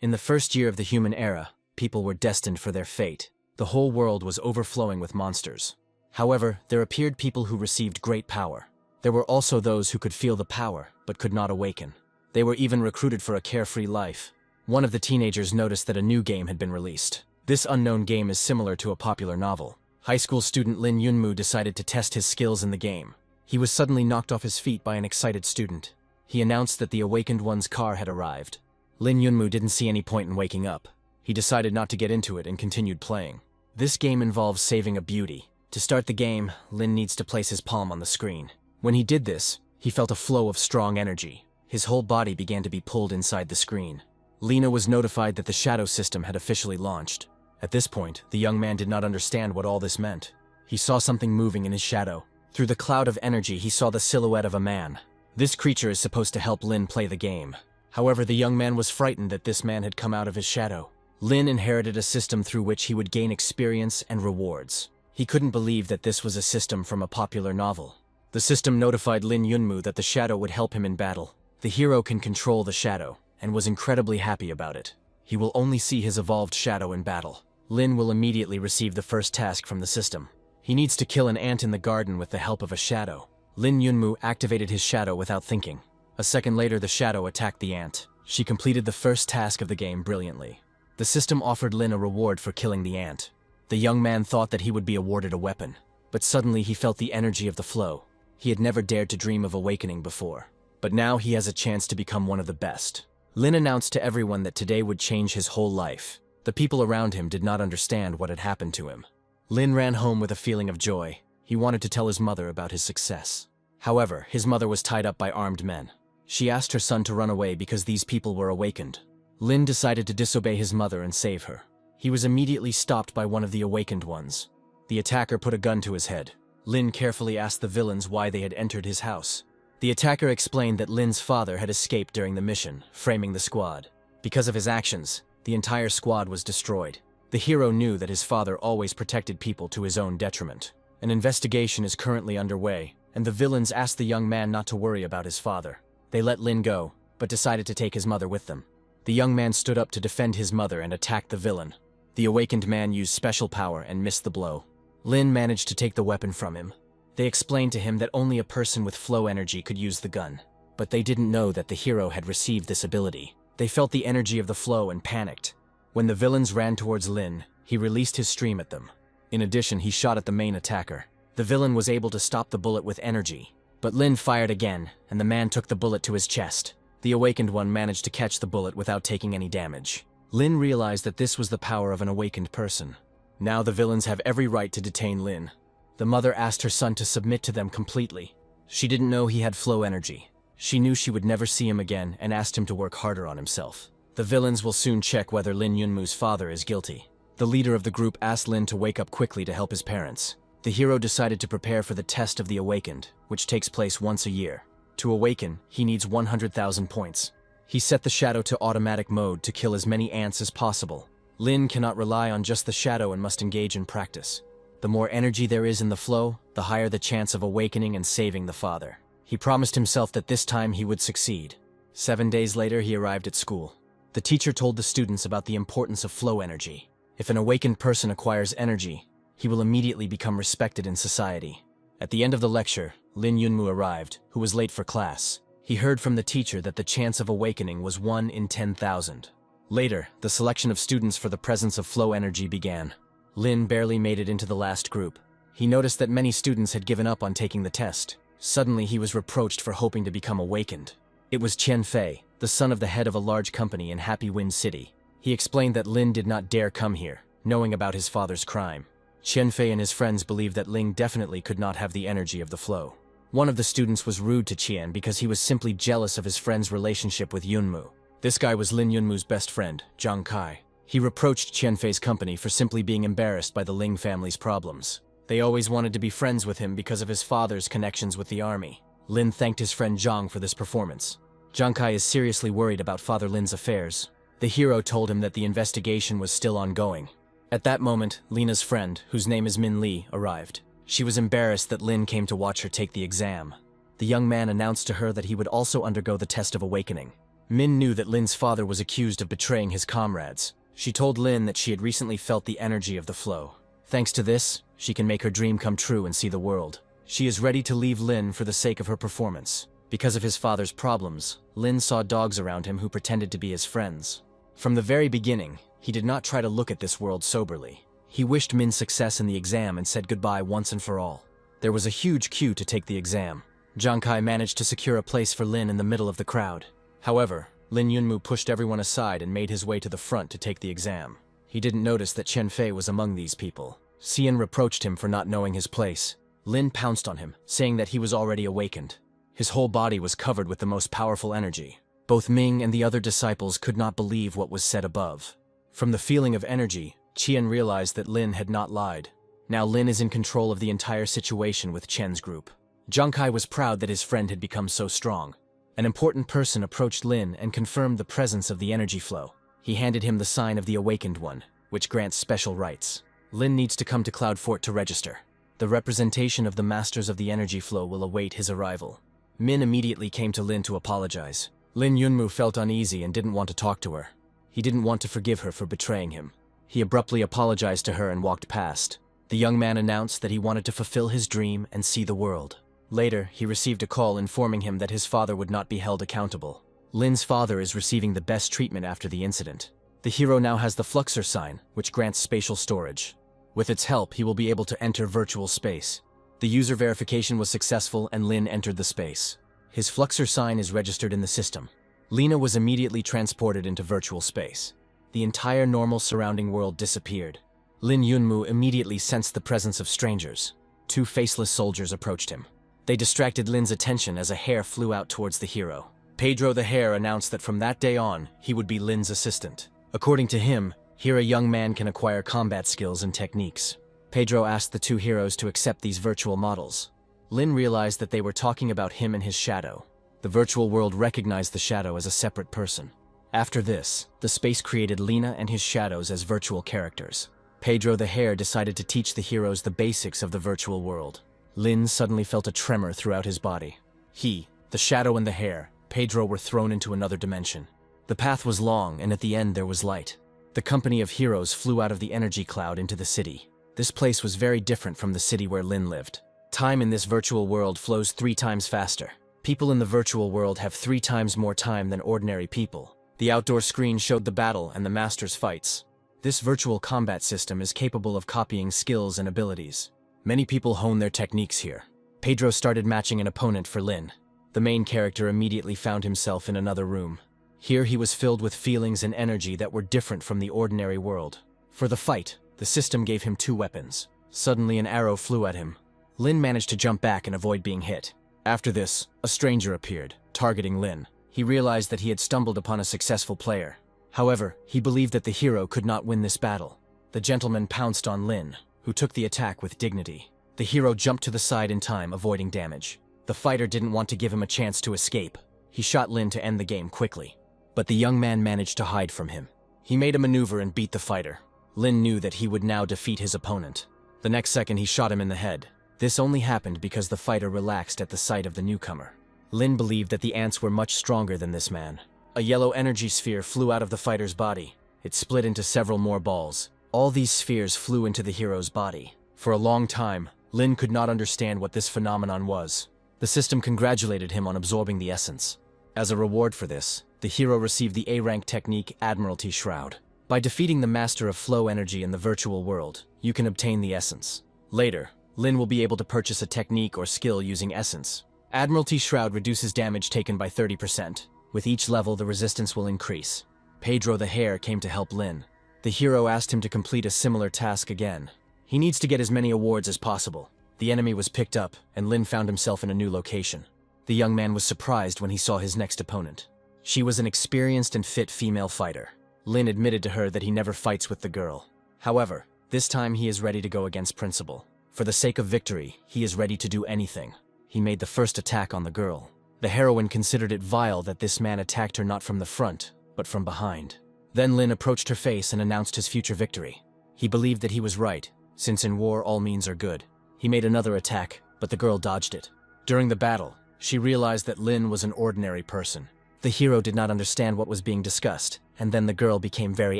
In the first year of the human era, people were destined for their fate. The whole world was overflowing with monsters. However, there appeared people who received great power. There were also those who could feel the power, but could not awaken. They were even recruited for a carefree life. One of the teenagers noticed that a new game had been released. This unknown game is similar to a popular novel. High school student Lin Yunmu decided to test his skills in the game. He was suddenly knocked off his feet by an excited student. He announced that the awakened one's car had arrived. Lin Yunmu didn't see any point in waking up. He decided not to get into it and continued playing. This game involves saving a beauty. To start the game, Lin needs to place his palm on the screen. When he did this, he felt a flow of strong energy. His whole body began to be pulled inside the screen. Lina was notified that the shadow system had officially launched. At this point, the young man did not understand what all this meant. He saw something moving in his shadow. Through the cloud of energy, he saw the silhouette of a man. This creature is supposed to help Lin play the game. However, the young man was frightened that this man had come out of his shadow. Lin inherited a system through which he would gain experience and rewards. He couldn't believe that this was a system from a popular novel. The system notified Lin Yunmu that the shadow would help him in battle. The hero can control the shadow, and was incredibly happy about it. He will only see his evolved shadow in battle. Lin will immediately receive the first task from the system. He needs to kill an ant in the garden with the help of a shadow. Lin Yunmu activated his shadow without thinking. A second later, the shadow attacked the ant. She completed the first task of the game brilliantly. The system offered Lin a reward for killing the ant. The young man thought that he would be awarded a weapon, but suddenly he felt the energy of the flow. He had never dared to dream of awakening before, but now he has a chance to become one of the best. Lin announced to everyone that today would change his whole life. The people around him did not understand what had happened to him. Lin ran home with a feeling of joy. He wanted to tell his mother about his success. However, his mother was tied up by armed men. She asked her son to run away because these people were awakened. Lin decided to disobey his mother and save her. He was immediately stopped by one of the awakened ones. The attacker put a gun to his head. Lin carefully asked the villains why they had entered his house. The attacker explained that Lin's father had escaped during the mission, framing the squad. Because of his actions, the entire squad was destroyed. The hero knew that his father always protected people to his own detriment. An investigation is currently underway, and the villains asked the young man not to worry about his father. They let Lin go, but decided to take his mother with them. The young man stood up to defend his mother and attacked the villain. The awakened man used special power and missed the blow. Lin managed to take the weapon from him. They explained to him that only a person with flow energy could use the gun, but they didn't know that the hero had received this ability. They felt the energy of the flow and panicked. When the villains ran towards Lin, he released his stream at them. In addition, he shot at the main attacker. The villain was able to stop the bullet with energy, but Lin fired again, and the man took the bullet to his chest. The awakened one managed to catch the bullet without taking any damage. Lin realized that this was the power of an awakened person. Now the villains have every right to detain Lin. The mother asked her son to submit to them completely. She didn't know he had flow energy. She knew she would never see him again and asked him to work harder on himself. The villains will soon check whether Lin Yunmu's father is guilty. The leader of the group asked Lin to wake up quickly to help his parents. The hero decided to prepare for the test of the awakened, which takes place once a year. To awaken, he needs 100,000 points. He set the shadow to automatic mode to kill as many ants as possible. Lin cannot rely on just the shadow and must engage in practice. The more energy there is in the flow, the higher the chance of awakening and saving the father. He promised himself that this time he would succeed. 7 days later, he arrived at school. The teacher told the students about the importance of flow energy. If an awakened person acquires energy, he will immediately become respected in society. At the end of the lecture, Lin Yunmu arrived, who was late for class. He heard from the teacher that the chance of awakening was 1 in 10,000. Later, the selection of students for the presence of flow energy began. Lin barely made it into the last group. He noticed that many students had given up on taking the test. Suddenly, he was reproached for hoping to become awakened. It was Qian Fei, the son of the head of a large company in Happy Wind City. He explained that Lin did not dare come here, knowing about his father's crime. Qian Fei and his friends believed that Ling definitely could not have the energy of the flow. One of the students was rude to Qian because he was simply jealous of his friend's relationship with Yunmu. This guy was Lin Yunmu's best friend, Zhang Kai. He reproached Qian Fei's company for simply being embarrassed by the Ling family's problems. They always wanted to be friends with him because of his father's connections with the army. Lin thanked his friend Zhang for this performance. Zhang Kai is seriously worried about Father Lin's affairs. The hero told him that the investigation was still ongoing. At that moment, Lina's friend, whose name is Min Li, arrived. She was embarrassed that Lin came to watch her take the exam. The young man announced to her that he would also undergo the test of awakening. Min knew that Lin's father was accused of betraying his comrades. She told Lin that she had recently felt the energy of the flow. Thanks to this, she can make her dream come true and see the world. She is ready to leave Lin for the sake of her performance. Because of his father's problems, Lin saw dogs around him who pretended to be his friends. From the very beginning, he did not try to look at this world soberly. He wished Min success in the exam and said goodbye once and for all. There was a huge queue to take the exam. Zhang Kai managed to secure a place for Lin in the middle of the crowd. However, Lin Yunmu pushed everyone aside and made his way to the front to take the exam. He didn't notice that Chen Fei was among these people. Xian reproached him for not knowing his place. Lin pounced on him, saying that he was already awakened. His whole body was covered with the most powerful energy. Both Ming and the other disciples could not believe what was said above. From the feeling of energy, Qian realized that Lin had not lied. Now Lin is in control of the entire situation with Chen's group. Zhang Kai was proud that his friend had become so strong. An important person approached Lin and confirmed the presence of the energy flow. He handed him the sign of the Awakened One, which grants special rights. Lin needs to come to Cloud Fort to register. The representation of the Masters of the Energy Flow will await his arrival. Min immediately came to Lin to apologize. Lin Yunmu felt uneasy and didn't want to talk to her. He didn't want to forgive her for betraying him. He abruptly apologized to her and walked past. The young man announced that he wanted to fulfill his dream and see the world. Later, he received a call informing him that his father would not be held accountable. Lin's father is receiving the best treatment after the incident. The hero now has the Fluxer sign, which grants spatial storage. With its help, he will be able to enter virtual space. The user verification was successful and Lin entered the space. His Fluxer sign is registered in the system. Lina was immediately transported into virtual space. The entire normal surrounding world disappeared. Lin Yunmu immediately sensed the presence of strangers. Two faceless soldiers approached him. They distracted Lin's attention as a hare flew out towards the hero. Pedro the hare announced that from that day on, he would be Lin's assistant. According to him, here a young man can acquire combat skills and techniques. Pedro asked the two heroes to accept these virtual models. Lin realized that they were talking about him and his shadow. The virtual world recognized the shadow as a separate person. After this, the space created Lina and his shadows as virtual characters. Pedro the hare decided to teach the heroes the basics of the virtual world. Lin suddenly felt a tremor throughout his body. He, the shadow and the hare, Pedro were thrown into another dimension. The path was long and at the end there was light. The company of heroes flew out of the energy cloud into the city. This place was very different from the city where Lin lived. Time in this virtual world flows 3 times faster. People in the virtual world have 3 times more time than ordinary people. The outdoor screen showed the battle and the masters' fights. This virtual combat system is capable of copying skills and abilities. Many people hone their techniques here. Pedro started matching an opponent for Lin. The main character immediately found himself in another room. Here he was filled with feelings and energy that were different from the ordinary world. For the fight, the system gave him 2 weapons. Suddenly an arrow flew at him. Lin managed to jump back and avoid being hit. After this, a stranger appeared, targeting Lin. He realized that he had stumbled upon a successful player. However, he believed that the hero could not win this battle. The gentleman pounced on Lin, who took the attack with dignity. The hero jumped to the side in time, avoiding damage. The fighter didn't want to give him a chance to escape. He shot Lin to end the game quickly. But the young man managed to hide from him. He made a maneuver and beat the fighter. Lin knew that he would now defeat his opponent. The next second he shot him in the head. This only happened because the fighter relaxed at the sight of the newcomer. Lin believed that the ants were much stronger than this man. A yellow energy sphere flew out of the fighter's body. It split into several more balls. All these spheres flew into the hero's body. For a long time, Lin could not understand what this phenomenon was. The system congratulated him on absorbing the essence. As a reward for this, the hero received the A-rank technique Admiralty Shroud. By defeating the Master of Flow Energy in the virtual world, you can obtain the essence. Later, Lin will be able to purchase a technique or skill using essence. Admiralty Shroud reduces damage taken by 30%. With each level, the resistance will increase. Pedro the hare came to help Lin. The hero asked him to complete a similar task again. He needs to get as many awards as possible. The enemy was picked up, and Lin found himself in a new location. The young man was surprised when he saw his next opponent. She was an experienced and fit female fighter. Lin admitted to her that he never fights with the girl. However, this time he is ready to go against principle. For the sake of victory, he is ready to do anything. He made the first attack on the girl. The heroine considered it vile that this man attacked her not from the front, but from behind. Then Lin approached her face and announced his future victory. He believed that he was right, since in war all means are good. He made another attack, but the girl dodged it. During the battle, she realized that Lin was an ordinary person. The hero did not understand what was being discussed, and then the girl became very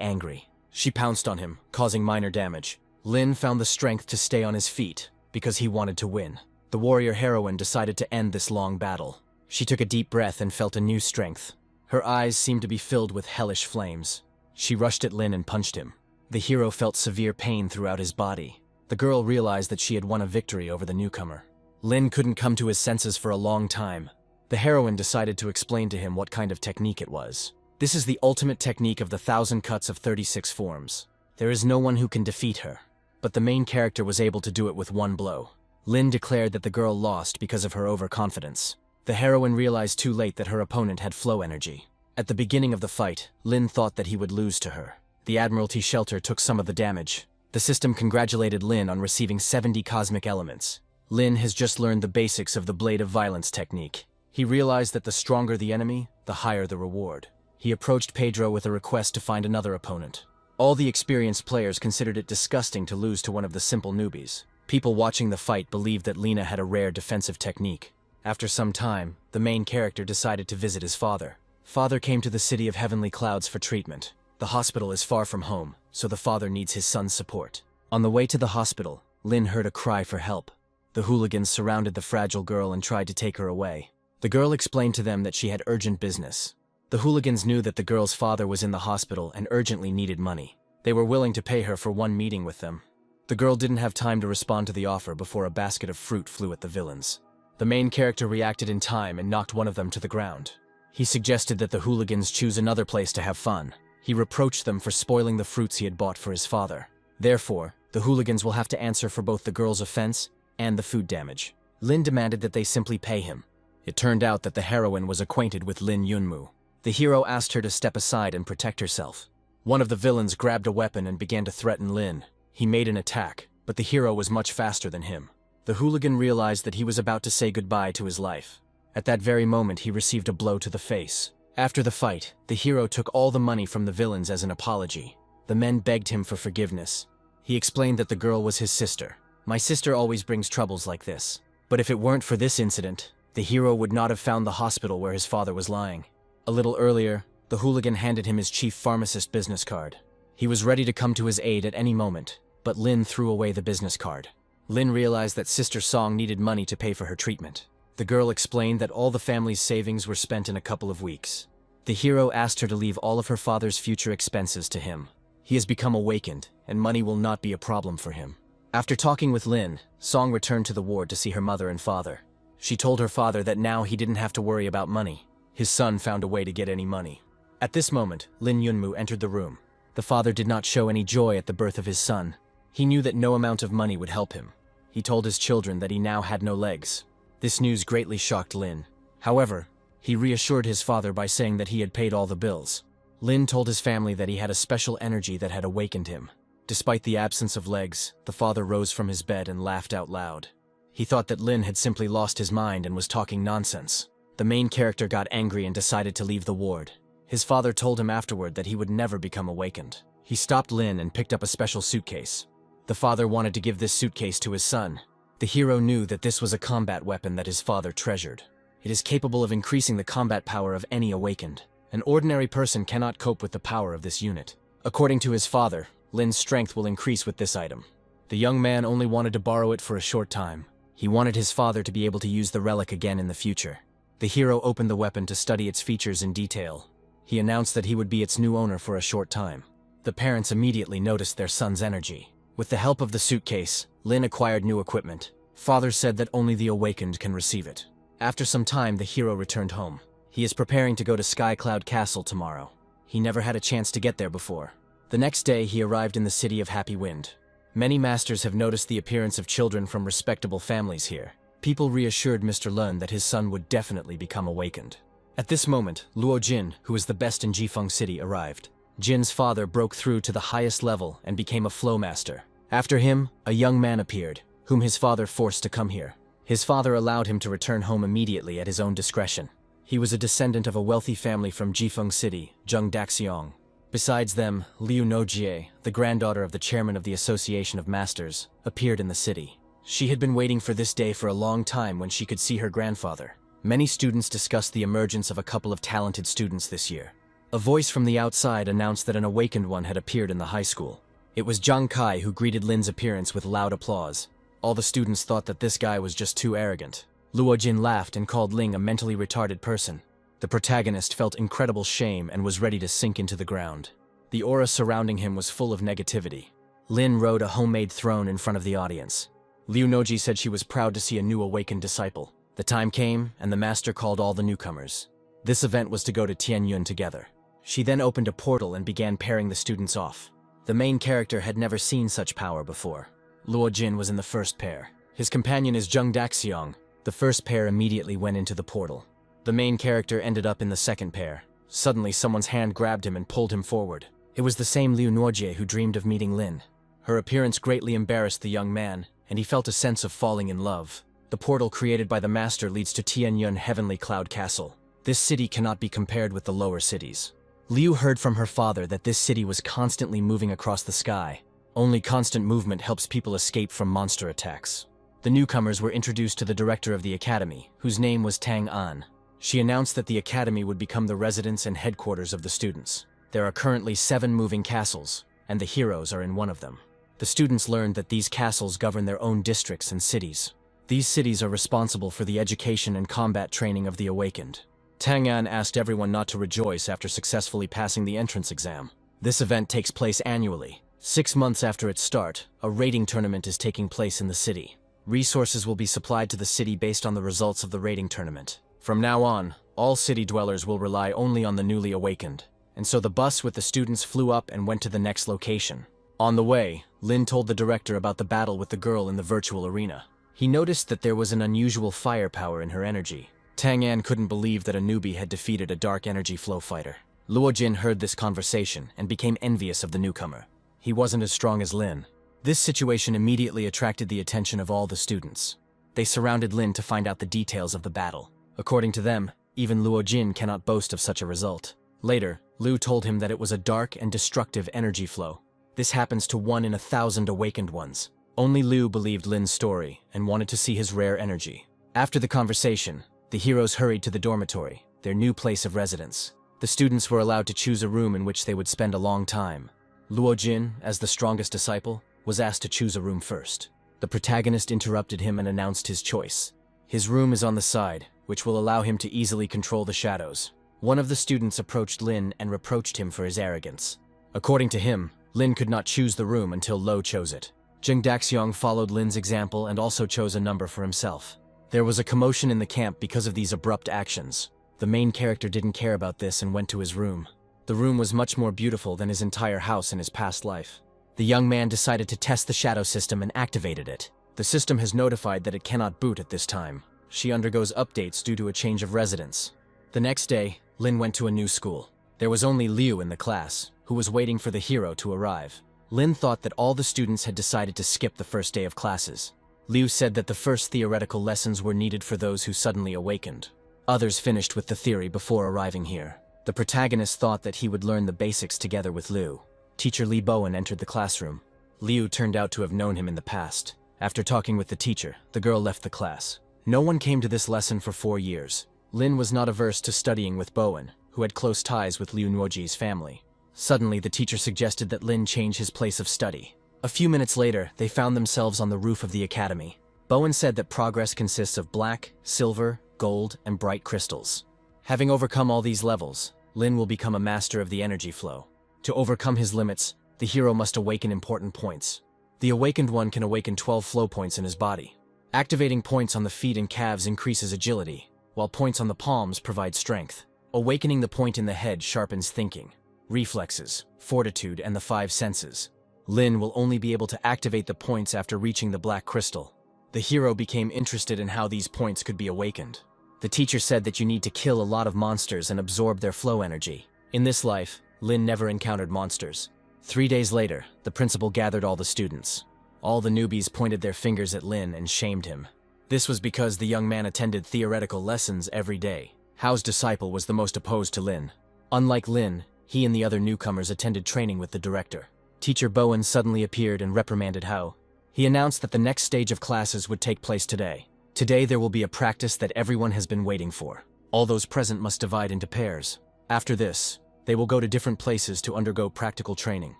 angry. She pounced on him, causing minor damage. Lin found the strength to stay on his feet, because he wanted to win. The warrior heroine decided to end this long battle. She took a deep breath and felt a new strength. Her eyes seemed to be filled with hellish flames. She rushed at Lin and punched him. The hero felt severe pain throughout his body. The girl realized that she had won a victory over the newcomer. Lin couldn't come to his senses for a long time. The heroine decided to explain to him what kind of technique it was. This is the ultimate technique of the 1,000 cuts of 36 forms. There is no one who can defeat her. But the main character was able to do it with one blow. Lin declared that the girl lost because of her overconfidence. The heroine realized too late that her opponent had flow energy. At the beginning of the fight, Lin thought that he would lose to her. The Admiralty shelter took some of the damage. The system congratulated Lin on receiving 70 cosmic elements. Lin has just learned the basics of the Blade of Violence technique. He realized that the stronger the enemy, the higher the reward. He approached Pedro with a request to find another opponent. All the experienced players considered it disgusting to lose to one of the simple newbies. People watching the fight believed that Lina had a rare defensive technique. After some time, the main character decided to visit his father. Father came to the city of heavenly clouds for treatment. The hospital is far from home, so the father needs his son's support. On the way to the hospital, Lin heard a cry for help. The hooligans surrounded the fragile girl and tried to take her away. The girl explained to them that she had urgent business. The hooligans knew that the girl's father was in the hospital and urgently needed money. They were willing to pay her for one meeting with them. The girl didn't have time to respond to the offer before a basket of fruit flew at the villains. The main character reacted in time and knocked one of them to the ground. He suggested that the hooligans choose another place to have fun. He reproached them for spoiling the fruits he had bought for his father. Therefore, the hooligans will have to answer for both the girl's offense and the food damage. Lin demanded that they simply pay him. It turned out that the heroine was acquainted with Lin Yunmu. The hero asked her to step aside and protect herself. One of the villains grabbed a weapon and began to threaten Lin. He made an attack, but the hero was much faster than him. The hooligan realized that he was about to say goodbye to his life. At that very moment, he received a blow to the face. After the fight, the hero took all the money from the villains as an apology. The men begged him for forgiveness. He explained that the girl was his sister. "My sister always brings troubles like this. But if it weren't for this incident, the hero would not have found the hospital where his father was lying." A little earlier, the hooligan handed him his chief pharmacist business card. He was ready to come to his aid at any moment, but Lin threw away the business card. Lin realized that Sister Song needed money to pay for her treatment. The girl explained that all the family's savings were spent in a couple of weeks. The hero asked her to leave all of her father's future expenses to him. He has become awakened, and money will not be a problem for him. After talking with Lin, Song returned to the ward to see her mother and father. She told her father that now he didn't have to worry about money. His son found a way to get any money. At this moment, Lin Yunmu entered the room. The father did not show any joy at the birth of his son. He knew that no amount of money would help him. He told his children that he now had no legs. This news greatly shocked Lin. However, he reassured his father by saying that he had paid all the bills. Lin told his family that he had a special energy that had awakened him. Despite the absence of legs, the father rose from his bed and laughed out loud. He thought that Lin had simply lost his mind and was talking nonsense. The main character got angry and decided to leave the ward. His father told him afterward that he would never become awakened. He stopped Lin and picked up a special suitcase. The father wanted to give this suitcase to his son. The hero knew that this was a combat weapon that his father treasured. It is capable of increasing the combat power of any awakened. An ordinary person cannot cope with the power of this unit. According to his father, Lin's strength will increase with this item. The young man only wanted to borrow it for a short time. He wanted his father to be able to use the relic again in the future. The hero opened the weapon to study its features in detail. He announced that he would be its new owner for a short time. The parents immediately noticed their son's energy. With the help of the suitcase, Lin acquired new equipment. Father said that only the awakened can receive it. After some time, the hero returned home. He is preparing to go to Sky Cloud Castle tomorrow. He never had a chance to get there before. The next day, he arrived in the city of Happy Wind. Many masters have noticed the appearance of children from respectable families here. People reassured Mr. Lun that his son would definitely become awakened. At this moment, Luo Jin, who is the best in Jifeng City, arrived. Jin's father broke through to the highest level and became a flow master. After him, a young man appeared, whom his father forced to come here. His father allowed him to return home immediately at his own discretion. He was a descendant of a wealthy family from Jifeng City, Zheng Daxiong. Besides them, Liu Nojie, the granddaughter of the chairman of the Association of Masters, appeared in the city. She had been waiting for this day for a long time when she could see her grandfather. Many students discussed the emergence of a couple of talented students this year. A voice from the outside announced that an awakened one had appeared in the high school. It was Zhang Kai who greeted Lin's appearance with loud applause. All the students thought that this guy was just too arrogant. Luo Jin laughed and called Ling a mentally retarded person. The protagonist felt incredible shame and was ready to sink into the ground. The aura surrounding him was full of negativity. Lin rode a homemade throne in front of the audience. Liu Noji said she was proud to see a new awakened disciple. The time came, and the master called all the newcomers. This event was to go to Tianyun together. She then opened a portal and began pairing the students off. The main character had never seen such power before. Luo Jin was in the first pair. His companion is Zheng Daxiong. The first pair immediately went into the portal. The main character ended up in the second pair. Suddenly, someone's hand grabbed him and pulled him forward. It was the same Liu Nuojie who dreamed of meeting Lin. Her appearance greatly embarrassed the young man, and he felt a sense of falling in love. The portal created by the master leads to Tianyun Heavenly Cloud Castle. This city cannot be compared with the lower cities. Liu heard from her father that this city was constantly moving across the sky. Only constant movement helps people escape from monster attacks. The newcomers were introduced to the director of the academy, whose name was Tang An. She announced that the academy would become the residence and headquarters of the students. There are currently 7 moving castles, and the heroes are in one of them. The students learned that these castles govern their own districts and cities. These cities are responsible for the education and combat training of the awakened. Tang An asked everyone not to rejoice after successfully passing the entrance exam. This event takes place annually. 6 months after its start, a raiding tournament is taking place in the city. Resources will be supplied to the city based on the results of the raiding tournament. From now on, all city dwellers will rely only on the newly awakened. And so the bus with the students flew up and went to the next location. On the way, Lin told the director about the battle with the girl in the virtual arena. He noticed that there was an unusual firepower in her energy. Tang An couldn't believe that a newbie had defeated a dark energy flow fighter. Luo Jin heard this conversation and became envious of the newcomer. He wasn't as strong as Lin. This situation immediately attracted the attention of all the students. They surrounded Lin to find out the details of the battle. According to them, even Luo Jin cannot boast of such a result. Later, Liu told him that it was a dark and destructive energy flow. This happens to 1 in 1,000 awakened ones. Only Liu believed Lin's story and wanted to see his rare energy. After the conversation, the heroes hurried to the dormitory, their new place of residence. The students were allowed to choose a room in which they would spend a long time. Luo Jin, as the strongest disciple, was asked to choose a room first. The protagonist interrupted him and announced his choice. His room is on the side, which will allow him to easily control the shadows. One of the students approached Lin and reproached him for his arrogance. According to him, Lin could not choose the room until Lo chose it. Zheng Daxiong followed Lin's example and also chose a number for himself. There was a commotion in the camp because of these abrupt actions. The main character didn't care about this and went to his room. The room was much more beautiful than his entire house in his past life. The young man decided to test the shadow system and activated it. The system has notified that it cannot boot at this time. She undergoes updates due to a change of residence. The next day, Lin went to a new school. There was only Liu in the class, who was waiting for the hero to arrive. Lin thought that all the students had decided to skip the first day of classes. Liu said that the first theoretical lessons were needed for those who suddenly awakened. Others finished with the theory before arriving here. The protagonist thought that he would learn the basics together with Liu. Teacher Li Bowen entered the classroom. Liu turned out to have known him in the past. After talking with the teacher, the girl left the class. No one came to this lesson for 4 years. Lin was not averse to studying with Bowen, who had close ties with Liu Nuojie's family. Suddenly, the teacher suggested that Lin change his place of study. A few minutes later, they found themselves on the roof of the academy. Bowen said that progress consists of black, silver, gold, and bright crystals. Having overcome all these levels, Lin will become a master of the energy flow. To overcome his limits, the hero must awaken important points. The awakened one can awaken 12 flow points in his body. Activating points on the feet and calves increases agility, while points on the palms provide strength. Awakening the point in the head sharpens thinking, reflexes, fortitude, and the 5 senses. Lin will only be able to activate the points after reaching the black crystal. The hero became interested in how these points could be awakened. The teacher said that you need to kill a lot of monsters and absorb their flow energy. In this life, Lin never encountered monsters. 3 days later, the principal gathered all the students. All the newbies pointed their fingers at Lin and shamed him. This was because the young man attended theoretical lessons every day. Hao's disciple was the most opposed to Lin. Unlike Lin, he and the other newcomers attended training with the director. Teacher Bowen suddenly appeared and reprimanded Hao. He announced that the next stage of classes would take place today. Today there will be a practice that everyone has been waiting for. All those present must divide into pairs. After this, they will go to different places to undergo practical training.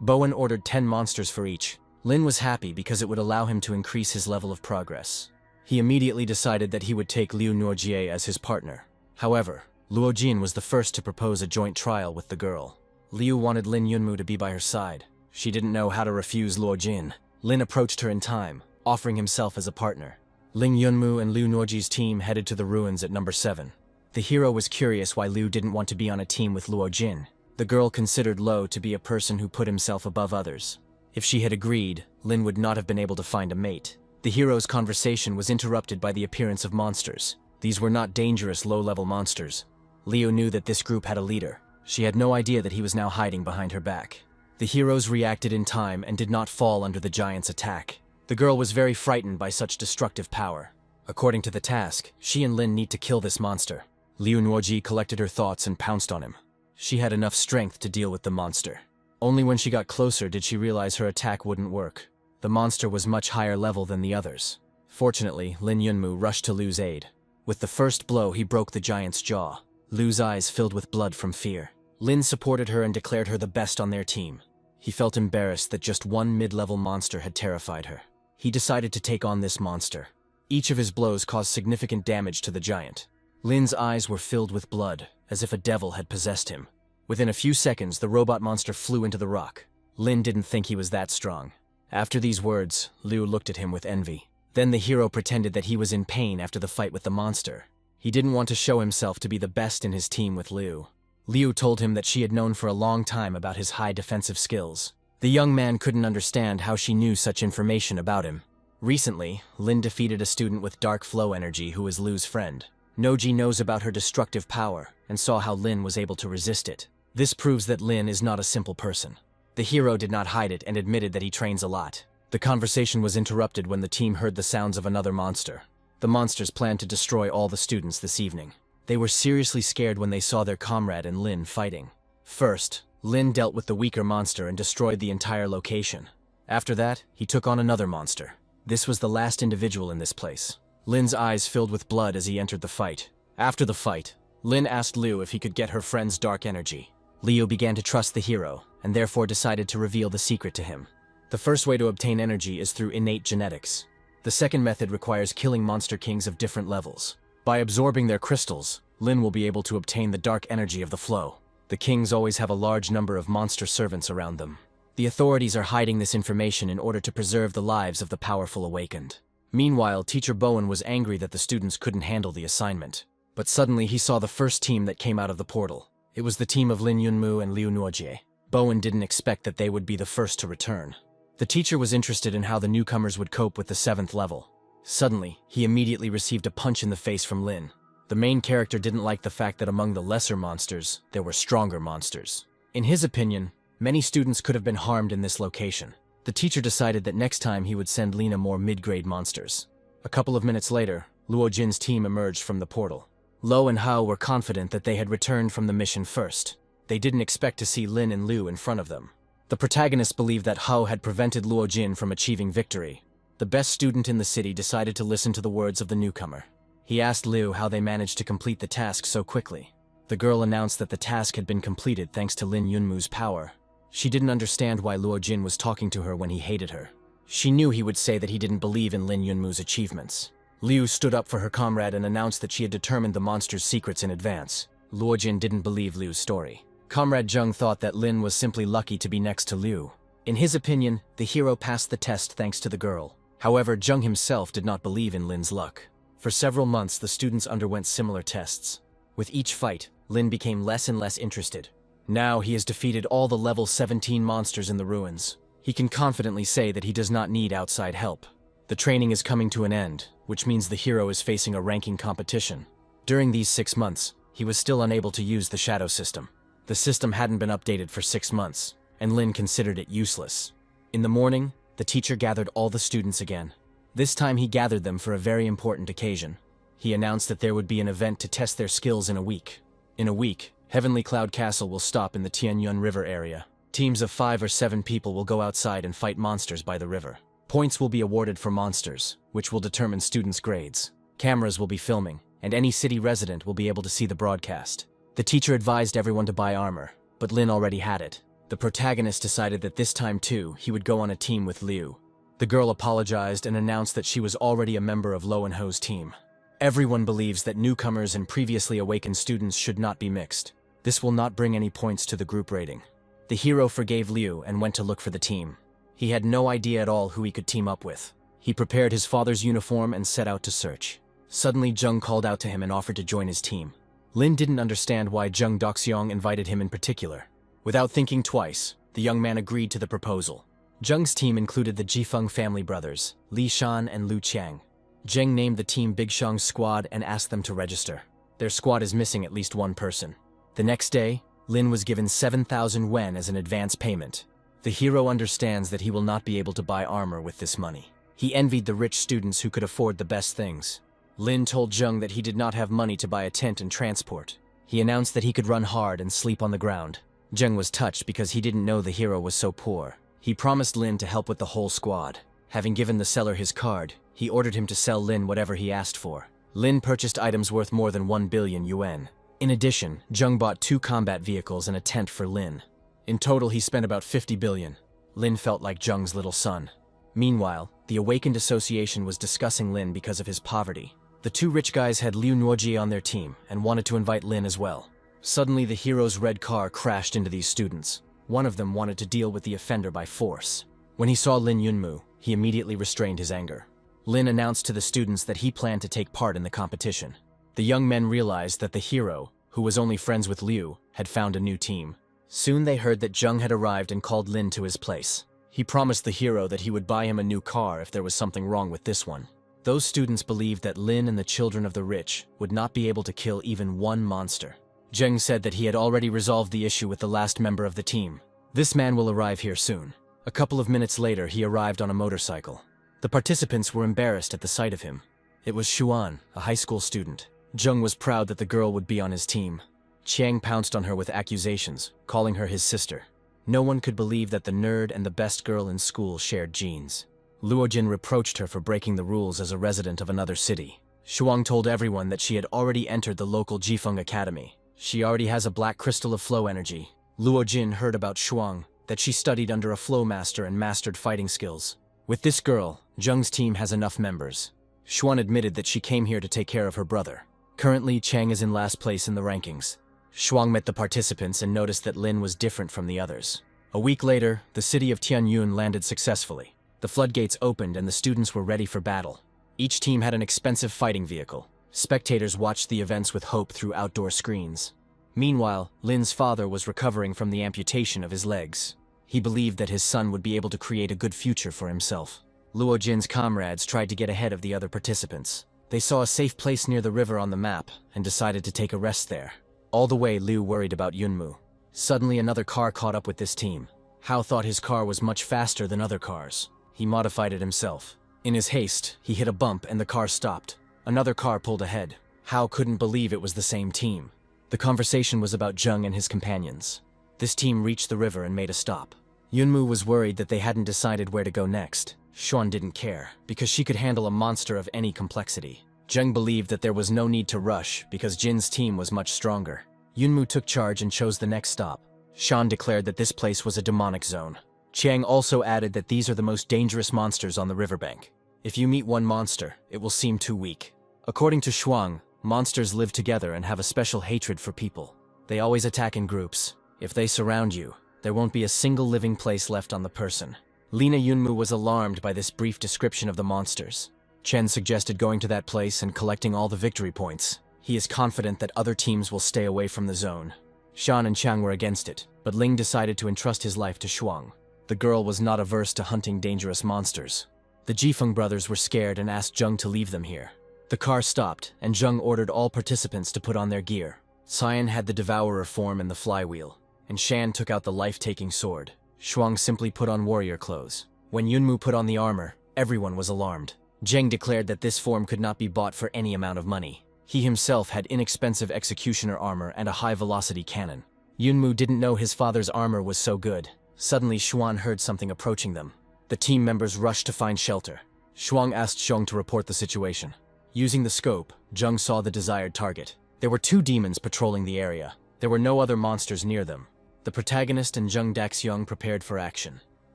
Bowen ordered 10 monsters for each. Lin was happy because it would allow him to increase his level of progress. He immediately decided that he would take Liu Nuojie as his partner. However, Luo Jin was the first to propose a joint trial with the girl. Liu wanted Lin Yunmu to be by her side. She didn't know how to refuse Luo Jin. Lin approached her in time, offering himself as a partner. Ling Yunmu and Liu Nuojie's team headed to the ruins at number 7. The hero was curious why Liu didn't want to be on a team with Luo Jin. The girl considered Luo to be a person who put himself above others. If she had agreed, Lin would not have been able to find a mate. The hero's conversation was interrupted by the appearance of monsters. These were not dangerous low-level monsters. Liu knew that this group had a leader. She had no idea that he was now hiding behind her back. The heroes reacted in time and did not fall under the giant's attack. The girl was very frightened by such destructive power. According to the task, she and Lin need to kill this monster. Liu Nuojie collected her thoughts and pounced on him. She had enough strength to deal with the monster. Only when she got closer did she realize her attack wouldn't work. The monster was much higher level than the others. Fortunately, Lin Yunmu rushed to Liu's aid. With the first blow, he broke the giant's jaw. Liu's eyes filled with blood from fear. Lin supported her and declared her the best on their team. He felt embarrassed that just one mid-level monster had terrified her. He decided to take on this monster. Each of his blows caused significant damage to the giant. Lin's eyes were filled with blood, as if a devil had possessed him. Within a few seconds, the robot monster flew into the rock. Lin didn't think he was that strong. After these words, Liu looked at him with envy. Then the hero pretended that he was in pain after the fight with the monster. He didn't want to show himself to be the best in his team with Liu. Liu told him that she had known for a long time about his high defensive skills. The young man couldn't understand how she knew such information about him. Recently, Lin defeated a student with dark flow energy who was Liu's friend. Noji knows about her destructive power and saw how Lin was able to resist it. This proves that Lin is not a simple person. The hero did not hide it and admitted that he trains a lot. The conversation was interrupted when the team heard the sounds of another monster. The monsters planned to destroy all the students this evening. They were seriously scared when they saw their comrade and Lin fighting. First, Lin dealt with the weaker monster and destroyed the entire location. After that, he took on another monster. This was the last individual in this place. Lin's eyes filled with blood as he entered the fight. After the fight, Lin asked Liu if he could get her friend's dark energy. Liu began to trust the hero, and therefore decided to reveal the secret to him. The first way to obtain energy is through innate genetics. The second method requires killing monster kings of different levels. By absorbing their crystals, Lin will be able to obtain the dark energy of the flow. The kings always have a large number of monster servants around them. The authorities are hiding this information in order to preserve the lives of the powerful awakened. Meanwhile, Teacher Bowen was angry that the students couldn't handle the assignment. But suddenly he saw the first team that came out of the portal. It was the team of Lin Yunmu and Liu Nuojie. Bowen didn't expect that they would be the first to return. The teacher was interested in how the newcomers would cope with the 7th level. Suddenly, he immediately received a punch in the face from Lin. The main character didn't like the fact that among the lesser monsters, there were stronger monsters. In his opinion, many students could have been harmed in this location. The teacher decided that next time he would send Lina more mid-grade monsters. A couple of minutes later, Luo Jin's team emerged from the portal. Lo and Hao were confident that they had returned from the mission first. They didn't expect to see Lin and Liu in front of them. The protagonists believed that Hao had prevented Luo Jin from achieving victory. The best student in the city decided to listen to the words of the newcomer. He asked Liu how they managed to complete the task so quickly. The girl announced that the task had been completed thanks to Lin Yunmu's power. She didn't understand why Luo Jin was talking to her when he hated her. She knew he would say that he didn't believe in Lin Yunmu's achievements. Liu stood up for her comrade and announced that she had determined the monster's secrets in advance. Luo Jin didn't believe Liu's story. Comrade Zheng thought that Lin was simply lucky to be next to Liu. In his opinion, the hero passed the test thanks to the girl. However, Zheng himself did not believe in Lin's luck. For several months, the students underwent similar tests. With each fight, Lin became less and less interested. Now he has defeated all the level 17 monsters in the ruins. He can confidently say that he does not need outside help. The training is coming to an end, which means the hero is facing a ranking competition. During these 6 months, he was still unable to use the shadow system. The system hadn't been updated for 6 months, and Lin considered it useless. In the morning, the teacher gathered all the students again. This time he gathered them for a very important occasion. He announced that there would be an event to test their skills in a week. In a week, Heavenly Cloud Castle will stop in the Tianyun River area. Teams of 5 or 7 people will go outside and fight monsters by the river. Points will be awarded for monsters, which will determine students' grades. Cameras will be filming, and any city resident will be able to see the broadcast. The teacher advised everyone to buy armor, but Lin already had it. The protagonist decided that this time too, he would go on a team with Liu. The girl apologized and announced that she was already a member of Lo and Ho's team. Everyone believes that newcomers and previously awakened students should not be mixed. This will not bring any points to the group rating. The hero forgave Liu and went to look for the team. He had no idea at all who he could team up with. He prepared his father's uniform and set out to search. Suddenly Zheng called out to him and offered to join his team. Lin didn't understand why Zheng Doxiong invited him in particular. Without thinking twice, the young man agreed to the proposal. Zheng's team included the Jifeng family brothers, Li Shan and Lu Qiang. Zheng named the team Big Shang's squad and asked them to register. Their squad is missing at least one person. The next day, Lin was given 7,000 wen as an advance payment. The hero understands that he will not be able to buy armor with this money. He envied the rich students who could afford the best things. Lin told Zheng that he did not have money to buy a tent and transport. He announced that he could run hard and sleep on the ground. Zheng was touched because he didn't know the hero was so poor. He promised Lin to help with the whole squad. Having given the seller his card, he ordered him to sell Lin whatever he asked for. Lin purchased items worth more than 1 billion yuan. In addition, Zheng bought 2 combat vehicles and a tent for Lin. In total, he spent about 50 billion. Lin felt like Zheng's little son. Meanwhile, the Awakened Association was discussing Lin because of his poverty. The 2 rich guys had Liu Nuoji on their team and wanted to invite Lin as well. Suddenly, the hero's red car crashed into these students. One of them wanted to deal with the offender by force. When he saw Lin Yunmu, he immediately restrained his anger. Lin announced to the students that he planned to take part in the competition. The young men realized that the hero, who was only friends with Liu, had found a new team. Soon they heard that Zheng had arrived and called Lin to his place. He promised the hero that he would buy him a new car if there was something wrong with this one. Those students believed that Lin and the children of the rich would not be able to kill even one monster. Zheng said that he had already resolved the issue with the last member of the team. This man will arrive here soon. A couple of minutes later, he arrived on a motorcycle. The participants were embarrassed at the sight of him. It was Xuan, a high school student. Zheng was proud that the girl would be on his team. Qiang pounced on her with accusations, calling her his sister. No one could believe that the nerd and the best girl in school shared genes. Luojin reproached her for breaking the rules as a resident of another city. Shuang told everyone that she had already entered the local Jifeng Academy. She already has a black crystal of flow energy. Luojin heard about Shuang, that she studied under a flow master and mastered fighting skills. With this girl, Zheng's team has enough members. Xuan admitted that she came here to take care of her brother. Currently, Chang is in last place in the rankings. Shuang met the participants and noticed that Lin was different from the others. A week later, the city of Tianyun landed successfully. The floodgates opened and the students were ready for battle. Each team had an expensive fighting vehicle. Spectators watched the events with hope through outdoor screens. Meanwhile, Lin's father was recovering from the amputation of his legs. He believed that his son would be able to create a good future for himself. Luo Jin's comrades tried to get ahead of the other participants. They saw a safe place near the river on the map and decided to take a rest there. All the way, Liu worried about Yunmu. Suddenly, another car caught up with this team. Hao thought his car was much faster than other cars. He modified it himself. In his haste, he hit a bump and the car stopped. Another car pulled ahead. Hao couldn't believe it was the same team. The conversation was about Zheng and his companions. This team reached the river and made a stop. Yunmu was worried that they hadn't decided where to go next. Xuan didn't care, because she could handle a monster of any complexity. Zheng believed that there was no need to rush, because Jin's team was much stronger. Yunmu took charge and chose the next stop. Shan declared that this place was a demonic zone. Chiang also added that these are the most dangerous monsters on the riverbank. If you meet one monster, it will seem too weak. According to Shuang, monsters live together and have a special hatred for people. They always attack in groups. If they surround you, there won't be a single living place left on the person. Lina Yunmu was alarmed by this brief description of the monsters. Chen suggested going to that place and collecting all the victory points. He is confident that other teams will stay away from the zone. Shan and Chang were against it, but Ling decided to entrust his life to Shuang. The girl was not averse to hunting dangerous monsters. The Jifeng brothers were scared and asked Zheng to leave them here. The car stopped, and Zheng ordered all participants to put on their gear. Cyan had the Devourer form and the flywheel, and Shan took out the life-taking sword. Shuang simply put on warrior clothes. When Yunmu put on the armor, everyone was alarmed. Zheng declared that this form could not be bought for any amount of money. He himself had inexpensive executioner armor and a high-velocity cannon. Yunmu didn't know his father's armor was so good. Suddenly, Xuan heard something approaching them. The team members rushed to find shelter. Shuang asked Zheng to report the situation. Using the scope, Jung saw the desired target. There were 2 demons patrolling the area. There were no other monsters near them. The protagonist and Jung Daxyung prepared for action.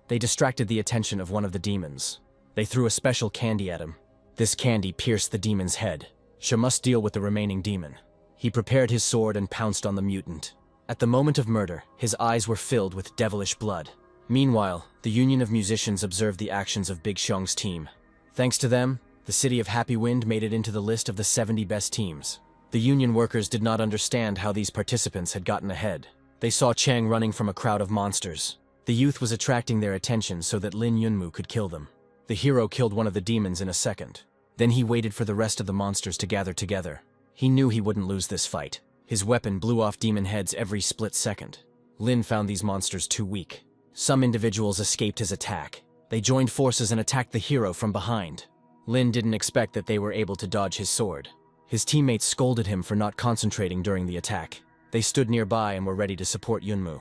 They distracted the attention of one of the demons. They threw a special candy at him. This candy pierced the demon's head. She must deal with the remaining demon. He prepared his sword and pounced on the mutant. At the moment of murder, his eyes were filled with devilish blood. Meanwhile, the Union of Musicians observed the actions of Big Xiong's team. Thanks to them, the city of Happy Wind made it into the list of the 70 best teams. The Union workers did not understand how these participants had gotten ahead. They saw Chang running from a crowd of monsters. The youth was attracting their attention so that Lin Yunmu could kill them. The hero killed one of the demons in a second. Then he waited for the rest of the monsters to gather together. He knew he wouldn't lose this fight. His weapon blew off demon heads every split second. Lin found these monsters too weak. Some individuals escaped his attack. They joined forces and attacked the hero from behind. Lin didn't expect that they were able to dodge his sword. His teammates scolded him for not concentrating during the attack. They stood nearby and were ready to support Yunmu.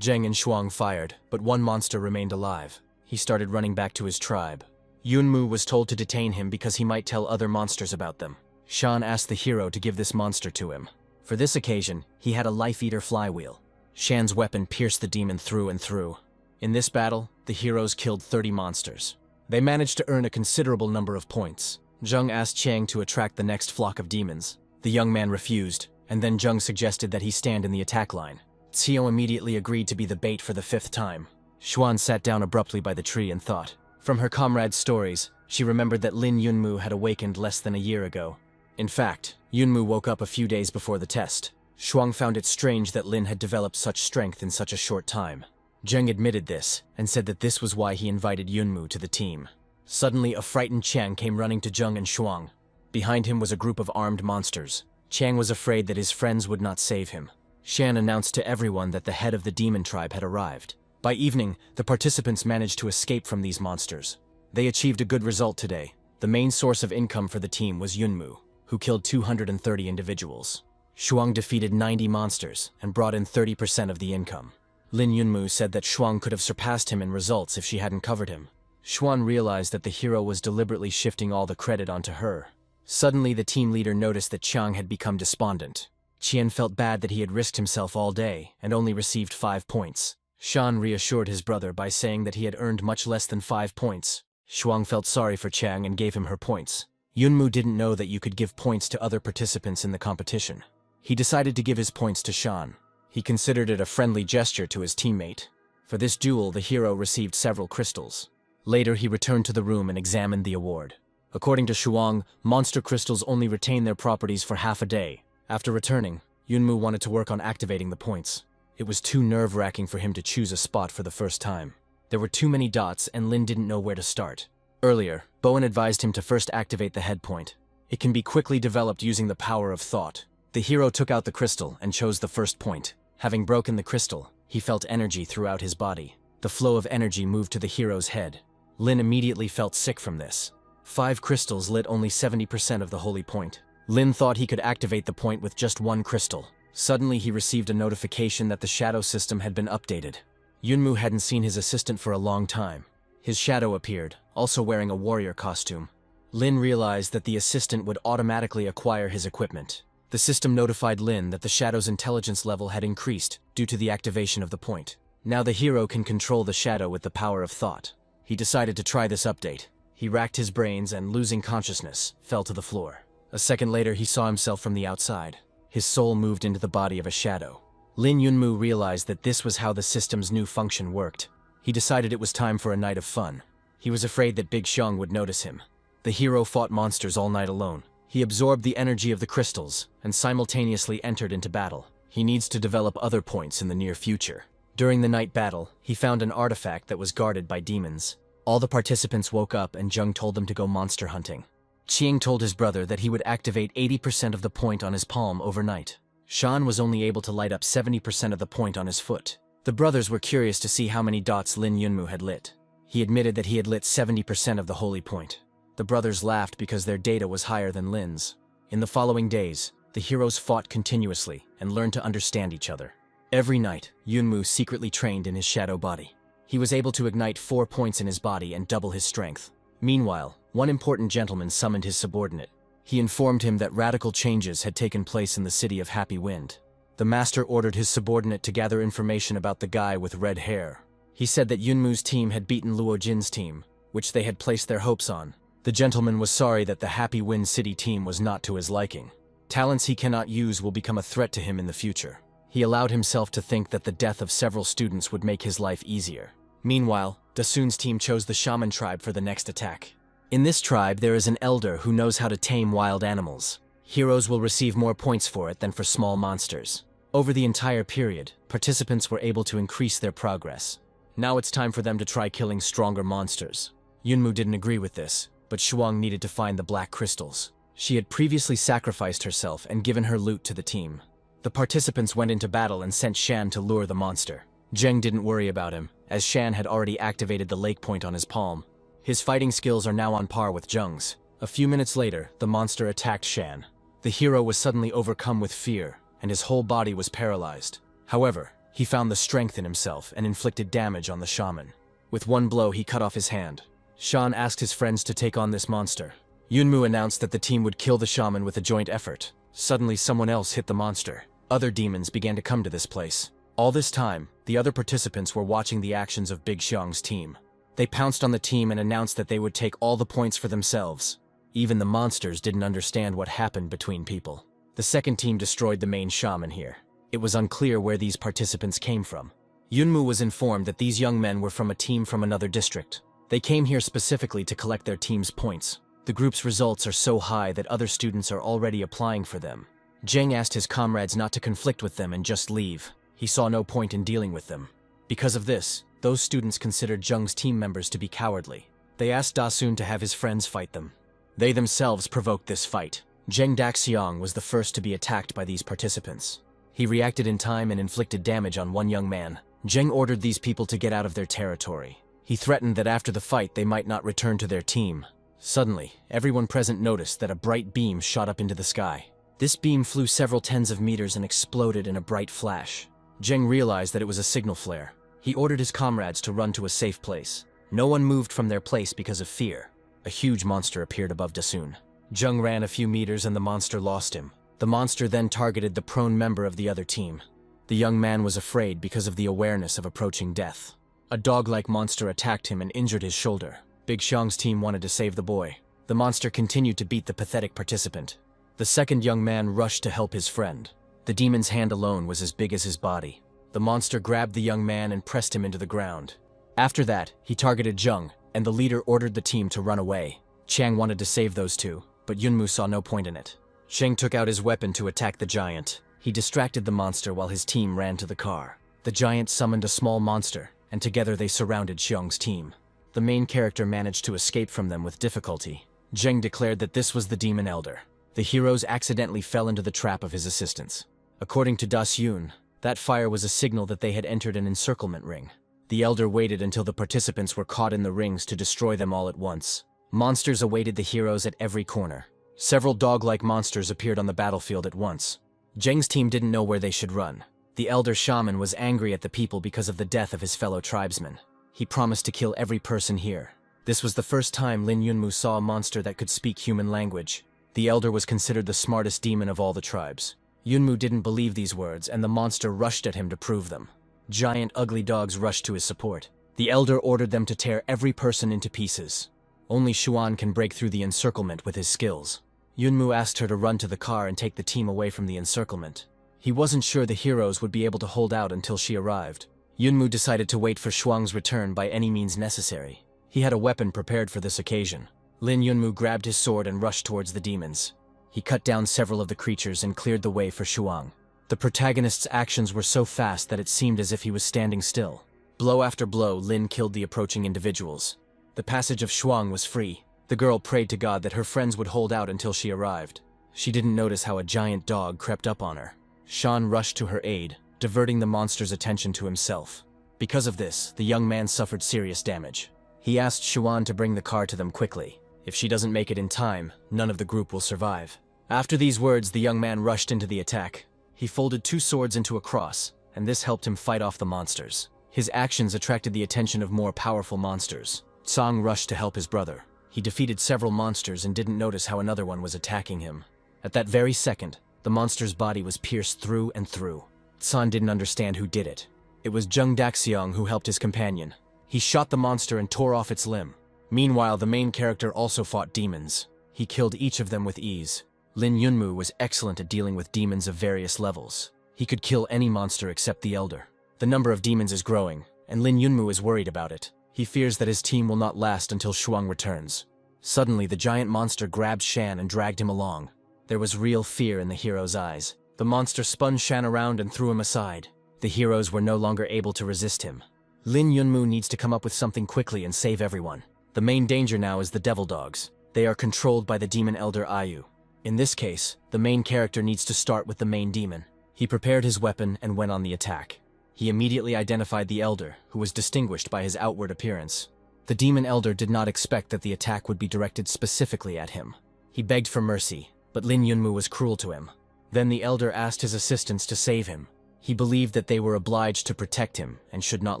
Zheng and Shuang fired, but one monster remained alive. He started running back to his tribe. Yunmu was told to detain him because he might tell other monsters about them. Shan asked the hero to give this monster to him. For this occasion, he had a life-eater flywheel. Shan's weapon pierced the demon through and through. In this battle, the heroes killed 30 monsters. They managed to earn a considerable number of points. Zheng asked Chang to attract the next flock of demons. The young man refused, and then Zheng suggested that he stand in the attack line. Xiao immediately agreed to be the bait for the 5th time. Xuan sat down abruptly by the tree and thought. From her comrade's stories, she remembered that Lin Yunmu had awakened less than a year ago. In fact, Yunmu woke up a few days before the test. Shuang found it strange that Lin had developed such strength in such a short time. Zheng admitted this, and said that this was why he invited Yunmu to the team. Suddenly, a frightened Chang came running to Zheng and Shuang. Behind him was a group of armed monsters. Chang was afraid that his friends would not save him. Shan announced to everyone that the head of the demon tribe had arrived. By evening, the participants managed to escape from these monsters. They achieved a good result today. The main source of income for the team was Yunmu, who killed 230 individuals. Shuang defeated 90 monsters and brought in 30% of the income. Lin Yunmu said that Shuang could have surpassed him in results if she hadn't covered him. Xuan realized that the hero was deliberately shifting all the credit onto her. Suddenly, the team leader noticed that Chang had become despondent. Qian felt bad that he had risked himself all day and only received 5 points. Shan reassured his brother by saying that he had earned much less than 5 points. Shuang felt sorry for Chang and gave him her points. Yunmu didn't know that you could give points to other participants in the competition. He decided to give his points to Shan. He considered it a friendly gesture to his teammate. For this duel, the hero received several crystals. Later, he returned to the room and examined the award. According to Shuang, monster crystals only retain their properties for half a day. After returning, Yunmu wanted to work on activating the points. It was too nerve-wracking for him to choose a spot for the first time. There were too many dots, and Lin didn't know where to start. Earlier, Bowen advised him to first activate the head point. It can be quickly developed using the power of thought. The hero took out the crystal and chose the first point. Having broken the crystal, he felt energy throughout his body. The flow of energy moved to the hero's head. Lin immediately felt sick from this. 5 crystals lit only 70% of the holy point. Lin thought he could activate the point with just 1 crystal. Suddenly, he received a notification that the shadow system had been updated. Yunmu hadn't seen his assistant for a long time. His shadow appeared, also wearing a warrior costume. Lin realized that the assistant would automatically acquire his equipment. The system notified Lin that the shadow's intelligence level had increased due to the activation of the point. Now the hero can control the shadow with the power of thought. He decided to try this update. He racked his brains and, losing consciousness, fell to the floor. A second later, he saw himself from the outside. His soul moved into the body of a shadow. Lin Yunmu realized that this was how the system's new function worked. He decided it was time for a night of fun. He was afraid that Big Xiong would notice him. The hero fought monsters all night alone. He absorbed the energy of the crystals and simultaneously entered into battle. He needs to develop other points in the near future. During the night battle, he found an artifact that was guarded by demons. All the participants woke up and Zheng told them to go monster hunting. Qing told his brother that he would activate 80% of the point on his palm overnight. Shan was only able to light up 70% of the point on his foot. The brothers were curious to see how many dots Lin Yunmu had lit. He admitted that he had lit 70% of the holy point. The brothers laughed because their data was higher than Lin's. In the following days, the heroes fought continuously and learned to understand each other. Every night, Yunmu secretly trained in his shadow body. He was able to ignite 4 points in his body and double his strength. Meanwhile, one important gentleman summoned his subordinate. He informed him that radical changes had taken place in the city of Happy Wind. The master ordered his subordinate to gather information about the guy with red hair. He said that Yunmu's team had beaten Luo Jin's team, which they had placed their hopes on. The gentleman was sorry that the Happy Wind City team was not to his liking. Talents he cannot use will become a threat to him in the future. He allowed himself to think that the death of several students would make his life easier. Meanwhile, Dasun's team chose the Shaman tribe for the next attack. In this tribe, there is an elder who knows how to tame wild animals. Heroes will receive more points for it than for small monsters. Over the entire period, participants were able to increase their progress. Now it's time for them to try killing stronger monsters. Yunmu didn't agree with this, but Shuang needed to find the black crystals. She had previously sacrificed herself and given her loot to the team. The participants went into battle and sent Shan to lure the monster. Zheng didn't worry about him, as Shan had already activated the lake point on his palm. His fighting skills are now on par with Zheng's. A few minutes later, the monster attacked Shan. The hero was suddenly overcome with fear, and his whole body was paralyzed. However, he found the strength in himself and inflicted damage on the shaman. With one blow, he cut off his hand. Shan asked his friends to take on this monster. Yunmu announced that the team would kill the shaman with a joint effort. Suddenly, someone else hit the monster. Other demons began to come to this place. All this time, the other participants were watching the actions of Big Xiang's team. They pounced on the team and announced that they would take all the points for themselves. Even the monsters didn't understand what happened between people. The second team destroyed the main shaman here. It was unclear where these participants came from. Yunmu was informed that these young men were from a team from another district. They came here specifically to collect their team's points. The group's results are so high that other students are already applying for them. Zheng asked his comrades not to conflict with them and just leave. He saw no point in dealing with them. Because of this, those students considered Zheng's team members to be cowardly. They asked Dasun to have his friends fight them. They themselves provoked this fight. Zheng Daxiang was the first to be attacked by these participants. He reacted in time and inflicted damage on one young man. Zheng ordered these people to get out of their territory. He threatened that after the fight they might not return to their team. Suddenly, everyone present noticed that a bright beam shot up into the sky. This beam flew several tens of meters and exploded in a bright flash. Zheng realized that it was a signal flare. He ordered his comrades to run to a safe place. No one moved from their place because of fear. A huge monster appeared above Dasun. Zheng ran a few meters and the monster lost him. The monster then targeted the prone member of the other team. The young man was afraid because of the awareness of approaching death. A dog-like monster attacked him and injured his shoulder. Big Xiang's team wanted to save the boy. The monster continued to beat the pathetic participant. The second young man rushed to help his friend. The demon's hand alone was as big as his body. The monster grabbed the young man and pressed him into the ground. After that, he targeted Zheng, and the leader ordered the team to run away. Chang wanted to save those two, but Yunmu saw no point in it. Cheng took out his weapon to attack the giant. He distracted the monster while his team ran to the car. The giant summoned a small monster, and together they surrounded Xiang's team. The main character managed to escape from them with difficulty. Zheng declared that this was the demon elder. The heroes accidentally fell into the trap of his assistants. According to Dasun, that fire was a signal that they had entered an encirclement ring. The elder waited until the participants were caught in the rings to destroy them all at once. Monsters awaited the heroes at every corner. Several dog-like monsters appeared on the battlefield at once. Zheng's team didn't know where they should run. The elder shaman was angry at the people because of the death of his fellow tribesmen. He promised to kill every person here. This was the first time Lin Yunmu saw a monster that could speak human language. The elder was considered the smartest demon of all the tribes. Yunmu didn't believe these words, and the monster rushed at him to prove them. Giant ugly dogs rushed to his support. The elder ordered them to tear every person into pieces. Only Xuan can break through the encirclement with his skills. Yunmu asked her to run to the car and take the team away from the encirclement. He wasn't sure the heroes would be able to hold out until she arrived. Yunmu decided to wait for Shuang's return by any means necessary. He had a weapon prepared for this occasion. Lin Yunmu grabbed his sword and rushed towards the demons. He cut down several of the creatures and cleared the way for Shuang. The protagonist's actions were so fast that it seemed as if he was standing still. Blow after blow, Lin killed the approaching individuals. The passage of Shuang was free. The girl prayed to God that her friends would hold out until she arrived. She didn't notice how a giant dog crept up on her. Shan rushed to her aid, diverting the monster's attention to himself. Because of this, the young man suffered serious damage. He asked Xuan to bring the car to them quickly. If she doesn't make it in time, none of the group will survive. After these words, the young man rushed into the attack. He folded two swords into a cross, and this helped him fight off the monsters. His actions attracted the attention of more powerful monsters. Tsang rushed to help his brother. He defeated several monsters and didn't notice how another one was attacking him. At that very second, the monster's body was pierced through and through. San didn't understand who did it. It was Jung Daxiong who helped his companion. He shot the monster and tore off its limb. Meanwhile, the main character also fought demons. He killed each of them with ease. Lin Yunmu was excellent at dealing with demons of various levels. He could kill any monster except the Elder. The number of demons is growing, and Lin Yunmu is worried about it. He fears that his team will not last until Shuang returns. Suddenly, the giant monster grabbed Shan and dragged him along. There was real fear in the hero's eyes. The monster spun Shan around and threw him aside. The heroes were no longer able to resist him. Lin Yunmu needs to come up with something quickly and save everyone. The main danger now is the devil dogs. They are controlled by the demon elder Ayu. In this case, the main character needs to start with the main demon. He prepared his weapon and went on the attack. He immediately identified the elder, who was distinguished by his outward appearance. The demon elder did not expect that the attack would be directed specifically at him. He begged for mercy, but Lin Yunmu was cruel to him. Then the elder asked his assistants to save him. He believed that they were obliged to protect him and should not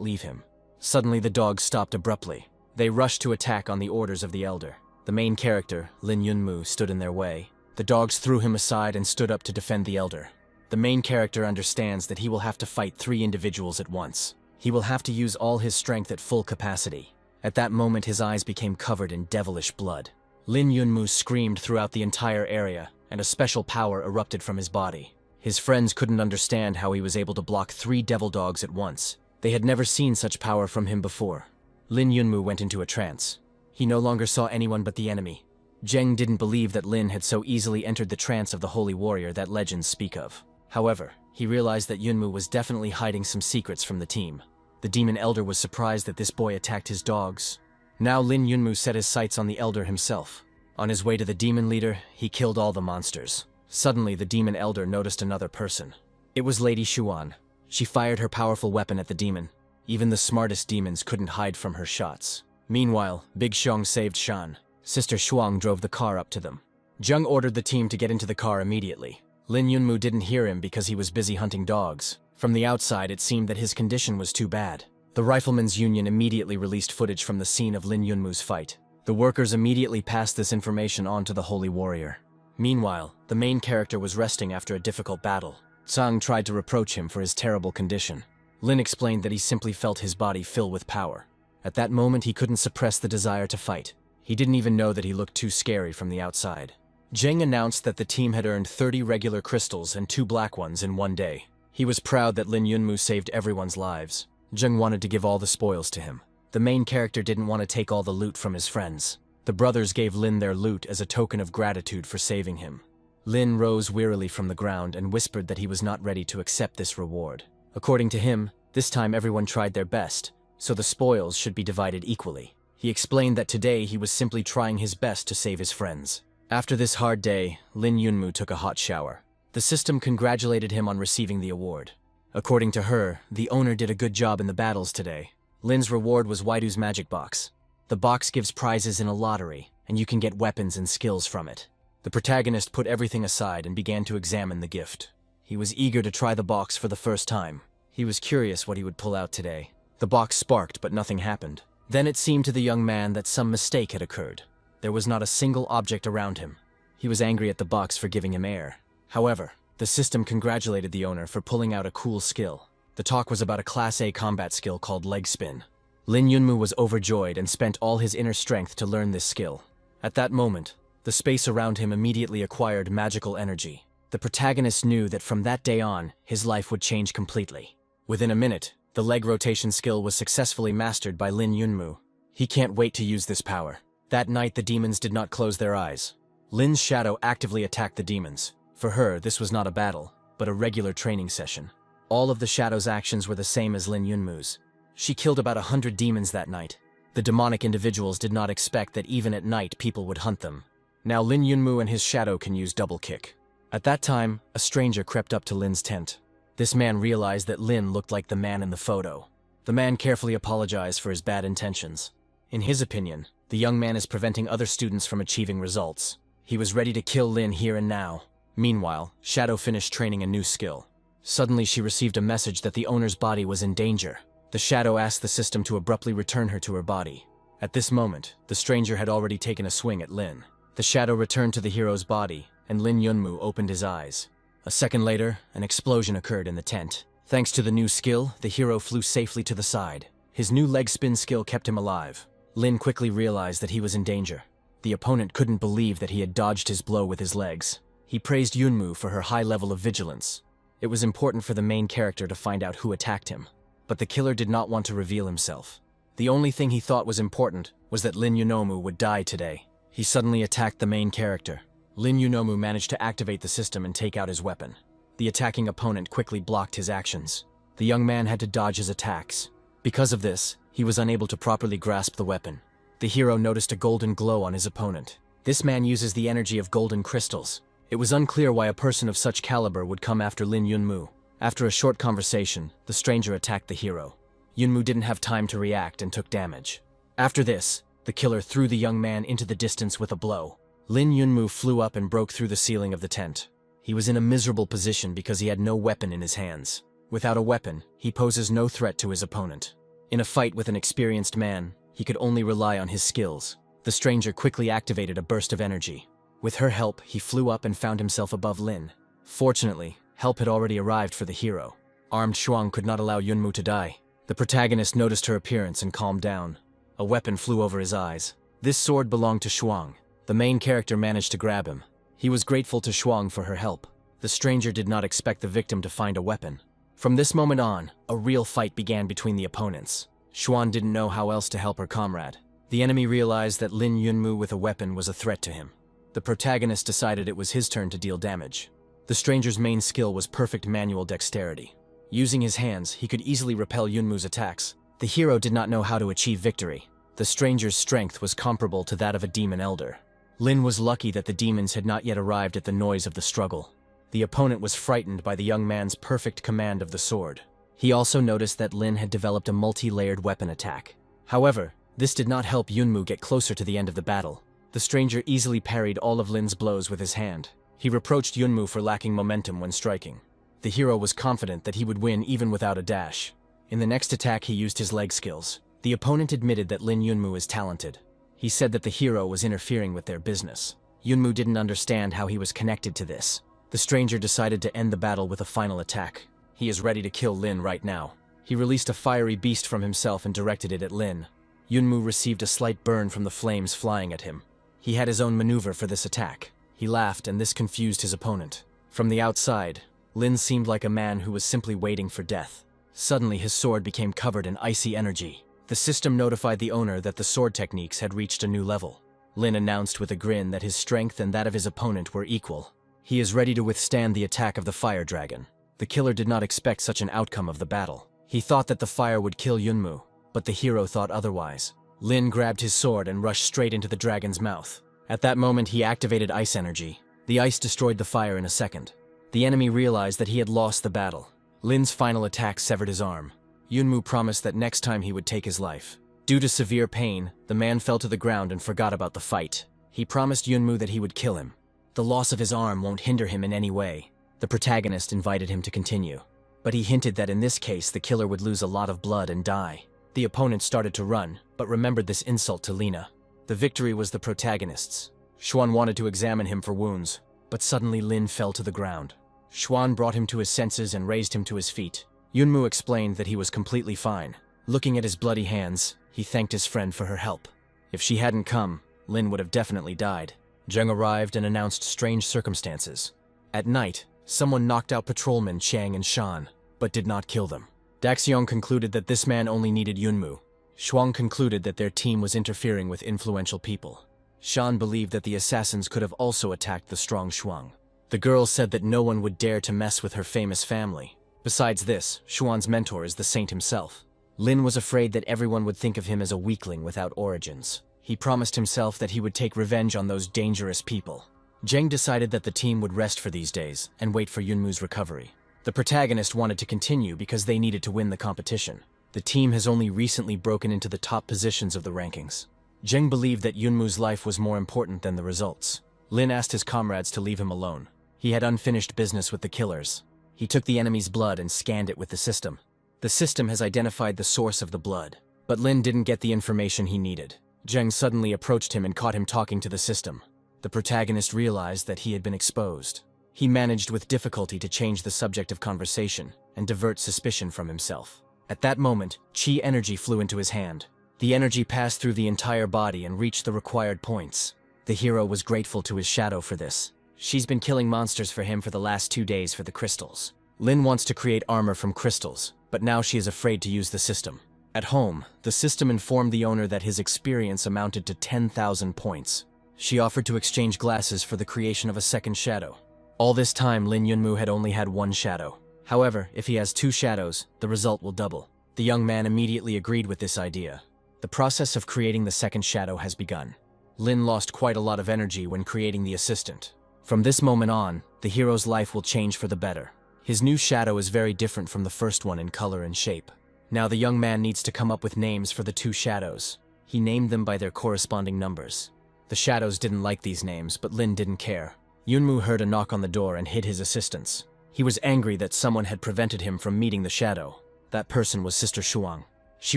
leave him. Suddenly the dogs stopped abruptly. They rushed to attack on the orders of the elder. The main character, Lin Yunmu, stood in their way. The dogs threw him aside and stood up to defend the elder. The main character understands that he will have to fight 3 individuals at once. He will have to use all his strength at full capacity. At that moment his eyes became covered in devilish blood. Lin Yunmu screamed throughout the entire area, and a special power erupted from his body. His friends couldn't understand how he was able to block 3 devil dogs at once. They had never seen such power from him before. Lin Yunmu went into a trance. He no longer saw anyone but the enemy. Zheng didn't believe that Lin had so easily entered the trance of the holy warrior that legends speak of. However, he realized that Yunmu was definitely hiding some secrets from the team. The demon elder was surprised that this boy attacked his dogs. Now Lin Yunmu set his sights on the elder himself. On his way to the demon leader, he killed all the monsters. Suddenly, the demon elder noticed another person. It was Lady Xuan. She fired her powerful weapon at the demon. Even the smartest demons couldn't hide from her shots. Meanwhile, Big Xiong saved Shan. Sister Shuang drove the car up to them. Zheng ordered the team to get into the car immediately. Lin Yunmu didn't hear him because he was busy hunting dogs. From the outside, it seemed that his condition was too bad. The Riflemen's Union immediately released footage from the scene of Lin Yunmu's fight. The workers immediately passed this information on to the holy warrior. Meanwhile, the main character was resting after a difficult battle. Zhang tried to reproach him for his terrible condition. Lin explained that he simply felt his body fill with power. At that moment, he couldn't suppress the desire to fight. He didn't even know that he looked too scary from the outside. Zheng announced that the team had earned 30 regular crystals and 2 black ones in one day. He was proud that Lin Yunmu saved everyone's lives. Zheng wanted to give all the spoils to him. The main character didn't want to take all the loot from his friends. The brothers gave Lin their loot as a token of gratitude for saving him. Lin rose wearily from the ground and whispered that he was not ready to accept this reward. According to him, this time everyone tried their best, so the spoils should be divided equally. He explained that today he was simply trying his best to save his friends. After this hard day, Lin Yunmu took a hot shower. The system congratulated him on receiving the award. According to her, the owner did a good job in the battles today. Lin's reward was Waidu's magic box. The box gives prizes in a lottery, and you can get weapons and skills from it. The protagonist put everything aside and began to examine the gift. He was eager to try the box for the first time. He was curious what he would pull out today. The box sparked, but nothing happened. Then it seemed to the young man that some mistake had occurred. There was not a single object around him. He was angry at the box for giving him air. However, the system congratulated the owner for pulling out a cool skill. The talk was about a Class A combat skill called leg spin. Lin Yunmu was overjoyed and spent all his inner strength to learn this skill. At that moment, the space around him immediately acquired magical energy. The protagonist knew that from that day on, his life would change completely. Within a minute, the leg rotation skill was successfully mastered by Lin Yunmu. He can't wait to use this power. That night, the demons did not close their eyes. Lin's shadow actively attacked the demons. For her, this was not a battle, but a regular training session. All of the shadow's actions were the same as Lin Yunmu's. She killed about 100 demons that night. The demonic individuals did not expect that even at night people would hunt them. Now Lin Yunmu and his shadow can use double kick. At that time, a stranger crept up to Lin's tent. This man realized that Lin looked like the man in the photo. The man carefully apologized for his bad intentions. In his opinion, the young man is preventing other students from achieving results. He was ready to kill Lin here and now. Meanwhile, Shadow finished training a new skill. Suddenly she received a message that the owner's body was in danger. The Shadow asked the system to abruptly return her to her body. At this moment, the stranger had already taken a swing at Lin. The shadow returned to the hero's body, and Lin Yunmu opened his eyes. A second later, an explosion occurred in the tent. Thanks to the new skill, the hero flew safely to the side. His new leg spin skill kept him alive. Lin quickly realized that he was in danger. The opponent couldn't believe that he had dodged his blow with his legs. He praised Yunmu for her high level of vigilance. It was important for the main character to find out who attacked him. But the killer did not want to reveal himself. The only thing he thought was important was that Lin Yunomu would die today. He suddenly attacked the main character. Lin Yunomu managed to activate the system and take out his weapon. The attacking opponent quickly blocked his actions. The young man had to dodge his attacks. Because of this, he was unable to properly grasp the weapon. The hero noticed a golden glow on his opponent. This man uses the energy of golden crystals. It was unclear why a person of such caliber would come after Lin Yunmu. After a short conversation, the stranger attacked the hero. Yunmu didn't have time to react and took damage. After this, the killer threw the young man into the distance with a blow. Lin Yunmu flew up and broke through the ceiling of the tent. He was in a miserable position because he had no weapon in his hands. Without a weapon, he poses no threat to his opponent. In a fight with an experienced man, he could only rely on his skills. The stranger quickly activated a burst of energy. With her help, he flew up and found himself above Lin. Fortunately, help had already arrived for the hero. Armed Shuang could not allow Yunmu to die. The protagonist noticed her appearance and calmed down. A weapon flew over his eyes. This sword belonged to Shuang. The main character managed to grab him. He was grateful to Shuang for her help. The stranger did not expect the victim to find a weapon. From this moment on, a real fight began between the opponents. Shuang didn't know how else to help her comrade. The enemy realized that Lin Yunmu with a weapon was a threat to him. The protagonist decided it was his turn to deal damage. The stranger's main skill was perfect manual dexterity. Using his hands, he could easily repel Yunmu's attacks. The hero did not know how to achieve victory. The stranger's strength was comparable to that of a demon elder. Lin was lucky that the demons had not yet arrived at the noise of the struggle. The opponent was frightened by the young man's perfect command of the sword. He also noticed that Lin had developed a multi-layered weapon attack. However, this did not help Yunmu get closer to the end of the battle. The stranger easily parried all of Lin's blows with his hand. He reproached Yunmu for lacking momentum when striking. The hero was confident that he would win even without a dash. In the next attack, he used his leg skills. The opponent admitted that Lin Yunmu is talented. He said that the hero was interfering with their business. Yunmu didn't understand how he was connected to this. The stranger decided to end the battle with a final attack. He is ready to kill Lin right now. He released a fiery beast from himself and directed it at Lin. Yunmu received a slight burn from the flames flying at him. He had his own maneuver for this attack. He laughed, and this confused his opponent. From the outside, Lin seemed like a man who was simply waiting for death. Suddenly, his sword became covered in icy energy. The system notified the owner that the sword techniques had reached a new level. Lin announced with a grin that his strength and that of his opponent were equal. He is ready to withstand the attack of the fire dragon. The killer did not expect such an outcome of the battle. He thought that the fire would kill Yunmu, but the hero thought otherwise. Lin grabbed his sword and rushed straight into the dragon's mouth. At that moment, he activated ice energy. The ice destroyed the fire in a second. The enemy realized that he had lost the battle. Lin's final attack severed his arm. Yunmu promised that next time he would take his life. Due to severe pain, the man fell to the ground and forgot about the fight. He promised Yunmu that he would kill him. The loss of his arm won't hinder him in any way. The protagonist invited him to continue. But he hinted that in this case, the killer would lose a lot of blood and die. The opponent started to run, but remembered this insult to Lina. The victory was the protagonist's. Xuan wanted to examine him for wounds, but suddenly Lin fell to the ground. Xuan brought him to his senses and raised him to his feet. Yunmu explained that he was completely fine. Looking at his bloody hands, he thanked his friend for her help. If she hadn't come, Lin would have definitely died. Zheng arrived and announced strange circumstances. At night, someone knocked out patrolmen Chang and Shan, but did not kill them. Daxiong concluded that this man only needed Yunmu. Shuang concluded that their team was interfering with influential people. Shan believed that the assassins could have also attacked the strong Shuang. The girl said that no one would dare to mess with her famous family. Besides this, Shuan's mentor is the saint himself. Lin was afraid that everyone would think of him as a weakling without origins. He promised himself that he would take revenge on those dangerous people. Zheng decided that the team would rest for these days and wait for Yunmu's recovery. The protagonist wanted to continue because they needed to win the competition. The team has only recently broken into the top positions of the rankings. Zheng believed that Yunmu's life was more important than the results. Lin asked his comrades to leave him alone. He had unfinished business with the killers. He took the enemy's blood and scanned it with the system. The system has identified the source of the blood, but Lin didn't get the information he needed. Zheng suddenly approached him and caught him talking to the system. The protagonist realized that he had been exposed. He managed with difficulty to change the subject of conversation and divert suspicion from himself. At that moment, chi energy flew into his hand. The energy passed through the entire body and reached the required points. The hero was grateful to his shadow for this. She's been killing monsters for him for the last 2 days for the crystals. Lin wants to create armor from crystals, but now she is afraid to use the system. At home, the system informed the owner that his experience amounted to 10,000 points. She offered to exchange glasses for the creation of a second shadow. All this time, Lin Yunmu had only had 1 shadow. However, if he has 2 shadows, the result will double. The young man immediately agreed with this idea. The process of creating the second shadow has begun. Lin lost quite a lot of energy when creating the assistant. From this moment on, the hero's life will change for the better. His new shadow is very different from the first one in color and shape. Now the young man needs to come up with names for the 2 shadows. He named them by their corresponding numbers. The shadows didn't like these names, but Lin didn't care. Yunmu heard a knock on the door and hid his assistance. He was angry that someone had prevented him from meeting the shadow. That person was Sister Shuang. She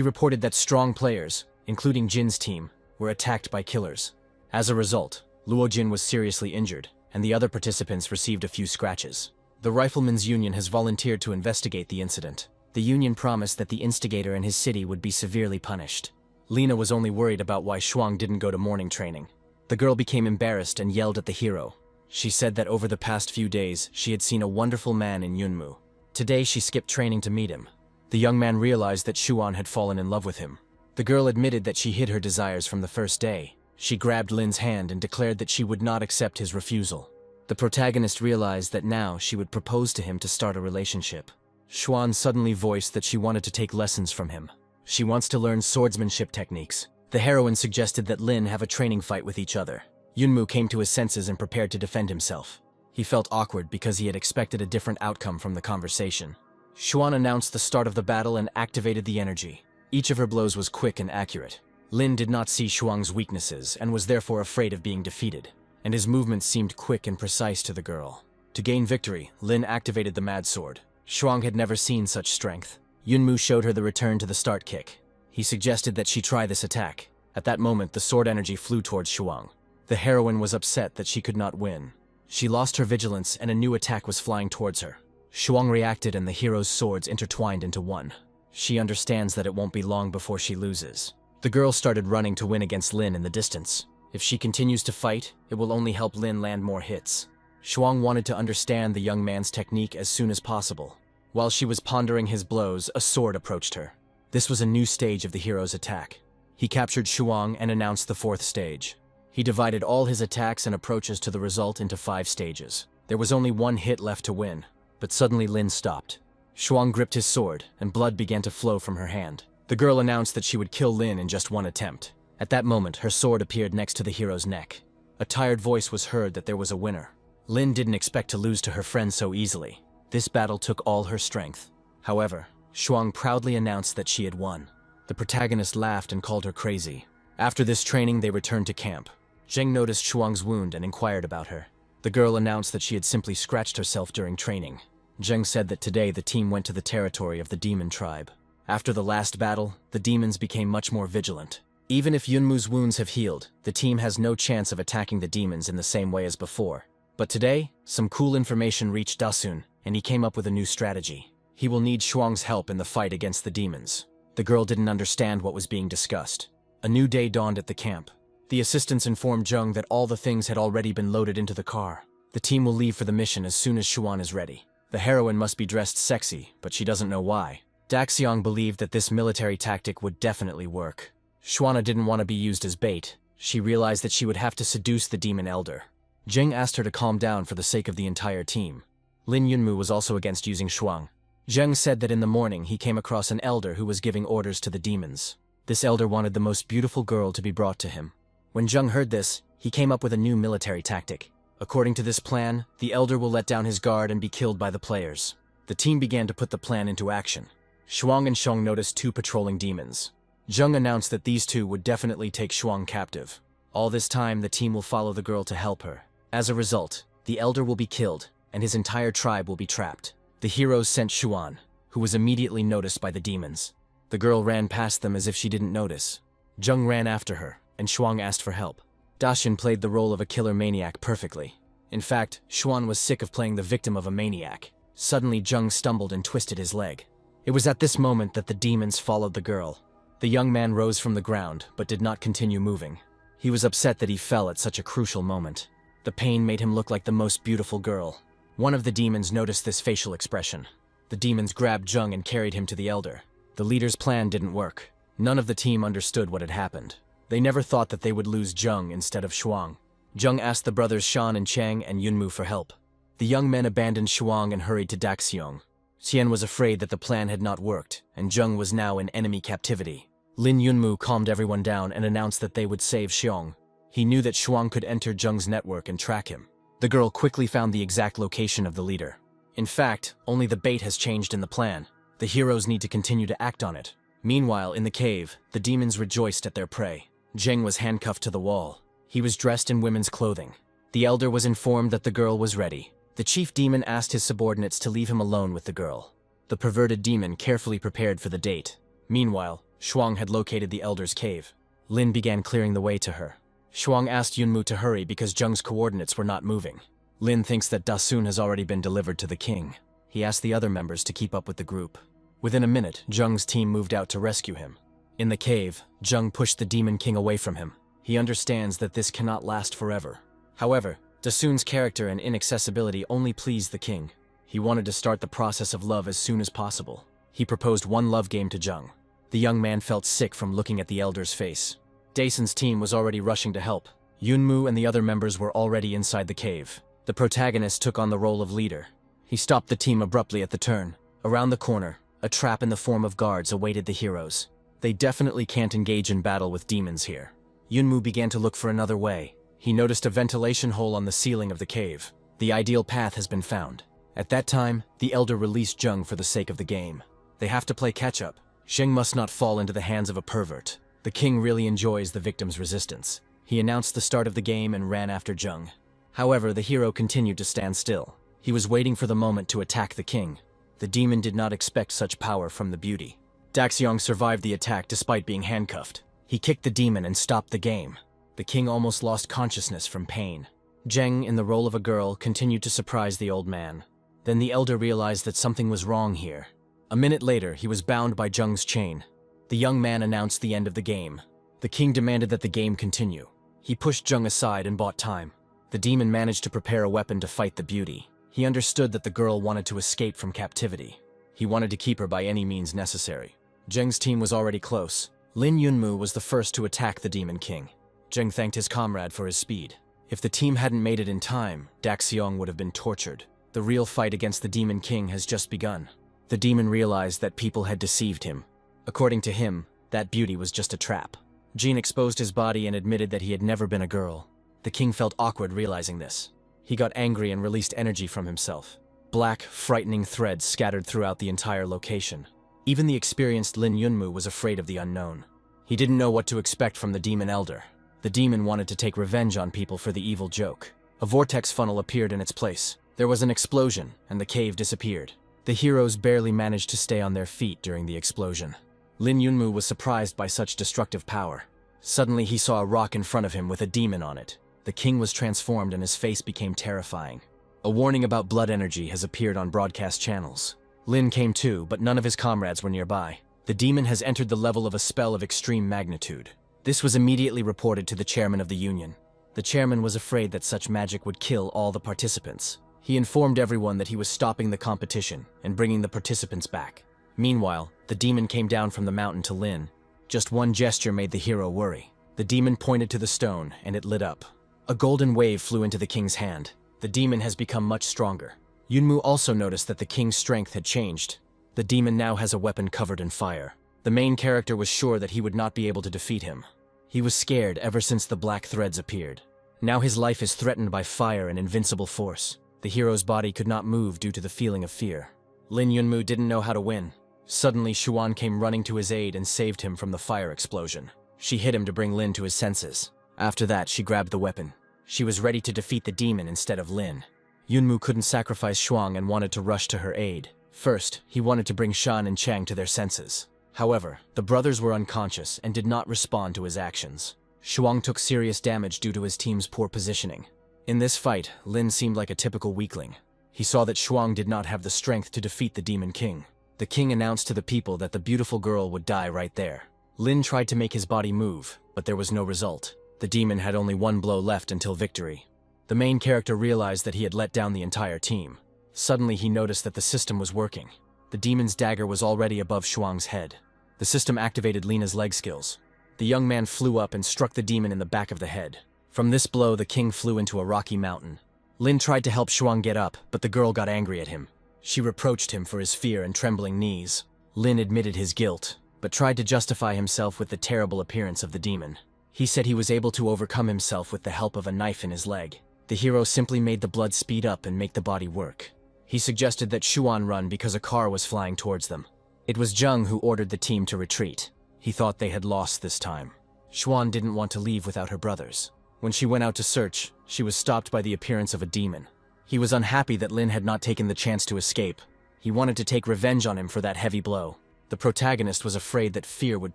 reported that strong players, including Jin's team, were attacked by killers. As a result, Luo Jin was seriously injured, and the other participants received a few scratches. The Riflemen's Union has volunteered to investigate the incident. The union promised that the instigator and his city would be severely punished. Lina was only worried about why Shuang didn't go to morning training. The girl became embarrassed and yelled at the hero. She said that over the past few days, she had seen a wonderful man in Yunmu. Today, she skipped training to meet him. The young man realized that Shuan had fallen in love with him. The girl admitted that she hid her desires from the first day. She grabbed Lin's hand and declared that she would not accept his refusal. The protagonist realized that now she would propose to him to start a relationship. Shuan suddenly voiced that she wanted to take lessons from him. She wants to learn swordsmanship techniques. The heroine suggested that Lin have a training fight with each other. Yunmu came to his senses and prepared to defend himself. He felt awkward because he had expected a different outcome from the conversation. Shuan announced the start of the battle and activated the energy. Each of her blows was quick and accurate. Lin did not see Shuang's weaknesses and was therefore afraid of being defeated, and his movements seemed quick and precise to the girl. To gain victory, Lin activated the Mad Sword. Shuang had never seen such strength. Yunmu showed her the return to the start kick. He suggested that she try this attack. At that moment, the sword energy flew towards Shuang. The heroine was upset that she could not win. She lost her vigilance and a new attack was flying towards her. Shuang reacted and the hero's swords intertwined into one. She understands that it won't be long before she loses. The girl started running to win against Lin in the distance. If she continues to fight, it will only help Lin land more hits. Shuang wanted to understand the young man's technique as soon as possible. While she was pondering his blows, a sword approached her. This was a new stage of the hero's attack. He captured Shuang and announced the 4th stage. He divided all his attacks and approaches to the result into 5 stages. There was only 1 hit left to win, but suddenly Lin stopped. Shuang gripped his sword, and blood began to flow from her hand. The girl announced that she would kill Lin in just 1 attempt. At that moment, her sword appeared next to the hero's neck. A tired voice was heard that there was a winner. Lin didn't expect to lose to her friend so easily. This battle took all her strength. However, Shuang proudly announced that she had won. The protagonist laughed and called her crazy. After this training, they returned to camp. Zheng noticed Shuang's wound and inquired about her. The girl announced that she had simply scratched herself during training. Zheng said that today the team went to the territory of the demon tribe. After the last battle, the demons became much more vigilant. Even if Yunmu's wounds have healed, the team has no chance of attacking the demons in the same way as before. But today, some cool information reached Dasun, and he came up with a new strategy. He will need Shuang's help in the fight against the demons. The girl didn't understand what was being discussed. A new day dawned at the camp. The assistants informed Zheng that all the things had already been loaded into the car. The team will leave for the mission as soon as Shuan is ready. The heroine must be dressed sexy, but she doesn't know why. Daxiang believed that this military tactic would definitely work. Shuana didn't want to be used as bait. She realized that she would have to seduce the demon elder. Zheng asked her to calm down for the sake of the entire team. Lin Yunmu was also against using Shuang. Zheng said that in the morning he came across an elder who was giving orders to the demons. This elder wanted the most beautiful girl to be brought to him. When Zheng heard this, he came up with a new military tactic. According to this plan, the elder will let down his guard and be killed by the players. The team began to put the plan into action. Shuang and Sheng noticed 2 patrolling demons. Zheng announced that these 2 would definitely take Shuang captive. All this time, the team will follow the girl to help her. As a result, the elder will be killed, and his entire tribe will be trapped. The heroes sent Shuan, who was immediately noticed by the demons. The girl ran past them as if she didn't notice. Zheng ran after her, and Shuang asked for help. Daxun played the role of a killer maniac perfectly. In fact, Xuan was sick of playing the victim of a maniac. Suddenly, Zheng stumbled and twisted his leg. It was at this moment that the demons followed the girl. The young man rose from the ground, but did not continue moving. He was upset that he fell at such a crucial moment. The pain made him look like the most beautiful girl. One of the demons noticed this facial expression. The demons grabbed Zheng and carried him to the elder. The leader's plan didn't work. None of the team understood what had happened. They never thought that they would lose Zheng instead of Shuang. Zheng asked the brothers Shan and Chang and Yunmu for help. The young men abandoned Shuang and hurried to Daxiong. Xian was afraid that the plan had not worked, and Zheng was now in enemy captivity. Lin Yunmu calmed everyone down and announced that they would save Xiong. He knew that Shuang could enter Zheng's network and track him. The girl quickly found the exact location of the leader. In fact, only the bait has changed in the plan. The heroes need to continue to act on it. Meanwhile, in the cave, the demons rejoiced at their prey. Zheng was handcuffed to the wall. He was dressed in women's clothing. The elder was informed that the girl was ready. The chief demon asked his subordinates to leave him alone with the girl. The perverted demon carefully prepared for the date. Meanwhile, Shuang had located the elder's cave. Lin began clearing the way to her. Shuang asked Yunmu to hurry because Zheng's coordinates were not moving. Lin thinks that Dasun has already been delivered to the king. He asked the other members to keep up with the group. Within a minute, Zheng's team moved out to rescue him. In the cave, Zheng pushed the demon king away from him. He understands that this cannot last forever. However, Dasun's character and inaccessibility only pleased the king. He wanted to start the process of love as soon as possible. He proposed one love game to Zheng. The young man felt sick from looking at the elder's face. Dason's team was already rushing to help. Yunmu and the other members were already inside the cave. The protagonist took on the role of leader. He stopped the team abruptly at the turn. Around the corner, a trap in the form of guards awaited the heroes. They definitely can't engage in battle with demons here. Yunmu began to look for another way. He noticed a ventilation hole on the ceiling of the cave. The ideal path has been found. At that time, the elder released Zheng for the sake of the game. They have to play catch-up. Zheng must not fall into the hands of a pervert. The king really enjoys the victim's resistance. He announced the start of the game and ran after Zheng. However, the hero continued to stand still. He was waiting for the moment to attack the king. The demon did not expect such power from the beauty. Daxiong survived the attack despite being handcuffed. He kicked the demon and stopped the game. The king almost lost consciousness from pain. Zheng, in the role of a girl, continued to surprise the old man. Then the elder realized that something was wrong here. A minute later, he was bound by Zheng's chain. The young man announced the end of the game. The king demanded that the game continue. He pushed Zheng aside and bought time. The demon managed to prepare a weapon to fight the beauty. He understood that the girl wanted to escape from captivity. He wanted to keep her by any means necessary. Zheng's team was already close. Lin Yunmu was the first to attack the demon king. Zheng thanked his comrade for his speed. If the team hadn't made it in time, Daxiong would have been tortured. The real fight against the demon king has just begun. The demon realized that people had deceived him. According to him, that beauty was just a trap. Jin exposed his body and admitted that he had never been a girl. The king felt awkward realizing this. He got angry and released energy from himself. Black, frightening threads scattered throughout the entire location. Even the experienced Lin Yunmu was afraid of the unknown. He didn't know what to expect from the demon elder. The demon wanted to take revenge on people for the evil joke. A vortex funnel appeared in its place. There was an explosion, and the cave disappeared. The heroes barely managed to stay on their feet during the explosion. Lin Yunmu was surprised by such destructive power. Suddenly he saw a rock in front of him with a demon on it. The king was transformed and his face became terrifying. A warning about blood energy has appeared on broadcast channels. Lin came too, but none of his comrades were nearby. The demon has entered the level of a spell of extreme magnitude. This was immediately reported to the chairman of the union. The chairman was afraid that such magic would kill all the participants. He informed everyone that he was stopping the competition and bringing the participants back. Meanwhile, the demon came down from the mountain to Lin. Just one gesture made the hero worry. The demon pointed to the stone, and it lit up. A golden wave flew into the king's hand. The demon has become much stronger. Yunmu also noticed that the king's strength had changed. The demon now has a weapon covered in fire. The main character was sure that he would not be able to defeat him. He was scared ever since the black threads appeared. Now his life is threatened by fire and invincible force. The hero's body could not move due to the feeling of fear. Lin Yunmu didn't know how to win. Suddenly, Xuan came running to his aid and saved him from the fire explosion. She hit him to bring Lin to his senses. After that, she grabbed the weapon. She was ready to defeat the demon instead of Lin. Yunmu couldn't sacrifice Shuang and wanted to rush to her aid. First, he wanted to bring Shan and Chang to their senses. However, the brothers were unconscious and did not respond to his actions. Shuang took serious damage due to his team's poor positioning. In this fight, Lin seemed like a typical weakling. He saw that Shuang did not have the strength to defeat the Demon King. The king announced to the people that the beautiful girl would die right there. Lin tried to make his body move, but there was no result. The demon had only one blow left until victory. The main character realized that he had let down the entire team. Suddenly he noticed that the system was working. The demon's dagger was already above Shuang's head. The system activated Lina's leg skills. The young man flew up and struck the demon in the back of the head. From this blow, the king flew into a rocky mountain. Lin tried to help Shuang get up, but the girl got angry at him. She reproached him for his fear and trembling knees. Lin admitted his guilt, but tried to justify himself with the terrible appearance of the demon. He said he was able to overcome himself with the help of a knife in his leg. The hero simply made the blood speed up and make the body work. He suggested that Shuan run because a car was flying towards them. It was Zheng who ordered the team to retreat. He thought they had lost this time. Shuan didn't want to leave without her brothers. When she went out to search, she was stopped by the appearance of a demon. He was unhappy that Lin had not taken the chance to escape. He wanted to take revenge on him for that heavy blow. The protagonist was afraid that fear would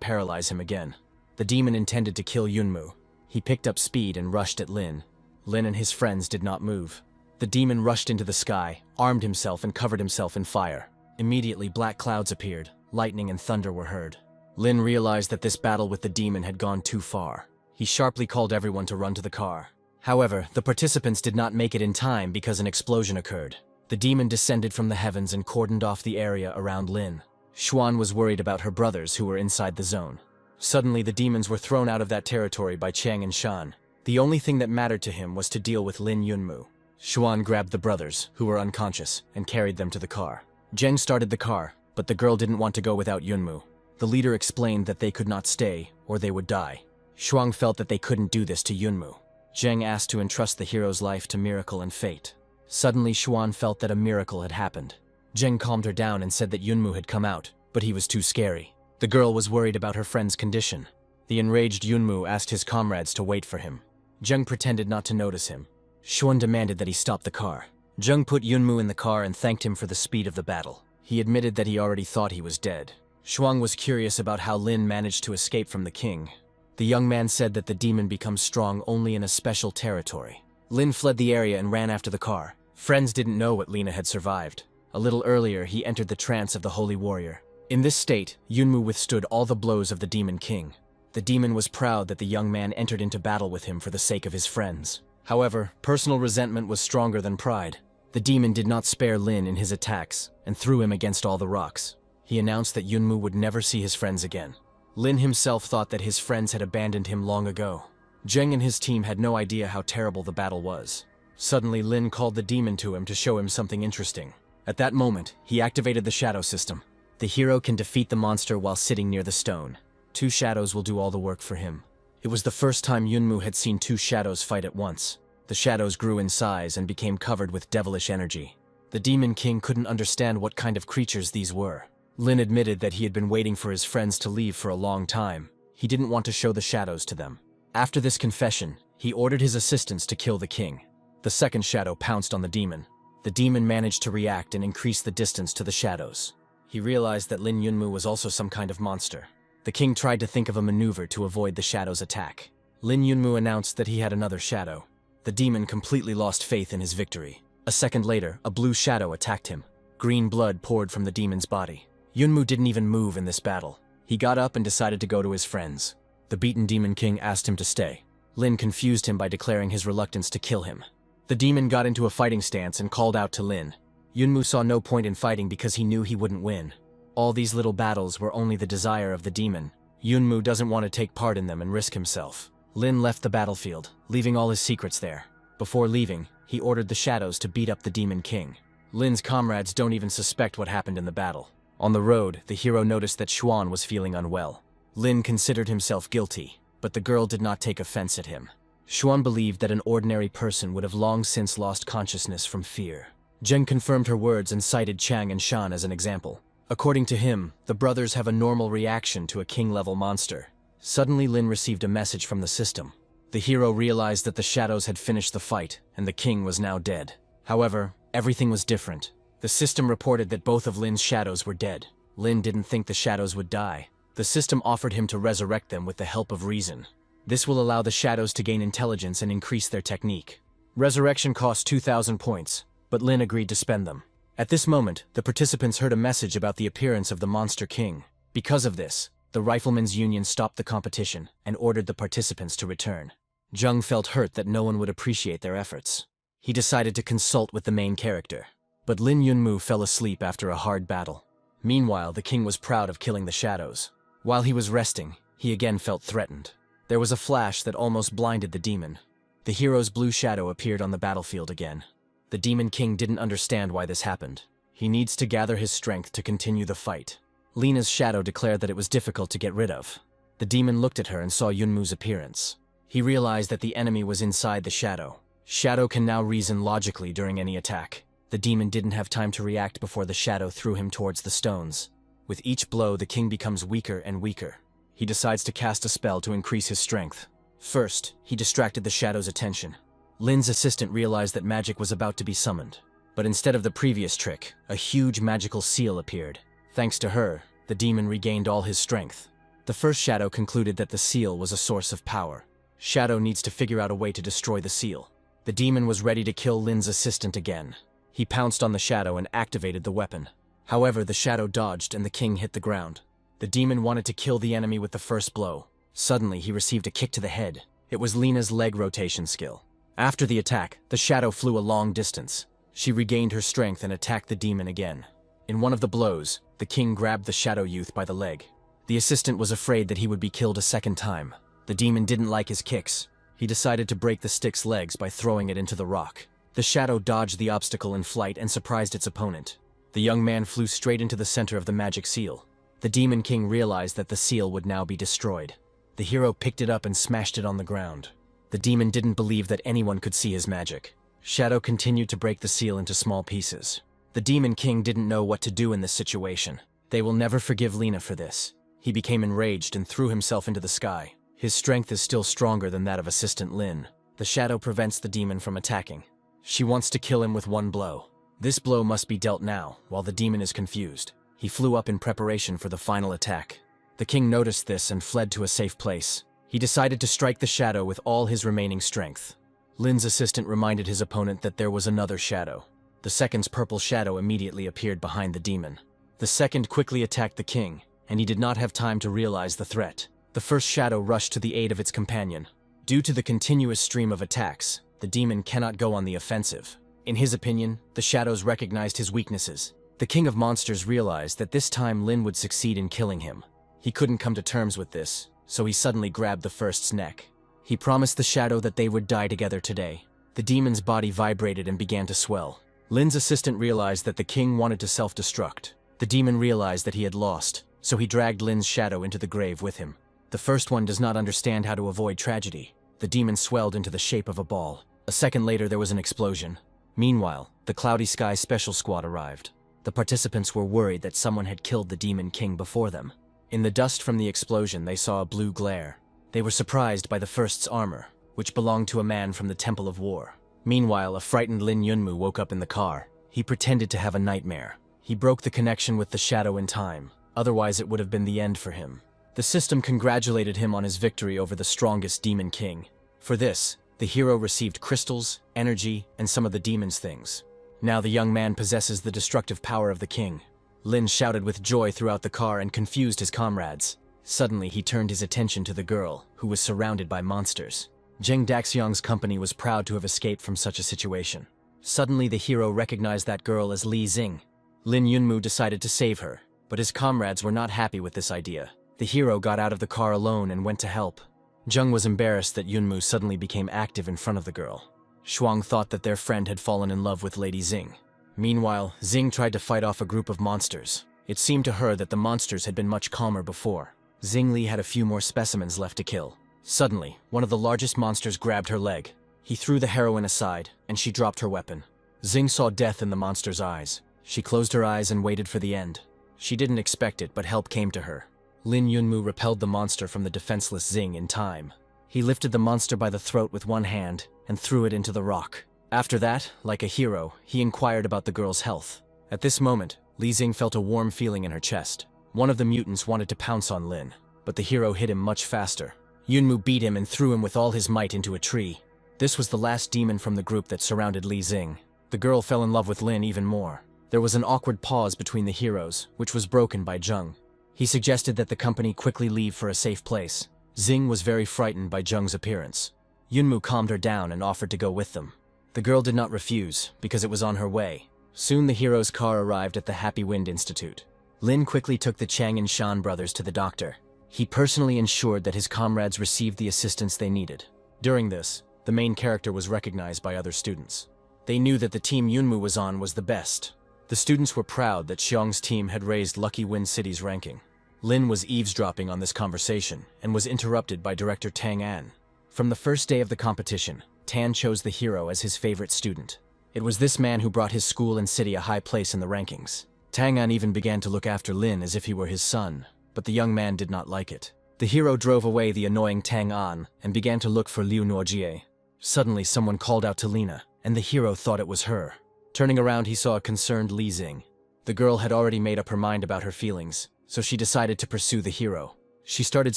paralyze him again. The demon intended to kill Yunmu. He picked up speed and rushed at Lin. Lin and his friends did not move. The demon rushed into the sky, armed himself and covered himself in fire. Immediately, black clouds appeared. Lightning and thunder were heard. Lin realized that this battle with the demon had gone too far. He sharply called everyone to run to the car. However, the participants did not make it in time because an explosion occurred. The demon descended from the heavens and cordoned off the area around Lin. Xuan was worried about her brothers who were inside the zone. Suddenly, the demons were thrown out of that territory by Chang and Shan. The only thing that mattered to him was to deal with Lin Yunmu. Xuan grabbed the brothers, who were unconscious, and carried them to the car. Zheng started the car, but the girl didn't want to go without Yunmu. The leader explained that they could not stay, or they would die. Shuang felt that they couldn't do this to Yunmu. Zheng asked to entrust the hero's life to miracle and fate. Suddenly, Xuan felt that a miracle had happened. Zheng calmed her down and said that Yunmu had come out, but he was too scary. The girl was worried about her friend's condition. The enraged Yunmu asked his comrades to wait for him. Zheng pretended not to notice him. Xuan demanded that he stop the car. Zheng put Yunmu in the car and thanked him for the speed of the battle. He admitted that he already thought he was dead. Xuan was curious about how Lin managed to escape from the king. The young man said that the demon becomes strong only in a special territory. Lin fled the area and ran after the car. Friends didn't know what Lina had survived. A little earlier, he entered the trance of the holy warrior. In this state, Yunmu withstood all the blows of the demon king. The demon was proud that the young man entered into battle with him for the sake of his friends. However, personal resentment was stronger than pride. The demon did not spare Lin in his attacks and threw him against all the rocks. He announced that Yunmu would never see his friends again. Lin himself thought that his friends had abandoned him long ago. Zheng and his team had no idea how terrible the battle was. Suddenly, Lin called the demon to him to show him something interesting. At that moment, he activated the shadow system. The hero can defeat the monster while sitting near the stone. 2 shadows will do all the work for him. It was the first time Yunmu had seen 2 shadows fight at once. The shadows grew in size and became covered with devilish energy. The Demon King couldn't understand what kind of creatures these were. Lin admitted that he had been waiting for his friends to leave for a long time. He didn't want to show the shadows to them. After this confession, he ordered his assistants to kill the king. The second shadow pounced on the demon. The demon managed to react and increase the distance to the shadows. He realized that Lin Yunmu was also some kind of monster. The king tried to think of a maneuver to avoid the shadow's attack. Lin Yunmu announced that he had another shadow. The demon completely lost faith in his victory. A second later, a blue shadow attacked him. Green blood poured from the demon's body. Yunmu didn't even move in this battle. He got up and decided to go to his friends. The beaten Demon King asked him to stay. Lin confused him by declaring his reluctance to kill him. The demon got into a fighting stance and called out to Lin. Yunmu saw no point in fighting because he knew he wouldn't win. All these little battles were only the desire of the demon. Yunmu doesn't want to take part in them and risk himself. Lin left the battlefield, leaving all his secrets there. Before leaving, he ordered the shadows to beat up the Demon King. Lin's comrades don't even suspect what happened in the battle. On the road, the hero noticed that Xuan was feeling unwell. Lin considered himself guilty, but the girl did not take offense at him. Xuan believed that an ordinary person would have long since lost consciousness from fear. Zheng confirmed her words and cited Chang and Shan as an example. According to him, the brothers have a normal reaction to a king-level monster. Suddenly, Lin received a message from the system. The hero realized that the shadows had finished the fight, and the king was now dead. However, everything was different. The system reported that both of Lin's shadows were dead. Lin didn't think the shadows would die. The system offered him to resurrect them with the help of reason. This will allow the shadows to gain intelligence and increase their technique. Resurrection cost 2,000 points, but Lin agreed to spend them. At this moment, the participants heard a message about the appearance of the Monster King. Because of this, the Riflemen's Union stopped the competition and ordered the participants to return. Jung felt hurt that no one would appreciate their efforts. He decided to consult with the main character. But Lin Yunmu fell asleep after a hard battle. Meanwhile, the king was proud of killing the shadows. While he was resting, he again felt threatened. There was a flash that almost blinded the demon. The hero's blue shadow appeared on the battlefield again. The Demon King didn't understand why this happened. He needs to gather his strength to continue the fight. Lena's shadow declared that it was difficult to get rid of. The demon looked at her and saw Yunmu's appearance. He realized that the enemy was inside the shadow. Shadow can now reason logically during any attack. The demon didn't have time to react before the shadow threw him towards the stones. With each blow, the king becomes weaker and weaker. He decides to cast a spell to increase his strength. First, he distracted the shadow's attention. Lin's assistant realized that magic was about to be summoned. But instead of the previous trick, a huge magical seal appeared. Thanks to her, the demon regained all his strength. The first shadow concluded that the seal was a source of power. Shadow needs to figure out a way to destroy the seal. The demon was ready to kill Lin's assistant again. He pounced on the shadow and activated the weapon. However, the shadow dodged and the king hit the ground. The demon wanted to kill the enemy with the first blow. Suddenly, he received a kick to the head. It was Lena's leg rotation skill. After the attack, the shadow flew a long distance. She regained her strength and attacked the demon again. In one of the blows, the king grabbed the shadow youth by the leg. The assistant was afraid that he would be killed a second time. The demon didn't like his kicks. He decided to break the stick's legs by throwing it into the rock. The shadow dodged the obstacle in flight and surprised its opponent. The young man flew straight into the center of the magic seal. The Demon King realized that the seal would now be destroyed. The hero picked it up and smashed it on the ground. The demon didn't believe that anyone could see his magic. Shadow continued to break the seal into small pieces. The Demon King didn't know what to do in this situation. They will never forgive Lena for this. He became enraged and threw himself into the sky. His strength is still stronger than that of Assistant Lin. The shadow prevents the demon from attacking. She wants to kill him with one blow. This blow must be dealt now, while the demon is confused. He flew up in preparation for the final attack. The king noticed this and fled to a safe place. He decided to strike the shadow with all his remaining strength. Lin's assistant reminded his opponent that there was another shadow. The second's purple shadow immediately appeared behind the demon. The second quickly attacked the king, and he did not have time to realize the threat. The first shadow rushed to the aid of its companion. Due to the continuous stream of attacks, the demon cannot go on the offensive. In his opinion, the shadows recognized his weaknesses. The king of monsters realized that this time Lin would succeed in killing him. He couldn't come to terms with this, so he suddenly grabbed the first's neck. He promised the shadow that they would die together today. The demon's body vibrated and began to swell. Lin's assistant realized that the king wanted to self-destruct. The demon realized that he had lost, so he dragged Lin's shadow into the grave with him. The first one does not understand how to avoid tragedy. The demon swelled into the shape of a ball. A second later, there was an explosion. Meanwhile, the Cloudy Sky Special Squad arrived. The participants were worried that someone had killed the Demon King before them. In the dust from the explosion, they saw a blue glare. They were surprised by the first's armor, which belonged to a man from the Temple of War. Meanwhile, a frightened Lin Yunmu woke up in the car. He pretended to have a nightmare. He broke the connection with the shadow in time, otherwise it would have been the end for him. The system congratulated him on his victory over the strongest Demon King. For this, the hero received crystals, energy, and some of the demon's things. Now the young man possesses the destructive power of the king. Lin shouted with joy throughout the car and confused his comrades. Suddenly, he turned his attention to the girl, who was surrounded by monsters. Zheng Daxiang's company was proud to have escaped from such a situation. Suddenly, the hero recognized that girl as Li Xing. Lin Yunmu decided to save her, but his comrades were not happy with this idea. The hero got out of the car alone and went to help. Zheng was embarrassed that Yunmu suddenly became active in front of the girl. Shuang thought that their friend had fallen in love with Lady Xing. Meanwhile, Xing tried to fight off a group of monsters. It seemed to her that the monsters had been much calmer before. Xing Li had a few more specimens left to kill. Suddenly, one of the largest monsters grabbed her leg. He threw the heroine aside, and she dropped her weapon. Xing saw death in the monster's eyes. She closed her eyes and waited for the end. She didn't expect it, but help came to her. Lin Yunmu repelled the monster from the defenseless Xing in time. He lifted the monster by the throat with one hand and threw it into the rock. After that, like a hero, he inquired about the girl's health. At this moment, Li Xing felt a warm feeling in her chest. One of the mutants wanted to pounce on Lin, but the hero hit him much faster. Yunmu beat him and threw him with all his might into a tree. This was the last demon from the group that surrounded Li Xing. The girl fell in love with Lin even more. There was an awkward pause between the heroes, which was broken by Zheng. He suggested that the company quickly leave for a safe place. Xing was very frightened by Zheng's appearance. Yunmu calmed her down and offered to go with them. The girl did not refuse, because it was on her way. Soon the hero's car arrived at the Happy Wind Institute. Lin quickly took the Chang and Shan brothers to the doctor. He personally ensured that his comrades received the assistance they needed. During this, the main character was recognized by other students. They knew that the team Yunmu was on was the best. The students were proud that Xiong's team had raised Lucky Wind City's ranking. Lin was eavesdropping on this conversation and was interrupted by director Tang An. From the first day of the competition, Tan chose the hero as his favorite student. It was this man who brought his school and city a high place in the rankings. Tang An even began to look after Lin as if he were his son, but the young man did not like it. The hero drove away the annoying Tang An and began to look for Liu Nuojie. Suddenly someone called out to Lina, and the hero thought it was her. Turning around, he saw a concerned Li Xing. The girl had already made up her mind about her feelings, so she decided to pursue the hero. She started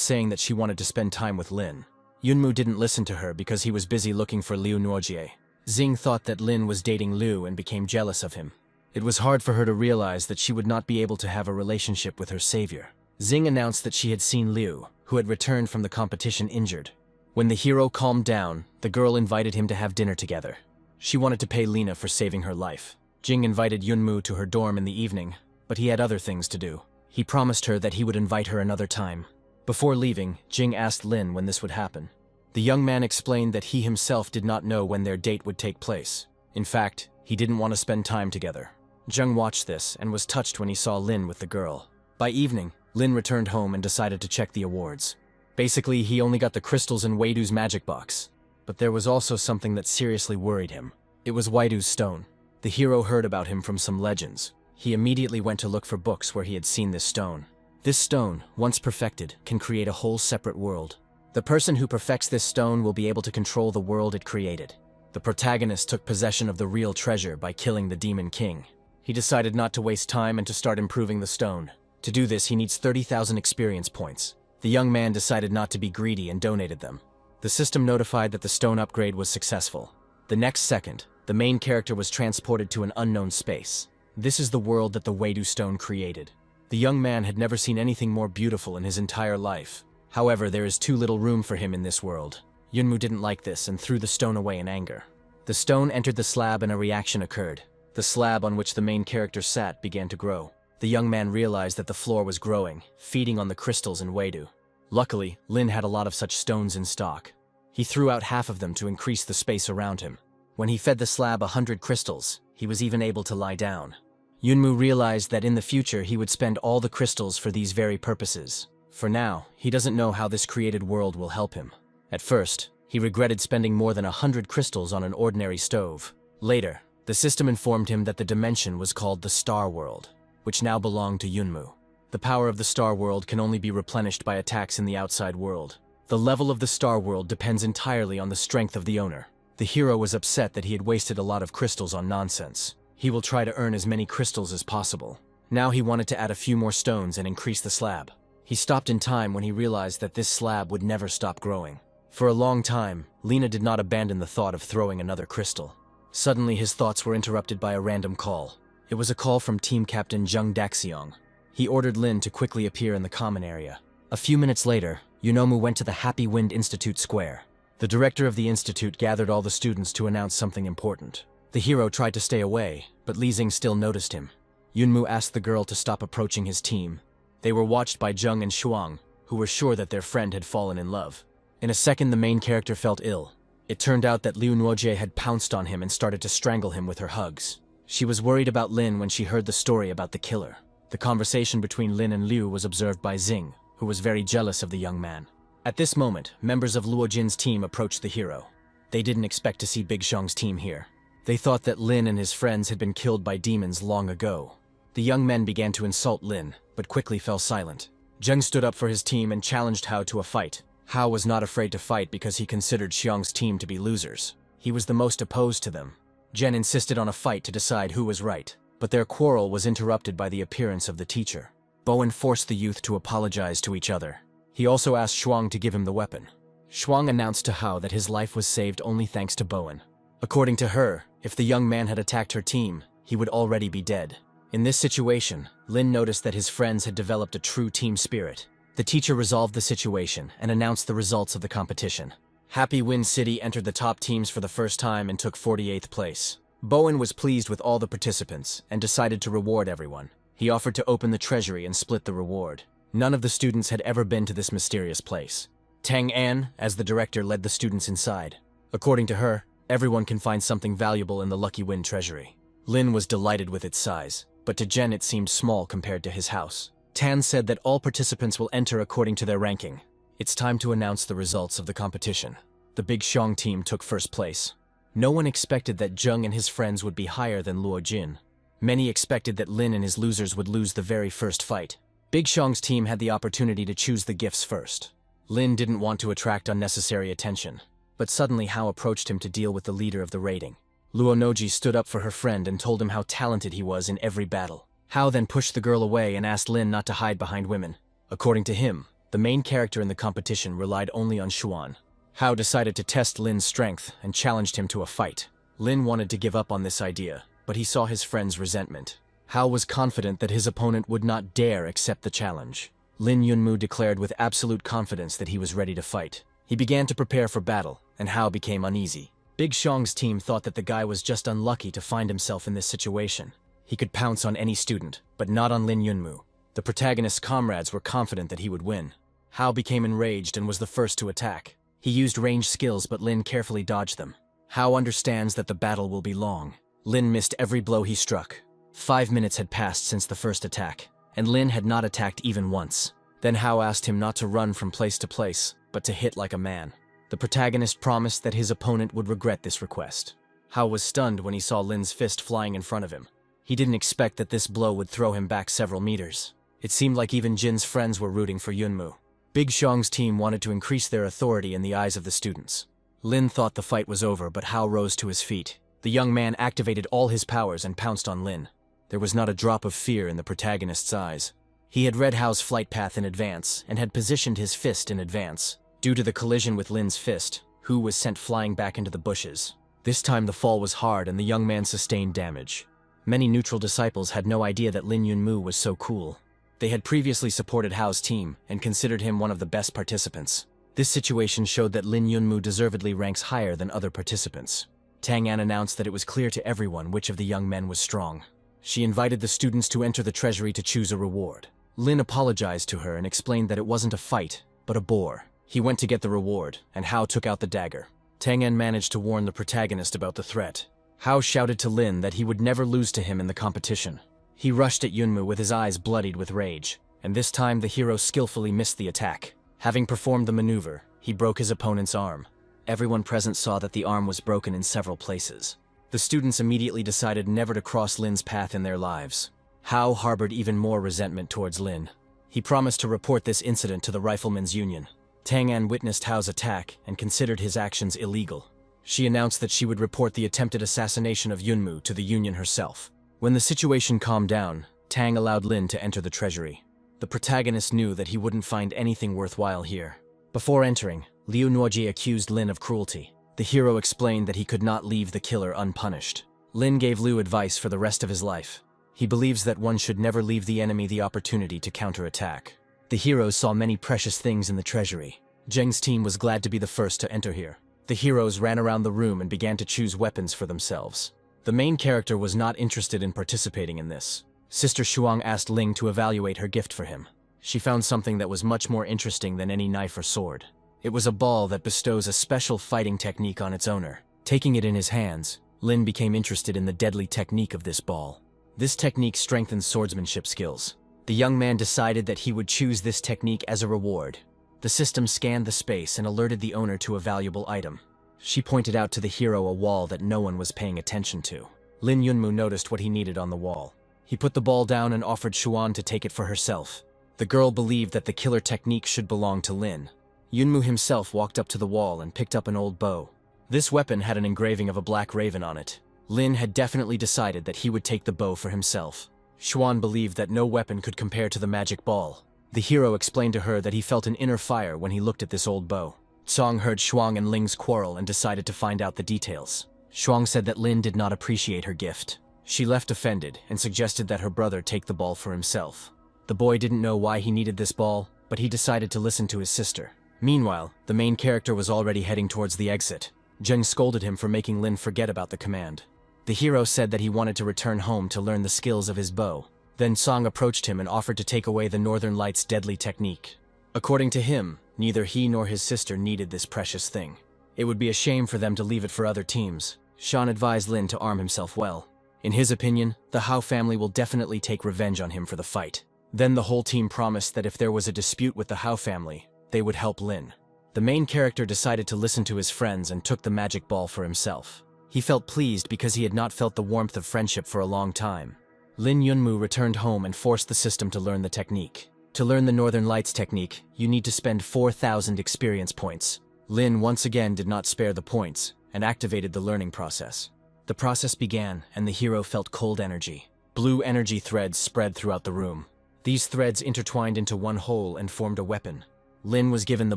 saying that she wanted to spend time with Lin. Yunmu didn't listen to her because he was busy looking for Liu Nuojie. Xing thought that Lin was dating Liu and became jealous of him. It was hard for her to realize that she would not be able to have a relationship with her savior. Xing announced that she had seen Liu, who had returned from the competition injured. When the hero calmed down, the girl invited him to have dinner together. She wanted to pay Lina for saving her life. Jing invited Yunmu to her dorm in the evening, but he had other things to do. He promised her that he would invite her another time. Before leaving, Jing asked Lin when this would happen. The young man explained that he himself did not know when their date would take place. In fact, he didn't want to spend time together. Zheng watched this and was touched when he saw Lin with the girl. By evening, Lin returned home and decided to check the awards. Basically, he only got the crystals in Weidu's magic box. But there was also something that seriously worried him. It was Weidu's stone. The hero heard about him from some legends. He immediately went to look for books where he had seen this stone. This stone, once perfected, can create a whole separate world. The person who perfects this stone will be able to control the world it created. The protagonist took possession of the real treasure by killing the Demon King. He decided not to waste time and to start improving the stone. To do this, he needs 30,000 experience points. The young man decided not to be greedy and donated them. The system notified that the stone upgrade was successful. The next second, the main character was transported to an unknown space. This is the world that the Weidu stone created. The young man had never seen anything more beautiful in his entire life. However, there is too little room for him in this world. Yunmu didn't like this and threw the stone away in anger. The stone entered the slab and a reaction occurred. The slab on which the main character sat began to grow. The young man realized that the floor was growing, feeding on the crystals in Weidu. Luckily, Lin had a lot of such stones in stock. He threw out half of them to increase the space around him. When he fed the slab 100 crystals, he was even able to lie down. Yunmu realized that in the future he would spend all the crystals for these very purposes. For now, he doesn't know how this created world will help him. At first, he regretted spending more than 100 crystals on an ordinary stove. Later, the system informed him that the dimension was called the Star World, which now belonged to Yunmu. The power of the Star World can only be replenished by attacks in the outside world. The level of the Star World depends entirely on the strength of the owner. The hero was upset that he had wasted a lot of crystals on nonsense. He will try to earn as many crystals as possible. Now he wanted to add a few more stones and increase the slab. He stopped in time when he realized that this slab would never stop growing. For a long time, Lina did not abandon the thought of throwing another crystal. Suddenly his thoughts were interrupted by a random call. It was a call from Team Captain Zheng Daxiong. He ordered Lin to quickly appear in the common area. A few minutes later, Yunomu went to the Happy Wind Institute Square. The director of the institute gathered all the students to announce something important. The hero tried to stay away, but Li Xing still noticed him. Yunmu asked the girl to stop approaching his team. They were watched by Zheng and Shuang, who were sure that their friend had fallen in love. In a second, the main character felt ill. It turned out that Liu Nuojie had pounced on him and started to strangle him with her hugs. She was worried about Lin when she heard the story about the killer. The conversation between Lin and Liu was observed by Xing, who was very jealous of the young man. At this moment, members of Luo Jin's team approached the hero. They didn't expect to see Big Xiong's team here. They thought that Lin and his friends had been killed by demons long ago. The young men began to insult Lin, but quickly fell silent. Zheng stood up for his team and challenged Hao to a fight. Hao was not afraid to fight because he considered Xiong's team to be losers. He was the most opposed to them. Zhen insisted on a fight to decide who was right, but their quarrel was interrupted by the appearance of the teacher. Bowen forced the youth to apologize to each other. He also asked Shuang to give him the weapon. Shuang announced to Hao that his life was saved only thanks to Bowen. According to her, if the young man had attacked her team, he would already be dead. In this situation, Lin noticed that his friends had developed a true team spirit. The teacher resolved the situation and announced the results of the competition. Happy Wind City entered the top teams for the first time and took 48th place. Bowen was pleased with all the participants and decided to reward everyone. He offered to open the treasury and split the reward. None of the students had ever been to this mysterious place. Tang An, as the director, led the students inside. According to her, everyone can find something valuable in the Lucky Wind treasury. Lin was delighted with its size, but to Jen it seemed small compared to his house. Tan said that all participants will enter according to their ranking. It's time to announce the results of the competition. The Big Xiong team took first place. No one expected that Zheng and his friends would be higher than Luo Jin. Many expected that Lin and his losers would lose the very first fight. Big Xiong's team had the opportunity to choose the gifts first. Lin didn't want to attract unnecessary attention, but suddenly Hao approached him to deal with the leader of the raiding. Luo Noji stood up for her friend and told him how talented he was in every battle. Hao then pushed the girl away and asked Lin not to hide behind women. According to him, the main character in the competition relied only on Xuan. Hao decided to test Lin's strength and challenged him to a fight. Lin wanted to give up on this idea, but he saw his friend's resentment. Hao was confident that his opponent would not dare accept the challenge. Lin Yunmu declared with absolute confidence that he was ready to fight. He began to prepare for battle, and Hao became uneasy. Big Xiong's team thought that the guy was just unlucky to find himself in this situation. He could pounce on any student, but not on Lin Yunmu. The protagonist's comrades were confident that he would win. Hao became enraged and was the first to attack. He used ranged skills, but Lin carefully dodged them. Hao understands that the battle will be long. Lin missed every blow he struck. 5 minutes had passed since the first attack, and Lin had not attacked even once. Then Hao asked him not to run from place to place, but to hit like a man. The protagonist promised that his opponent would regret this request. Hao was stunned when he saw Lin's fist flying in front of him. He didn't expect that this blow would throw him back several meters. It seemed like even Jin's friends were rooting for Yunmu. Big Xiong's team wanted to increase their authority in the eyes of the students. Lin thought the fight was over, but Hao rose to his feet. The young man activated all his powers and pounced on Lin. There was not a drop of fear in the protagonist's eyes. He had read Hao's flight path in advance and had positioned his fist in advance. Due to the collision with Lin's fist, Hu was sent flying back into the bushes. This time the fall was hard and the young man sustained damage. Many neutral disciples had no idea that Lin Yunmu was so cool. They had previously supported Hao's team and considered him one of the best participants. This situation showed that Lin Yunmu deservedly ranks higher than other participants. Tang An announced that it was clear to everyone which of the young men was strong. She invited the students to enter the treasury to choose a reward. Lin apologized to her and explained that it wasn't a fight, but a bore. He went to get the reward, and Hao took out the dagger. Tang An managed to warn the protagonist about the threat. Hao shouted to Lin that he would never lose to him in the competition. He rushed at Yunmu with his eyes bloodied with rage, and this time the hero skillfully missed the attack. Having performed the maneuver, he broke his opponent's arm. Everyone present saw that the arm was broken in several places. The students immediately decided never to cross Lin's path in their lives. Hao harbored even more resentment towards Lin. He promised to report this incident to the Riflemen's Union. Tang An witnessed Hao's attack and considered his actions illegal. She announced that she would report the attempted assassination of Yunmu to the Union herself. When the situation calmed down, Tang allowed Lin to enter the treasury. The protagonist knew that he wouldn't find anything worthwhile here. Before entering, Liu Nuoji accused Lin of cruelty. The hero explained that he could not leave the killer unpunished. Lin gave Liu advice for the rest of his life. He believes that one should never leave the enemy the opportunity to counterattack. The heroes saw many precious things in the treasury. Zheng's team was glad to be the first to enter here. The heroes ran around the room and began to choose weapons for themselves. The main character was not interested in participating in this. Sister Shuang asked Ling to evaluate her gift for him. She found something that was much more interesting than any knife or sword. It was a ball that bestows a special fighting technique on its owner. Taking it in his hands, Lin became interested in the deadly technique of this ball. This technique strengthens swordsmanship skills. The young man decided that he would choose this technique as a reward. The system scanned the space and alerted the owner to a valuable item. She pointed out to the hero a wall that no one was paying attention to. Lin Yunmu noticed what he needed on the wall. He put the ball down and offered Xuan to take it for herself. The girl believed that the killer technique should belong to Lin. Yunmu himself walked up to the wall and picked up an old bow. This weapon had an engraving of a black raven on it. Lin had definitely decided that he would take the bow for himself. Xuan believed that no weapon could compare to the magic ball. The hero explained to her that he felt an inner fire when he looked at this old bow. Song heard Shuang and Ling's quarrel and decided to find out the details. Shuang said that Lin did not appreciate her gift. She left offended and suggested that her brother take the ball for himself. The boy didn't know why he needed this ball, but he decided to listen to his sister. Meanwhile, the main character was already heading towards the exit. Zheng scolded him for making Lin forget about the command. The hero said that he wanted to return home to learn the skills of his bow. Then Song approached him and offered to take away the Northern Lights' deadly technique. According to him, neither he nor his sister needed this precious thing. It would be a shame for them to leave it for other teams. Shan advised Lin to arm himself well. In his opinion, the Hao family will definitely take revenge on him for the fight. Then the whole team promised that if there was a dispute with the Hao family, they would help Lin. The main character decided to listen to his friends and took the magic ball for himself. He felt pleased because he had not felt the warmth of friendship for a long time. Lin Yunmu returned home and forced the system to learn the technique. To learn the Northern Lights technique, you need to spend 4,000 experience points. Lin once again did not spare the points and activated the learning process. The process began, and the hero felt cold energy. Blue energy threads spread throughout the room. These threads intertwined into one whole and formed a weapon. Lin was given the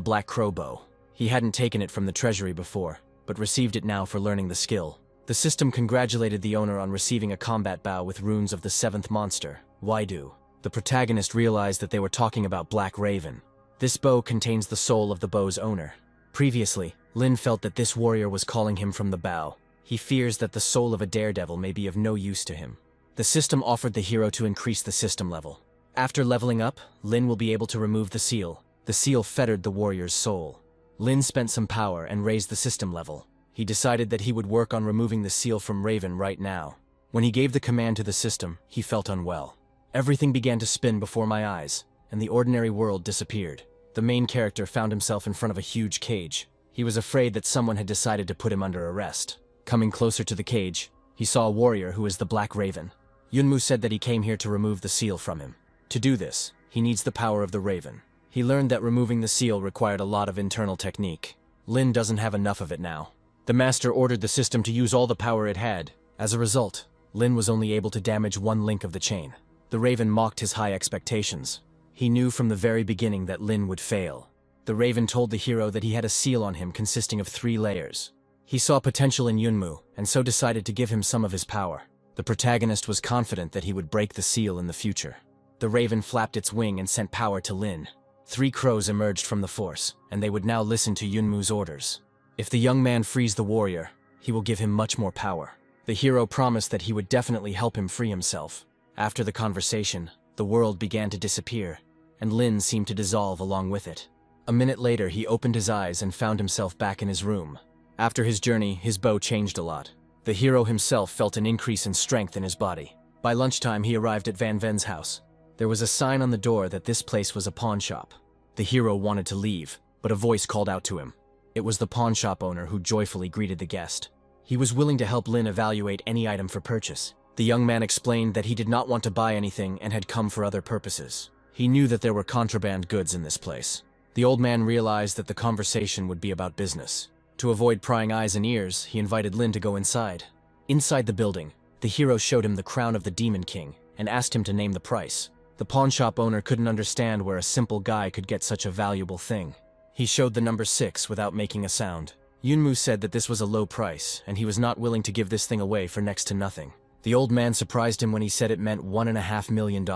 Black Crow bow. He hadn't taken it from the treasury before, but received it now for learning the skill. The system congratulated the owner on receiving a combat bow with runes of the 7th monster, Waidu. The protagonist realized that they were talking about Black Raven. This bow contains the soul of the bow's owner. Previously, Lin felt that this warrior was calling him from the bow. He fears that the soul of a daredevil may be of no use to him. The system offered the hero to increase the system level. After leveling up, Lin will be able to remove the seal. The seal fettered the warrior's soul. Lin spent some power and raised the system level. He decided that he would work on removing the seal from Raven right now. When he gave the command to the system, he felt unwell. Everything began to spin before my eyes, and the ordinary world disappeared. The main character found himself in front of a huge cage. He was afraid that someone had decided to put him under arrest. Coming closer to the cage, he saw a warrior who was the Black Raven. Yunmu said that he came here to remove the seal from him. To do this, he needs the power of the Raven. He learned that removing the seal required a lot of internal technique. Lin doesn't have enough of it now. The master ordered the system to use all the power it had. As a result, Lin was only able to damage one link of the chain. The Raven mocked his high expectations. He knew from the very beginning that Lin would fail. The Raven told the hero that he had a seal on him consisting of 3 layers. He saw potential in Yunmu, and so decided to give him some of his power. The protagonist was confident that he would break the seal in the future. The Raven flapped its wing and sent power to Lin. 3 crows emerged from the force, and they would now listen to Yunmu's orders. If the young man frees the warrior, he will give him much more power. The hero promised that he would definitely help him free himself. After the conversation, the world began to disappear, and Lin seemed to dissolve along with it. A minute later, he opened his eyes and found himself back in his room. After his journey, his bow changed a lot. The hero himself felt an increase in strength in his body. By lunchtime, he arrived at Van Ven's house. There was a sign on the door that this place was a pawn shop. The hero wanted to leave, but a voice called out to him. It was the pawn shop owner who joyfully greeted the guest. He was willing to help Lin evaluate any item for purchase. The young man explained that he did not want to buy anything and had come for other purposes. He knew that there were contraband goods in this place. The old man realized that the conversation would be about business. To avoid prying eyes and ears, he invited Lin to go inside. Inside the building, the hero showed him the crown of the Demon King and asked him to name the price. The pawn shop owner couldn't understand where a simple guy could get such a valuable thing. He showed the number 6 without making a sound. Yunmu said that this was a low price, and he was not willing to give this thing away for next to nothing. The old man surprised him when he said it meant $1.5 million.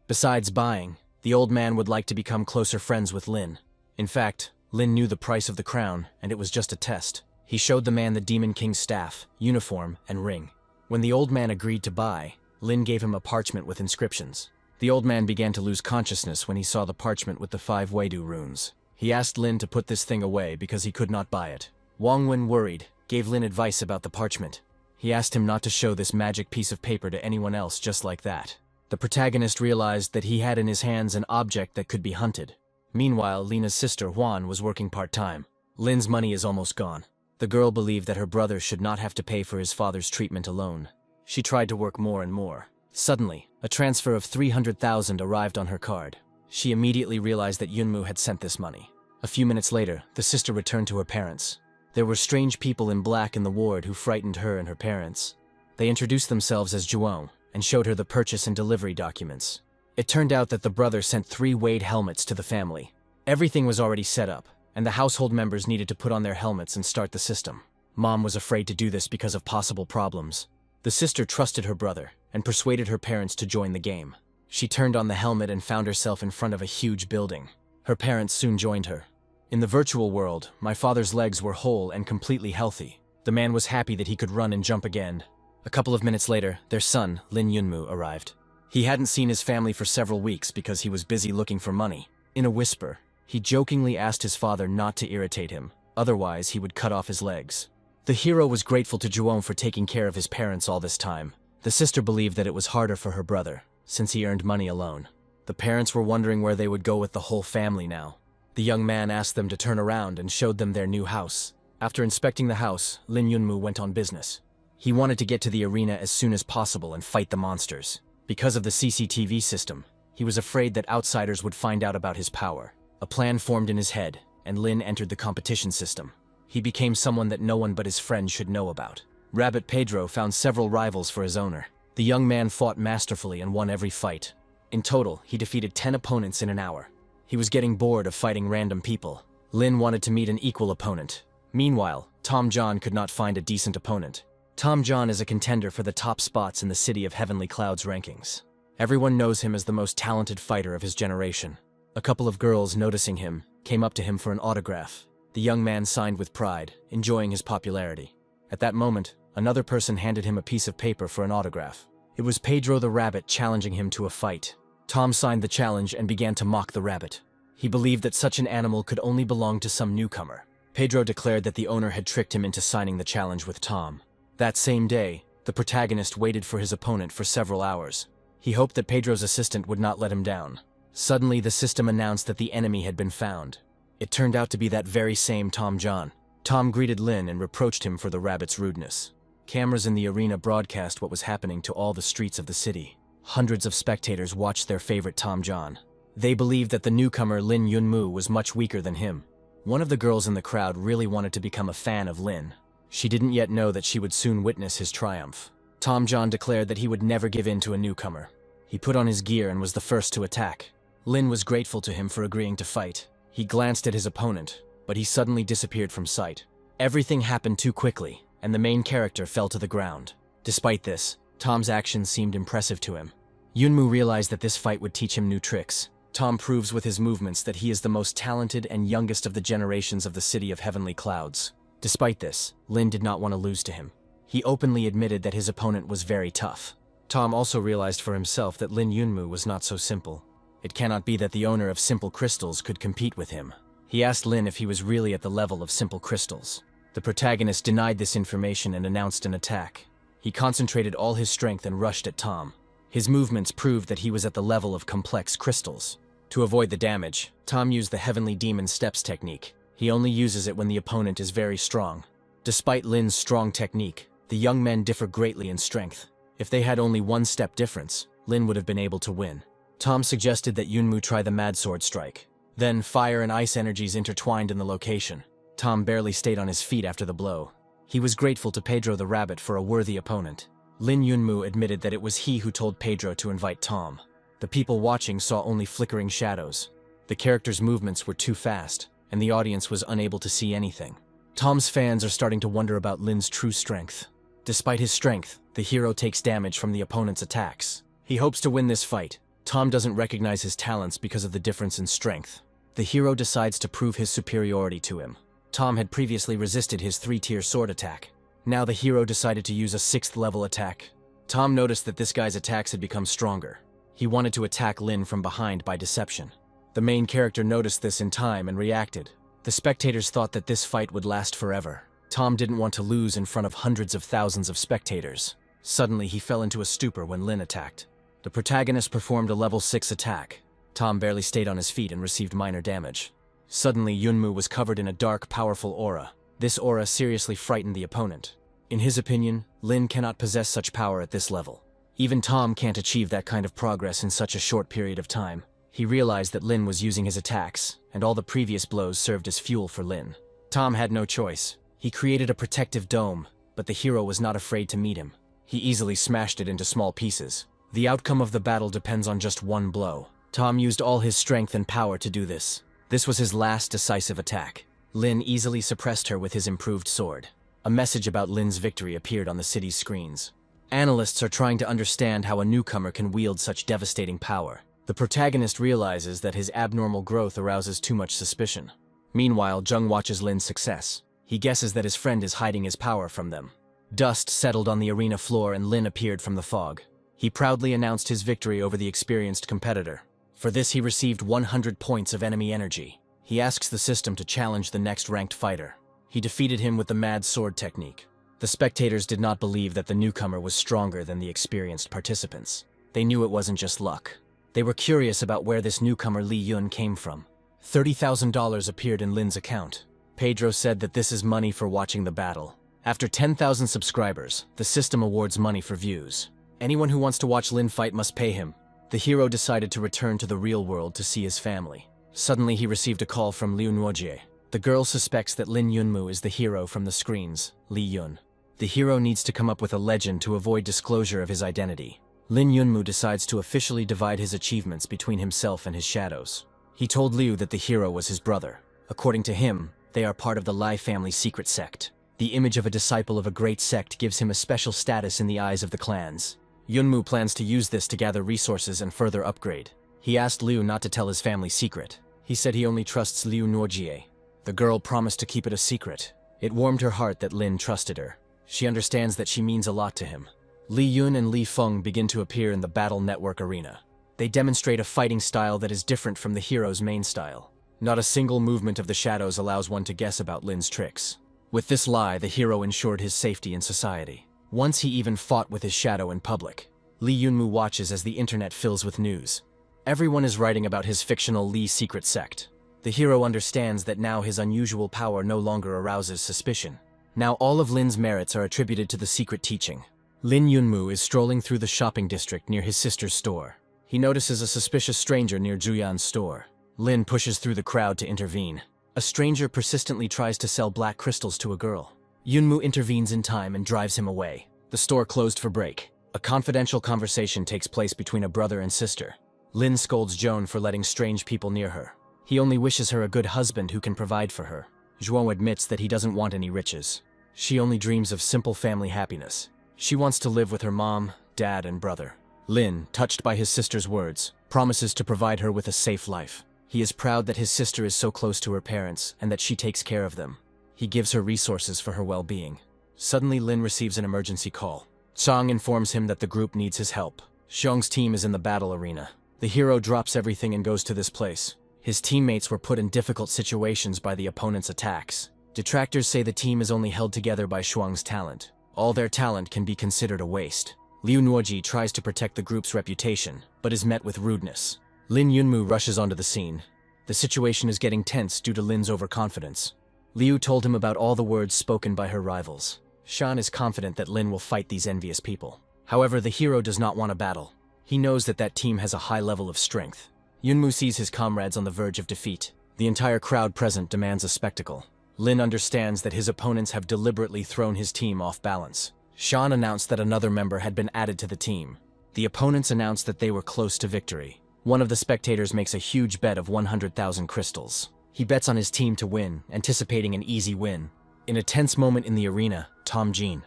Besides buying, the old man would like to become closer friends with Lin. In fact, Lin knew the price of the crown, and it was just a test. He showed the man the Demon King's staff, uniform, and ring. When the old man agreed to buy, Lin gave him a parchment with inscriptions. The old man began to lose consciousness when he saw the parchment with the 5 Waidu runes. He asked Lin to put this thing away because he could not buy it. Wang Wen, worried, gave Lin advice about the parchment. He asked him not to show this magic piece of paper to anyone else just like that. The protagonist realized that he had in his hands an object that could be hunted. Meanwhile, Lina's sister Juan was working part-time. Lin's money is almost gone. The girl believed that her brother should not have to pay for his father's treatment alone. She tried to work more and more. Suddenly, a transfer of 300,000 arrived on her card. She immediately realized that Yunmu had sent this money. A few minutes later, the sister returned to her parents. There were strange people in black in the ward who frightened her and her parents. They introduced themselves as Zhuang and showed her the purchase and delivery documents. It turned out that the brother sent 3 Wade helmets to the family. Everything was already set up. and the household members needed to put on their helmets and start the system. Mom was afraid to do this because of possible problems. The sister trusted her brother and persuaded her parents to join the game. She turned on the helmet and found herself in front of a huge building. Her parents soon joined her. In the virtual world, my father's legs were whole and completely healthy. The man was happy that he could run and jump again. A couple of minutes later, their son, Lin Yunmu, arrived. He hadn't seen his family for several weeks because he was busy looking for money. In a whisper, he jokingly asked his father not to irritate him, otherwise he would cut off his legs. The hero was grateful to Juon for taking care of his parents all this time. The sister believed that it was harder for her brother, since he earned money alone. The parents were wondering where they would go with the whole family now. The young man asked them to turn around and showed them their new house. After inspecting the house, Lin Yunmu went on business. He wanted to get to the arena as soon as possible and fight the monsters. Because of the CCTV system, he was afraid that outsiders would find out about his power. A plan formed in his head, and Lin entered the competition system. He became someone that no one but his friends should know about. Rabbit Pedro found several rivals for his owner. The young man fought masterfully and won every fight. In total, he defeated 10 opponents in an hour. He was getting bored of fighting random people. Lin wanted to meet an equal opponent. Meanwhile, Tom John could not find a decent opponent. Tom John is a contender for the top spots in the City of Heavenly Clouds rankings. Everyone knows him as the most talented fighter of his generation. A couple of girls, noticing him, came up to him for an autograph. The young man signed with pride, enjoying his popularity. At that moment, another person handed him a piece of paper for an autograph. It was Pedro the rabbit challenging him to a fight. Tom signed the challenge and began to mock the rabbit. He believed that such an animal could only belong to some newcomer. Pedro declared that the owner had tricked him into signing the challenge with Tom. That same day, the protagonist waited for his opponent for several hours. He hoped that Pedro's assistant would not let him down. Suddenly, the system announced that the enemy had been found. It turned out to be that very same Tom John. Tom greeted Lin and reproached him for the rabbit's rudeness. Cameras in the arena broadcast what was happening to all the streets of the city. Hundreds of spectators watched their favorite Tom John. They believed that the newcomer Lin Yunmu was much weaker than him. One of the girls in the crowd really wanted to become a fan of Lin. She didn't yet know that she would soon witness his triumph. Tom John declared that he would never give in to a newcomer. He put on his gear and was the first to attack. Lin was grateful to him for agreeing to fight. He glanced at his opponent, but he suddenly disappeared from sight. Everything happened too quickly, and the main character fell to the ground. Despite this, Tom's actions seemed impressive to him. Yunmu realized that this fight would teach him new tricks. Tom proves with his movements that he is the most talented and youngest of the generations of the City of Heavenly Clouds. Despite this, Lin did not want to lose to him. He openly admitted that his opponent was very tough. Tom also realized for himself that Lin Yunmu was not so simple. It cannot be that the owner of Simple Crystals could compete with him. He asked Lin if he was really at the level of Simple Crystals. The protagonist denied this information and announced an attack. He concentrated all his strength and rushed at Tom. His movements proved that he was at the level of complex crystals. To avoid the damage, Tom used the Heavenly Demon Steps technique. He only uses it when the opponent is very strong. Despite Lin's strong technique, the young men differ greatly in strength. If they had only one step difference, Lin would have been able to win. Tom suggested that Yunmu try the Mad Sword Strike. Then fire and ice energies intertwined in the location. Tom barely stayed on his feet after the blow. He was grateful to Pedro the rabbit for a worthy opponent. Lin Yunmu admitted that it was he who told Pedro to invite Tom. The people watching saw only flickering shadows. The character's movements were too fast, and the audience was unable to see anything. Tom's fans are starting to wonder about Lin's true strength. Despite his strength, the hero takes damage from the opponent's attacks. He hopes to win this fight. Tom doesn't recognize his talents because of the difference in strength. The hero decides to prove his superiority to him. Tom had previously resisted his 3-tier sword attack. Now the hero decided to use a 6th level attack. Tom noticed that this guy's attacks had become stronger. He wanted to attack Lin from behind by deception. The main character noticed this in time and reacted. The spectators thought that this fight would last forever. Tom didn't want to lose in front of hundreds of thousands of spectators. Suddenly he fell into a stupor when Lin attacked. The protagonist performed a level 6 attack. Tom barely stayed on his feet and received minor damage. Suddenly, Yunmu was covered in a dark, powerful aura. This aura seriously frightened the opponent. In his opinion, Lin cannot possess such power at this level. Even Tom can't achieve that kind of progress in such a short period of time. He realized that Lin was using his attacks, and all the previous blows served as fuel for Lin. Tom had no choice. He created a protective dome, but the hero was not afraid to meet him. He easily smashed it into small pieces. The outcome of the battle depends on just one blow. Tom used all his strength and power to do this. This was his last decisive attack. Lin easily suppressed her with his improved sword. A message about Lin's victory appeared on the city's screens. Analysts are trying to understand how a newcomer can wield such devastating power. The protagonist realizes that his abnormal growth arouses too much suspicion. Meanwhile, Jung watches Lin's success. He guesses that his friend is hiding his power from them. Dust settled on the arena floor and Lin appeared from the fog. He proudly announced his victory over the experienced competitor. For this, he received 100 points of enemy energy. He asks the system to challenge the next ranked fighter. He defeated him with the mad sword technique. The spectators did not believe that the newcomer was stronger than the experienced participants. They knew it wasn't just luck. They were curious about where this newcomer Li Yun came from. $30,000 appeared in Lin's account. Pedro said that this is money for watching the battle. After 10,000 subscribers, the system awards money for views. Anyone who wants to watch Lin fight must pay him. The hero decided to return to the real world to see his family. Suddenly he received a call from Liu Nuojie. The girl suspects that Lin Yunmu is the hero from the screens, Li Yun. The hero needs to come up with a legend to avoid disclosure of his identity. Lin Yunmu decides to officially divide his achievements between himself and his shadows. He told Liu that the hero was his brother. According to him, they are part of the Lai family secret sect. The image of a disciple of a great sect gives him a special status in the eyes of the clans. Yunmu plans to use this to gather resources and further upgrade. He asked Liu not to tell his family secret. He said he only trusts Liu Nuojie. The girl promised to keep it a secret. It warmed her heart that Lin trusted her. She understands that she means a lot to him. Li Yun and Li Feng begin to appear in the Battle Network arena. They demonstrate a fighting style that is different from the hero's main style. Not a single movement of the shadows allows one to guess about Lin's tricks. With this lie, the hero ensured his safety in society. Once he even fought with his shadow in public. Li Yunmu watches as the internet fills with news. Everyone is writing about his fictional Li secret sect. The hero understands that now his unusual power no longer arouses suspicion. Now all of Lin's merits are attributed to the secret teaching. Lin Yunmu is strolling through the shopping district near his sister's store. He notices a suspicious stranger near Juyan's store. Lin pushes through the crowd to intervene. A stranger persistently tries to sell black crystals to a girl. Yunmu intervenes in time and drives him away. The store closed for break. A confidential conversation takes place between a brother and sister. Lin scolds Joan for letting strange people near her. He only wishes her a good husband who can provide for her. Zhuo admits that he doesn't want any riches. She only dreams of simple family happiness. She wants to live with her mom, dad, and brother. Lin, touched by his sister's words, promises to provide her with a safe life. He is proud that his sister is so close to her parents and that she takes care of them. He gives her resources for her well-being. Suddenly, Lin receives an emergency call. Chang informs him that the group needs his help. Xiong's team is in the battle arena. The hero drops everything and goes to this place. His teammates were put in difficult situations by the opponent's attacks. Detractors say the team is only held together by Shuang's talent. All their talent can be considered a waste. Liu Nuoji tries to protect the group's reputation, but is met with rudeness. Lin Yunmu rushes onto the scene. The situation is getting tense due to Lin's overconfidence. Liu told him about all the words spoken by her rivals. Shan is confident that Lin will fight these envious people. However, the hero does not want a battle. He knows that that team has a high level of strength. Yunmu sees his comrades on the verge of defeat. The entire crowd present demands a spectacle. Lin understands that his opponents have deliberately thrown his team off balance. Shan announced that another member had been added to the team. The opponents announced that they were close to victory. One of the spectators makes a huge bet of 100,000 crystals. He bets on his team to win, anticipating an easy win. In a tense moment in the arena, Tom Jin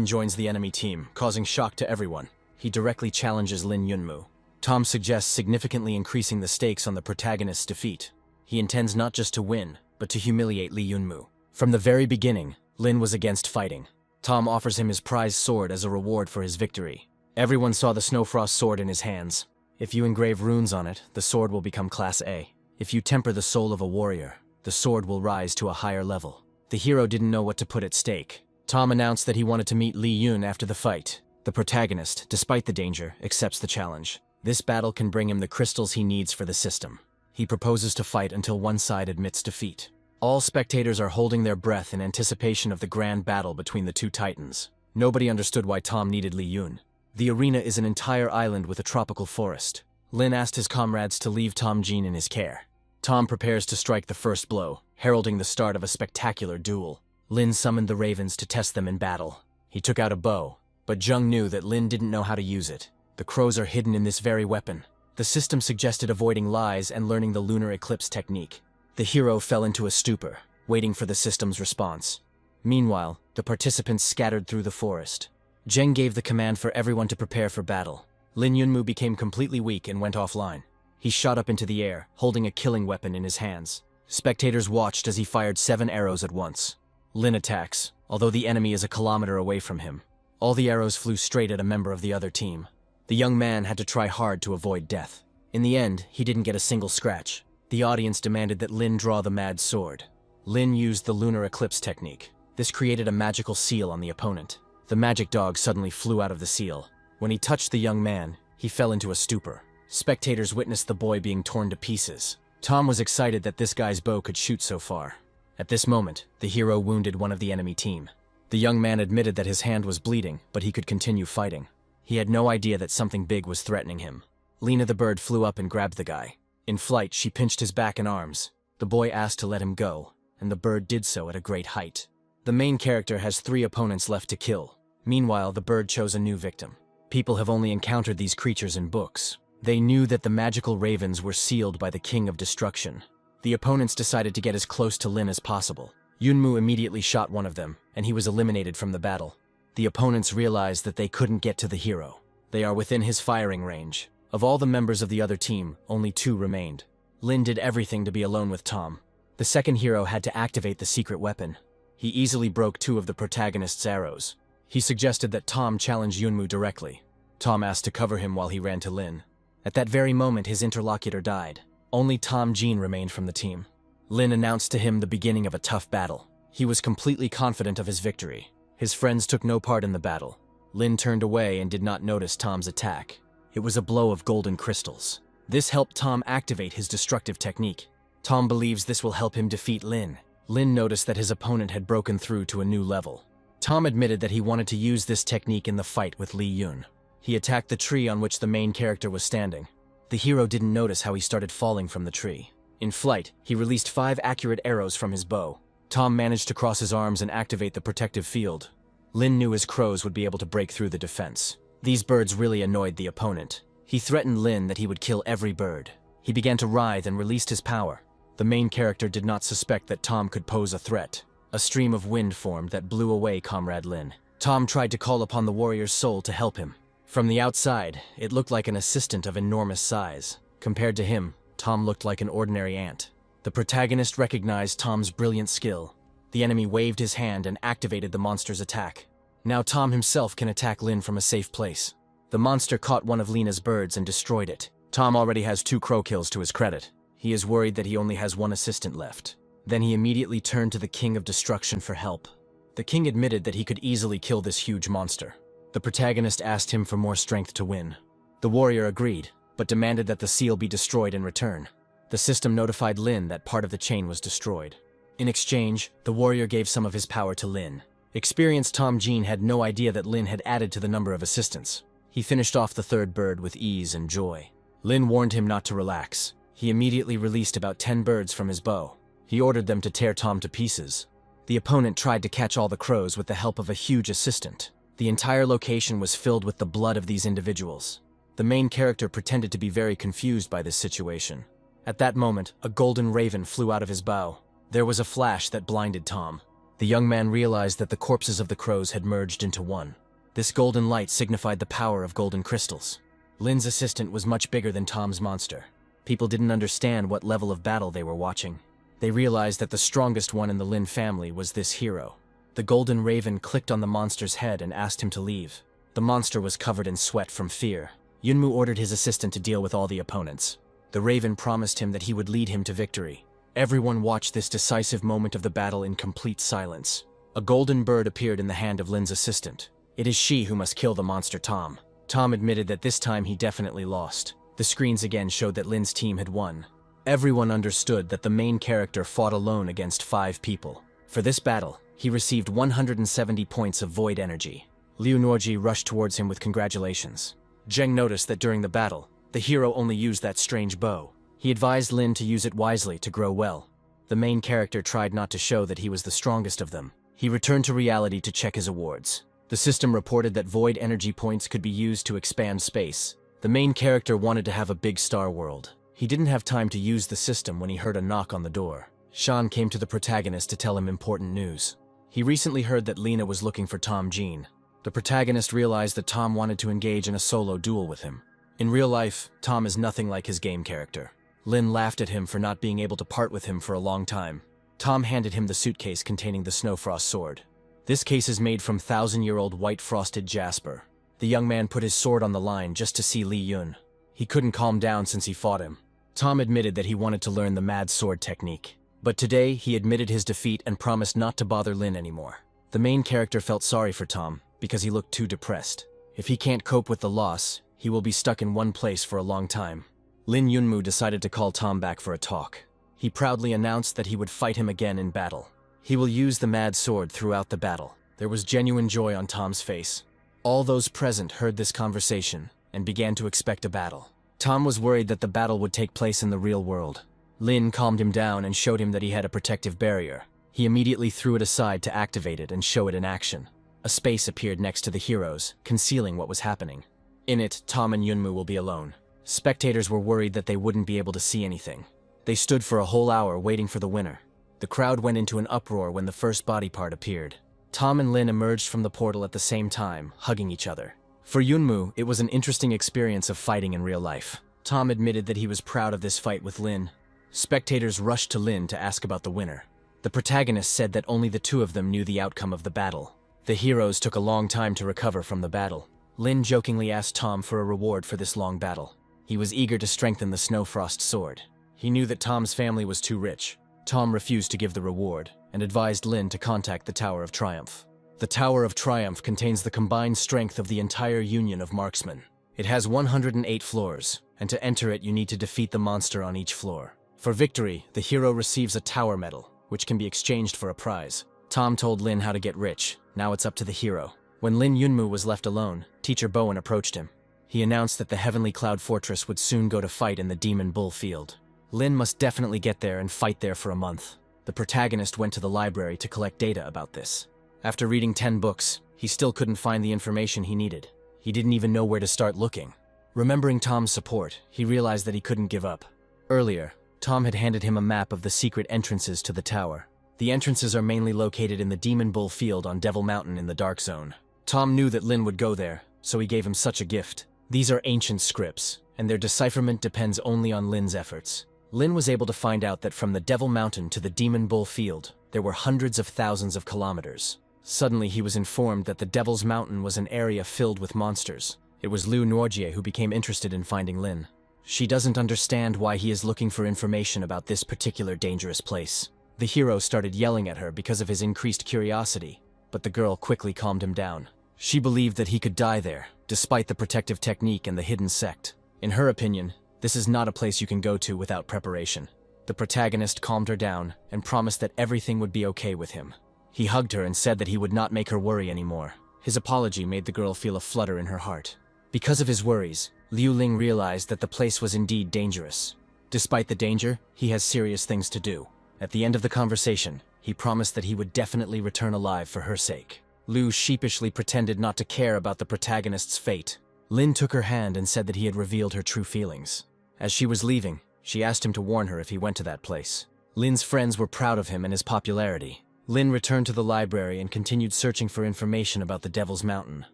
joins the enemy team, causing shock to everyone. He directly challenges Lin Yunmu. Tom suggests significantly increasing the stakes on the protagonist's defeat. He intends not just to win, but to humiliate Li Yunmu. From the very beginning, Lin was against fighting. Tom offers him his prized sword as a reward for his victory. Everyone saw the Snowfrost sword in his hands. If you engrave runes on it, the sword will become Class A. If you temper the soul of a warrior, the sword will rise to a higher level. The hero didn't know what to put at stake. Tom announced that he wanted to meet Li Yun after the fight. The protagonist, despite the danger, accepts the challenge. This battle can bring him the crystals he needs for the system. He proposes to fight until one side admits defeat. All spectators are holding their breath in anticipation of the grand battle between the two titans. Nobody understood why Tom needed Li Yun. The arena is an entire island with a tropical forest. Lin asked his comrades to leave Tom Jin in his care. Tom prepares to strike the first blow, heralding the start of a spectacular duel. Lin summoned the ravens to test them in battle. He took out a bow, but Jung knew that Lin didn't know how to use it. The crows are hidden in this very weapon. The system suggested avoiding lies and learning the lunar eclipse technique. The hero fell into a stupor, waiting for the system's response. Meanwhile, the participants scattered through the forest. Zheng gave the command for everyone to prepare for battle. Lin Yunmu became completely weak and went offline. He shot up into the air, holding a killing weapon in his hands. Spectators watched as he fired 7 arrows at once. Lin attacks, although the enemy is a kilometer away from him. All the arrows flew straight at a member of the other team. The young man had to try hard to avoid death. In the end, he didn't get a single scratch. The audience demanded that Lin draw the mad sword. Lin used the lunar eclipse technique. This created a magical seal on the opponent. The magic dog suddenly flew out of the seal. When he touched the young man, he fell into a stupor. Spectators witnessed the boy being torn to pieces. Tom was excited that this guy's bow could shoot so far. At this moment, the hero wounded one of the enemy team. The young man admitted that his hand was bleeding, but he could continue fighting. He had no idea that something big was threatening him. Lena the bird flew up and grabbed the guy. In flight, she pinched his back and arms. The boy asked to let him go, and the bird did so at a great height. The main character has 3 opponents left to kill. Meanwhile, the bird chose a new victim. People have only encountered these creatures in books. They knew that the magical ravens were sealed by the King of Destruction. The opponents decided to get as close to Lin as possible. Yunmu immediately shot one of them, and he was eliminated from the battle. The opponents realized that they couldn't get to the hero. They are within his firing range. Of all the members of the other team, only 2 remained. Lin did everything to be alone with Tom. The second hero had to activate the secret weapon. He easily broke 2 of the protagonist's arrows. He suggested that Tom challenge Yunmu directly. Tom asked to cover him while he ran to Lin. At that very moment, his interlocutor died. Only Tom Jean remained from the team. Lin announced to him the beginning of a tough battle. He was completely confident of his victory. His friends took no part in the battle. Lin turned away and did not notice Tom's attack. It was a blow of golden crystals. This helped Tom activate his destructive technique. Tom believes this will help him defeat Lin. Lin noticed that his opponent had broken through to a new level. Tom admitted that he wanted to use this technique in the fight with Li Yun. He attacked the tree on which the main character was standing. The hero didn't notice how he started falling from the tree. In flight, he released 5 accurate arrows from his bow. Tom managed to cross his arms and activate the protective field. Lin knew his crows would be able to break through the defense. These birds really annoyed the opponent. He threatened Lin that he would kill every bird. He began to writhe and released his power. The main character did not suspect that Tom could pose a threat. A stream of wind formed that blew away Comrade Lin. Tom tried to call upon the warrior's soul to help him. From the outside, it looked like an assistant of enormous size. Compared to him, Tom looked like an ordinary ant. The protagonist recognized Tom's brilliant skill. The enemy waved his hand and activated the monster's attack. Now Tom himself can attack Lin from a safe place. The monster caught one of Lena's birds and destroyed it. Tom already has 2 crow kills to his credit. He is worried that he only has 1 assistant left. Then he immediately turned to the King of Destruction for help. The king admitted that he could easily kill this huge monster. The protagonist asked him for more strength to win. The warrior agreed, but demanded that the seal be destroyed in return. The system notified Lin that part of the chain was destroyed. In exchange, the warrior gave some of his power to Lin. Experienced Tom Jean had no idea that Lin had added to the number of assistants. He finished off the 3rd bird with ease and joy. Lin warned him not to relax. He immediately released about 10 birds from his bow. He ordered them to tear Tom to pieces. The opponent tried to catch all the crows with the help of a huge assistant. The entire location was filled with the blood of these individuals. The main character pretended to be very confused by this situation. At that moment, a golden raven flew out of his bow. There was a flash that blinded Tom. The young man realized that the corpses of the crows had merged into one. This golden light signified the power of golden crystals. Lin's assistant was much bigger than Tom's monster. People didn't understand what level of battle they were watching. They realized that the strongest one in the Lin family was this hero. The golden raven clicked on the monster's head and asked him to leave. The monster was covered in sweat from fear. Yunmu ordered his assistant to deal with all the opponents. The raven promised him that he would lead him to victory. Everyone watched this decisive moment of the battle in complete silence. A golden bird appeared in the hand of Lin's assistant. It is she who must kill the monster Tom. Tom admitted that this time he definitely lost. The screens again showed that Lin's team had won. Everyone understood that the main character fought alone against 5 people. For this battle, he received 170 points of void energy. Liu Norji rushed towards him with congratulations. Zheng noticed that during the battle, the hero only used that strange bow. He advised Lin to use it wisely to grow well. The main character tried not to show that he was the strongest of them. He returned to reality to check his awards. The system reported that void energy points could be used to expand space. The main character wanted to have a big star world. He didn't have time to use the system when he heard a knock on the door. Sean came to the protagonist to tell him important news. He recently heard that Lena was looking for Tom Jean. The protagonist realized that Tom wanted to engage in a solo duel with him. In real life, Tom is nothing like his game character. Lin laughed at him for not being able to part with him for a long time. Tom handed him the suitcase containing the Snowfrost sword. This case is made from 1,000-year-old white frosted jasper. The young man put his sword on the line just to see Li Yun. He couldn't calm down since he fought him. Tom admitted that he wanted to learn the mad sword technique. But today, he admitted his defeat and promised not to bother Lin anymore. The main character felt sorry for Tom because he looked too depressed. If he can't cope with the loss, he will be stuck in one place for a long time. Lin Yunmu decided to call Tom back for a talk. He proudly announced that he would fight him again in battle. He will use the mad sword throughout the battle. There was genuine joy on Tom's face. All those present heard this conversation and began to expect a battle. Tom was worried that the battle would take place in the real world. Lin calmed him down and showed him that he had a protective barrier. He immediately threw it aside to activate it and show it in action. A space appeared next to the heroes, concealing what was happening. In it, Tom and Yunmu will be alone. Spectators were worried that they wouldn't be able to see anything. They stood for a whole hour waiting for the winner. The crowd went into an uproar when the first body part appeared. Tom and Lin emerged from the portal at the same time, hugging each other. For Yunmu, it was an interesting experience of fighting in real life. Tom admitted that he was proud of this fight with Lin. Spectators rushed to Lin to ask about the winner. The protagonist said that only the two of them knew the outcome of the battle. The heroes took a long time to recover from the battle. Lin jokingly asked Tom for a reward for this long battle. He was eager to strengthen the Snowfrost sword. He knew that Tom's family was too rich. Tom refused to give the reward and advised Lin to contact the Tower of Triumph. The Tower of Triumph contains the combined strength of the entire union of marksmen. It has 108 floors, and to enter it you need to defeat the monster on each floor. For victory, the hero receives a tower medal, which can be exchanged for a prize. Tom told Lin how to get rich. Now it's up to the hero. When Lin Yunmu was left alone, Teacher Bowen approached him. He announced that the Heavenly Cloud Fortress would soon go to fight in the Demon Bull Field. Lin must definitely get there and fight there for a month. The protagonist went to the library to collect data about this. After reading 10 books, he still couldn't find the information he needed. He didn't even know where to start looking. Remembering Tom's support, he realized that he couldn't give up. Earlier, Tom had handed him a map of the secret entrances to the tower. The entrances are mainly located in the Demon Bull Field on Devil Mountain in the Dark Zone. Tom knew that Lin would go there, so he gave him such a gift. These are ancient scripts, and their decipherment depends only on Lin's efforts. Lin was able to find out that from the Devil Mountain to the Demon Bull Field, there were hundreds of thousands of kilometers. Suddenly he was informed that the Devil's Mountain was an area filled with monsters. It was Liu Nuojie who became interested in finding Lin. She doesn't understand why he is looking for information about this particular dangerous place. The hero started yelling at her because of his increased curiosity, but the girl quickly calmed him down. She believed that he could die there, despite the protective technique and the hidden sect. In her opinion, this is not a place you can go to without preparation. The protagonist calmed her down and promised that everything would be okay with him. He hugged her and said that he would not make her worry anymore. His apology made the girl feel a flutter in her heart. Because of his worries, Liu Ling realized that the place was indeed dangerous. Despite the danger, he has serious things to do. At the end of the conversation, he promised that he would definitely return alive for her sake. Liu sheepishly pretended not to care about the protagonist's fate. Lin took her hand and said that he had revealed her true feelings. As she was leaving, she asked him to warn her if he went to that place. Lin's friends were proud of him and his popularity. Lin returned to the library and continued searching for information about the Devil's Mountain.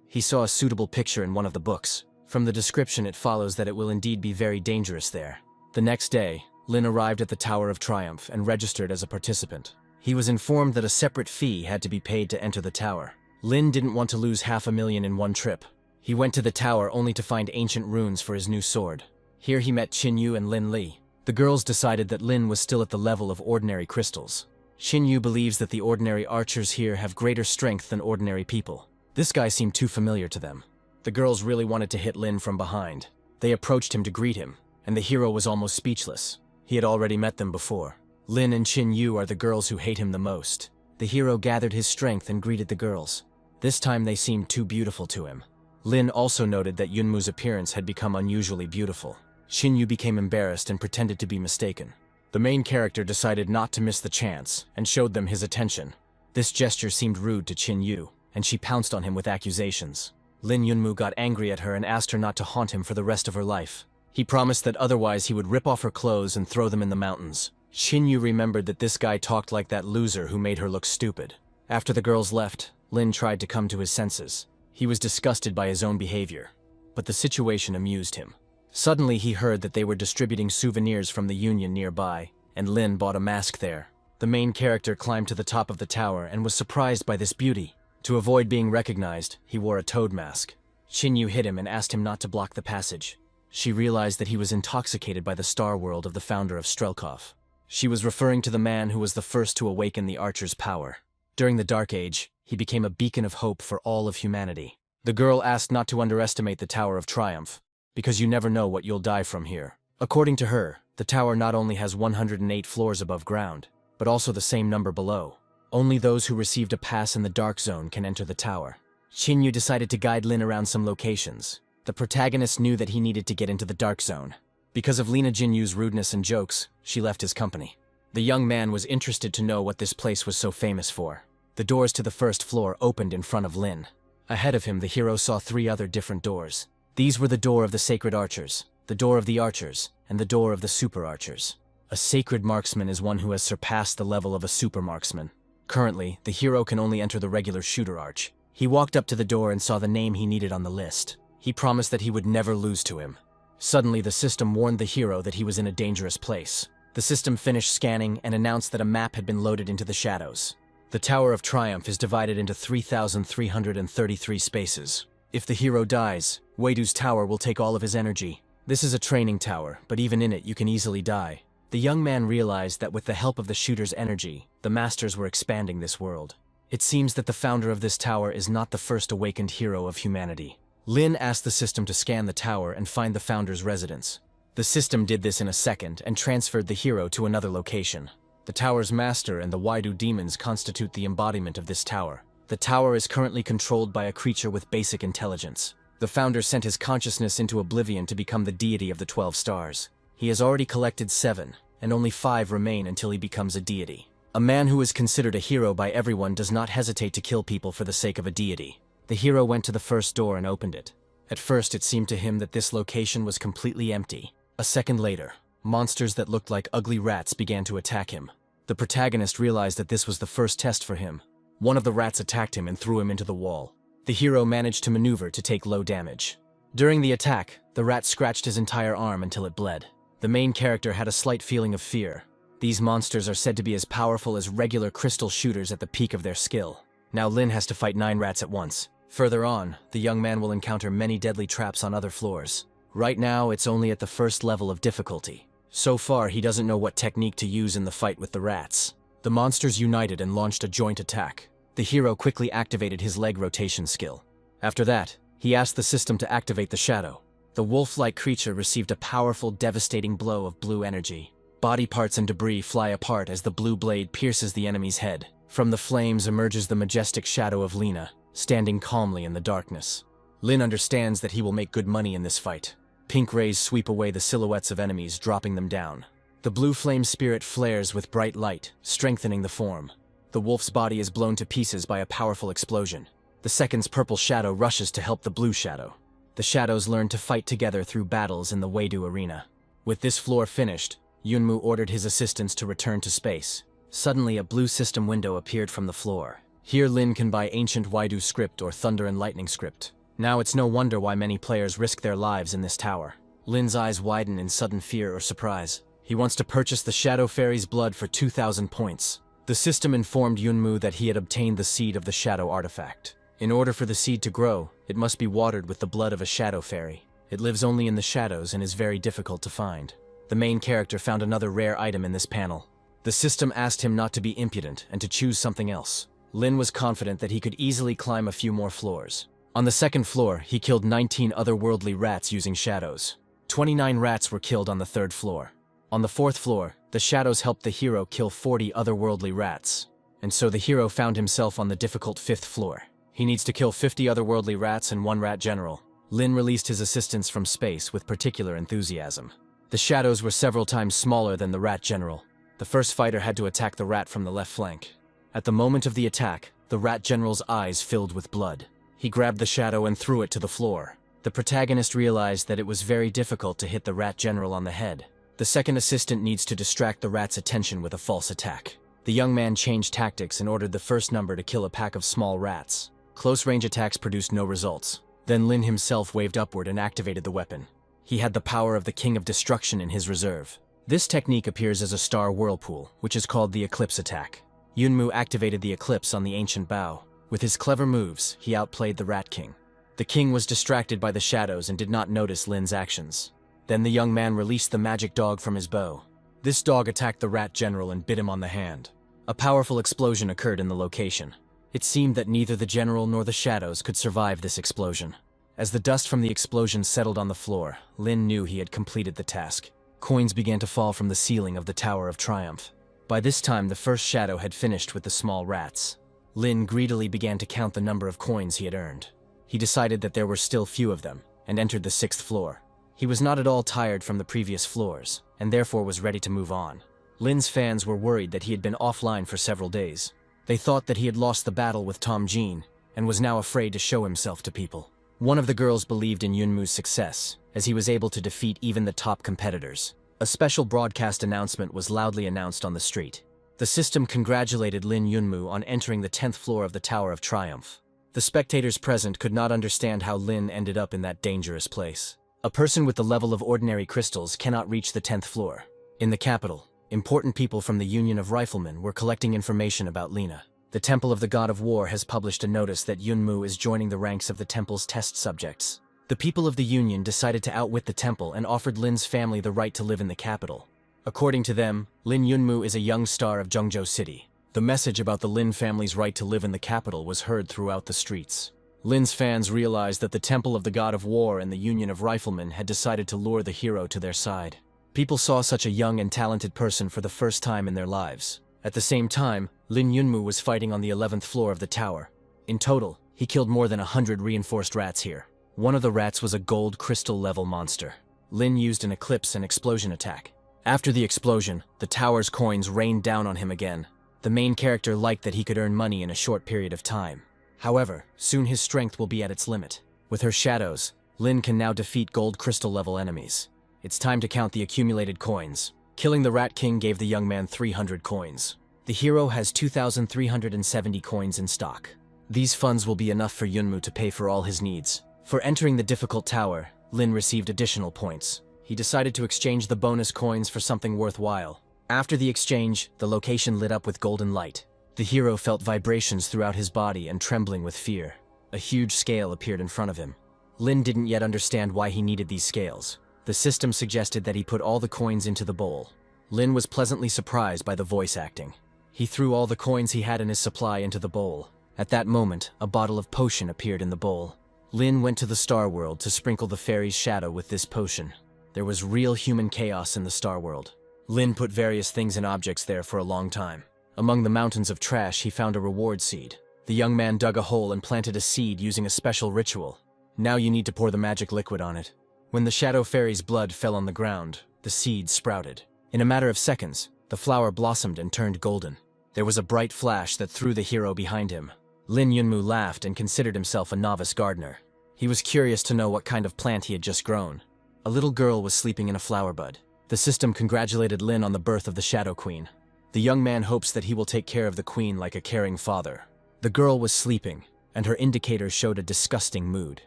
He saw a suitable picture in one of the books. From the description, it follows that it will indeed be very dangerous there. The next day, Lin arrived at the Tower of Triumph and registered as a participant. He was informed that a separate fee had to be paid to enter the tower. Lin didn't want to lose $500,000 in one trip. He went to the tower only to find ancient runes for his new sword. Here he met Qin Yu and Lin Li. The girls decided that Lin was still at the level of ordinary crystals. Qin Yu believes that the ordinary archers here have greater strength than ordinary people. This guy seemed too familiar to them. The girls really wanted to hit Lin from behind. They approached him to greet him, and the hero was almost speechless. He had already met them before. Lin and Qin Yu are the girls who hate him the most. The hero gathered his strength and greeted the girls. This time they seemed too beautiful to him. Lin also noted that Yunmu's appearance had become unusually beautiful. Qin Yu became embarrassed and pretended to be mistaken. The main character decided not to miss the chance and showed them his attention. This gesture seemed rude to Qin Yu, and she pounced on him with accusations. Lin Yunmu got angry at her and asked her not to haunt him for the rest of her life. He promised that otherwise he would rip off her clothes and throw them in the mountains. Xinyu remembered that this guy talked like that loser who made her look stupid. After the girls left, Lin tried to come to his senses. He was disgusted by his own behavior, but the situation amused him. Suddenly he heard that they were distributing souvenirs from the Union nearby, and Lin bought a mask there. The main character climbed to the top of the tower and was surprised by this beauty. To avoid being recognized, he wore a toad mask. Xinyu hit him and asked him not to block the passage. She realized that he was intoxicated by the star world of the founder of Strelkov. She was referring to the man who was the first to awaken the Archer's power. During the Dark Age, he became a beacon of hope for all of humanity. The girl asked not to underestimate the Tower of Triumph, because you never know what you'll die from here. According to her, the tower not only has 108 floors above ground, but also the same number below. Only those who received a pass in the Dark Zone can enter the tower. Xinyu decided to guide Lin around some locations. The protagonist knew that he needed to get into the Dark Zone. Because of Lina Jinyu's rudeness and jokes, she left his company. The young man was interested to know what this place was so famous for. The doors to the first floor opened in front of Lin. Ahead of him, the hero saw 3 other different doors. These were the door of the Sacred Archers, the door of the Archers, and the door of the Super Archers. A Sacred Marksman is one who has surpassed the level of a Super Marksman. Currently, the hero can only enter the regular Shooter Arch. He walked up to the door and saw the name he needed on the list. He promised that he would never lose to him. Suddenly, the system warned the hero that he was in a dangerous place. The system finished scanning and announced that a map had been loaded into the shadows. The Tower of Triumph is divided into 3,333 spaces. If the hero dies, Weidu's tower will take all of his energy. This is a training tower, but even in it you can easily die. The young man realized that with the help of the shooter's energy, the masters were expanding this world. It seems that the founder of this tower is not the first awakened hero of humanity. Lin asked the system to scan the tower and find the founder's residence. The system did this in a second and transferred the hero to another location. The tower's master and the Weidu demons constitute the embodiment of this tower. The tower is currently controlled by a creature with basic intelligence. The founder sent his consciousness into oblivion to become the deity of the 12 stars. He has already collected 7, and only 5 remain until he becomes a deity. A man who is considered a hero by everyone does not hesitate to kill people for the sake of a deity. The hero went to the first door and opened it. At first, it seemed to him that this location was completely empty. A second later, monsters that looked like ugly rats began to attack him. The protagonist realized that this was the first test for him. One of the rats attacked him and threw him into the wall. The hero managed to maneuver to take low damage. During the attack, the rat scratched his entire arm until it bled. The main character had a slight feeling of fear. These monsters are said to be as powerful as regular crystal shooters at the peak of their skill. Now Lin has to fight 9 rats at once. Further on, the young man will encounter many deadly traps on other floors. Right now, it's only at the first level of difficulty. So far, he doesn't know what technique to use in the fight with the rats. The monsters united and launched a joint attack. The hero quickly activated his leg rotation skill. After that, he asked the system to activate the shadow. The wolf-like creature received a powerful, devastating blow of blue energy. Body parts and debris fly apart as the blue blade pierces the enemy's head. From the flames emerges the majestic shadow of Lina, standing calmly in the darkness. Lin understands that he will make good money in this fight. Pink rays sweep away the silhouettes of enemies, dropping them down. The blue flame spirit flares with bright light, strengthening the form. The wolf's body is blown to pieces by a powerful explosion. The second's purple shadow rushes to help the blue shadow. The shadows learn to fight together through battles in the Weidu arena. With this floor finished, Yunmu ordered his assistants to return to space. Suddenly, a blue system window appeared from the floor. Here Lin can buy ancient Weidu script or Thunder and Lightning script. Now it's no wonder why many players risk their lives in this tower. Lin's eyes widen in sudden fear or surprise. He wants to purchase the Shadow Fairy's blood for 2,000 points. The system informed Yunmu that he had obtained the seed of the Shadow artifact. In order for the seed to grow, it must be watered with the blood of a Shadow Fairy. It lives only in the shadows and is very difficult to find. The main character found another rare item in this panel. The system asked him not to be impudent and to choose something else. Lin was confident that he could easily climb a few more floors. On the second floor, he killed 19 otherworldly rats using shadows. 29 rats were killed on the third floor. On the fourth floor, the shadows helped the hero kill 40 otherworldly rats. And so the hero found himself on the difficult 5th floor. He needs to kill 50 otherworldly rats and 1 rat general. Lin released his assistants from space with particular enthusiasm. The shadows were several times smaller than the rat general. The first fighter had to attack the rat from the left flank. At the moment of the attack, the rat general's eyes filled with blood. He grabbed the shadow and threw it to the floor. The protagonist realized that it was very difficult to hit the rat general on the head. The second assistant needs to distract the rat's attention with a false attack. The young man changed tactics and ordered the first number to kill a pack of small rats. Close-range attacks produced no results. Then Lin himself waved upward and activated the weapon. He had the power of the King of Destruction in his reserve. This technique appears as a star whirlpool, which is called the Eclipse attack. Yunmu activated the Eclipse on the ancient bow. With his clever moves, he outplayed the Rat King. The king was distracted by the shadows and did not notice Lin's actions. Then the young man released the magic dog from his bow. This dog attacked the rat general and bit him on the hand. A powerful explosion occurred in the location. It seemed that neither the general nor the shadows could survive this explosion. As the dust from the explosion settled on the floor, Lin knew he had completed the task. Coins began to fall from the ceiling of the Tower of Triumph. By this time, the first shadow had finished with the small rats. Lin greedily began to count the number of coins he had earned. He decided that there were still few of them, and entered the 6th floor. He was not at all tired from the previous floors, and therefore was ready to move on. Lin's fans were worried that he had been offline for several days. They thought that he had lost the battle with Tom Jean, and was now afraid to show himself to people. One of the girls believed in Yunmu's success, as he was able to defeat even the top competitors. A special broadcast announcement was loudly announced on the street. The system congratulated Lin Yunmu on entering the 10th floor of the Tower of Triumph. The spectators present could not understand how Lin ended up in that dangerous place. A person with the level of ordinary crystals cannot reach the 10th floor. In the capital, important people from the Union of Riflemen were collecting information about Lina. The Temple of the God of War has published a notice that Yunmu is joining the ranks of the temple's test subjects. The people of the Union decided to outwit the temple and offered Lin's family the right to live in the capital. According to them, Lin Yunmu is a young star of Zhengzhou City. The message about the Lin family's right to live in the capital was heard throughout the streets. Lin's fans realized that the Temple of the God of War and the Union of Riflemen had decided to lure the hero to their side. People saw such a young and talented person for the first time in their lives. At the same time, Lin Yunmu was fighting on the 11th floor of the tower. In total, he killed more than 100 reinforced rats here. One of the rats was a gold crystal-level monster. Lin used an eclipse and explosion attack. After the explosion, the tower's coins rained down on him again. The main character liked that he could earn money in a short period of time. However, soon his strength will be at its limit. With her shadows, Lin can now defeat gold crystal-level enemies. It's time to count the accumulated coins. Killing the Rat King gave the young man 300 coins. The hero has 2,370 coins in stock. These funds will be enough for Yunmu to pay for all his needs. For entering the difficult tower, Lin received additional points. He decided to exchange the bonus coins for something worthwhile. After the exchange, the location lit up with golden light. The hero felt vibrations throughout his body and trembling with fear. A huge scale appeared in front of him. Lin didn't yet understand why he needed these scales. The system suggested that he put all the coins into the bowl. Lin was pleasantly surprised by the voice acting. He threw all the coins he had in his supply into the bowl. At that moment, a bottle of potion appeared in the bowl. Lin went to the Star World to sprinkle the fairy's shadow with this potion. There was real human chaos in the Star World. Lin put various things and objects there for a long time. Among the mountains of trash, he found a reward seed. The young man dug a hole and planted a seed using a special ritual. Now you need to pour the magic liquid on it. When the Shadow Fairy's blood fell on the ground, the seed sprouted. In a matter of seconds, the flower blossomed and turned golden. There was a bright flash that threw the hero behind him. Lin Yunmu laughed and considered himself a novice gardener. He was curious to know what kind of plant he had just grown. A little girl was sleeping in a flower bud. The system congratulated Lin on the birth of the Shadow Queen. The young man hopes that he will take care of the queen like a caring father. The girl was sleeping, and her indicators showed a disgusting mood.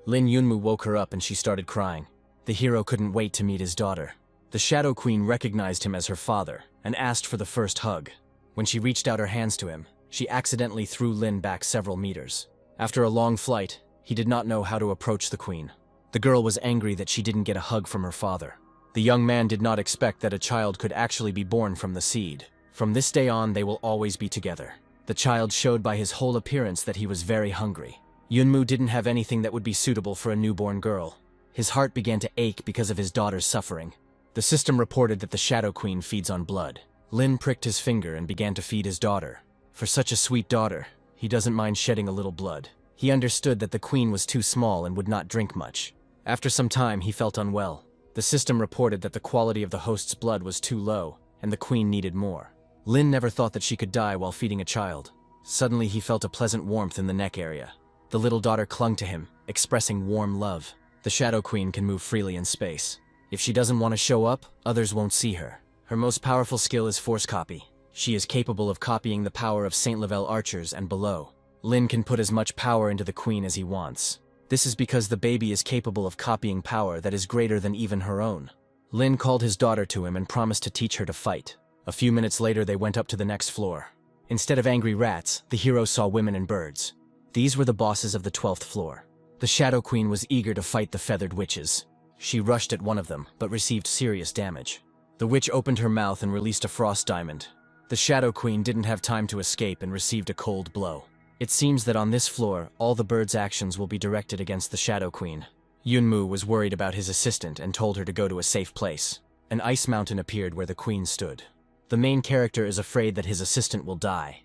Lin Yunmu woke her up and she started crying. The hero couldn't wait to meet his daughter. The Shadow Queen recognized him as her father, and asked for the first hug. When she reached out her hands to him, she accidentally threw Lin back several meters. After a long flight, he did not know how to approach the queen. The girl was angry that she didn't get a hug from her father. The young man did not expect that a child could actually be born from the seed. From this day on, they will always be together. The child showed by his whole appearance that he was very hungry. Yunmu didn't have anything that would be suitable for a newborn girl. His heart began to ache because of his daughter's suffering. The system reported that the Shadow Queen feeds on blood. Lin pricked his finger and began to feed his daughter. For such a sweet daughter, he doesn't mind shedding a little blood. He understood that the queen was too small and would not drink much. After some time, he felt unwell. The system reported that the quality of the host's blood was too low, and the queen needed more. Lin never thought that she could die while feeding a child. Suddenly, he felt a pleasant warmth in the neck area. The little daughter clung to him, expressing warm love. The Shadow Queen can move freely in space. If she doesn't want to show up, others won't see her. Her most powerful skill is force copy. She is capable of copying the power of Saint Level archers and below. Lin can put as much power into the queen as he wants. This is because the baby is capable of copying power that is greater than even her own. Lin called his daughter to him and promised to teach her to fight. A few minutes later, they went up to the next floor. Instead of angry rats, the hero saw women and birds. These were the bosses of the 12th floor. The Shadow Queen was eager to fight the feathered witches. She rushed at one of them, but received serious damage. The witch opened her mouth and released a frost diamond. The Shadow Queen didn't have time to escape and received a cold blow. It seems that on this floor, all the birds' actions will be directed against the Shadow Queen. Yunmu was worried about his assistant and told her to go to a safe place. An ice mountain appeared where the queen stood. The main character is afraid that his assistant will die.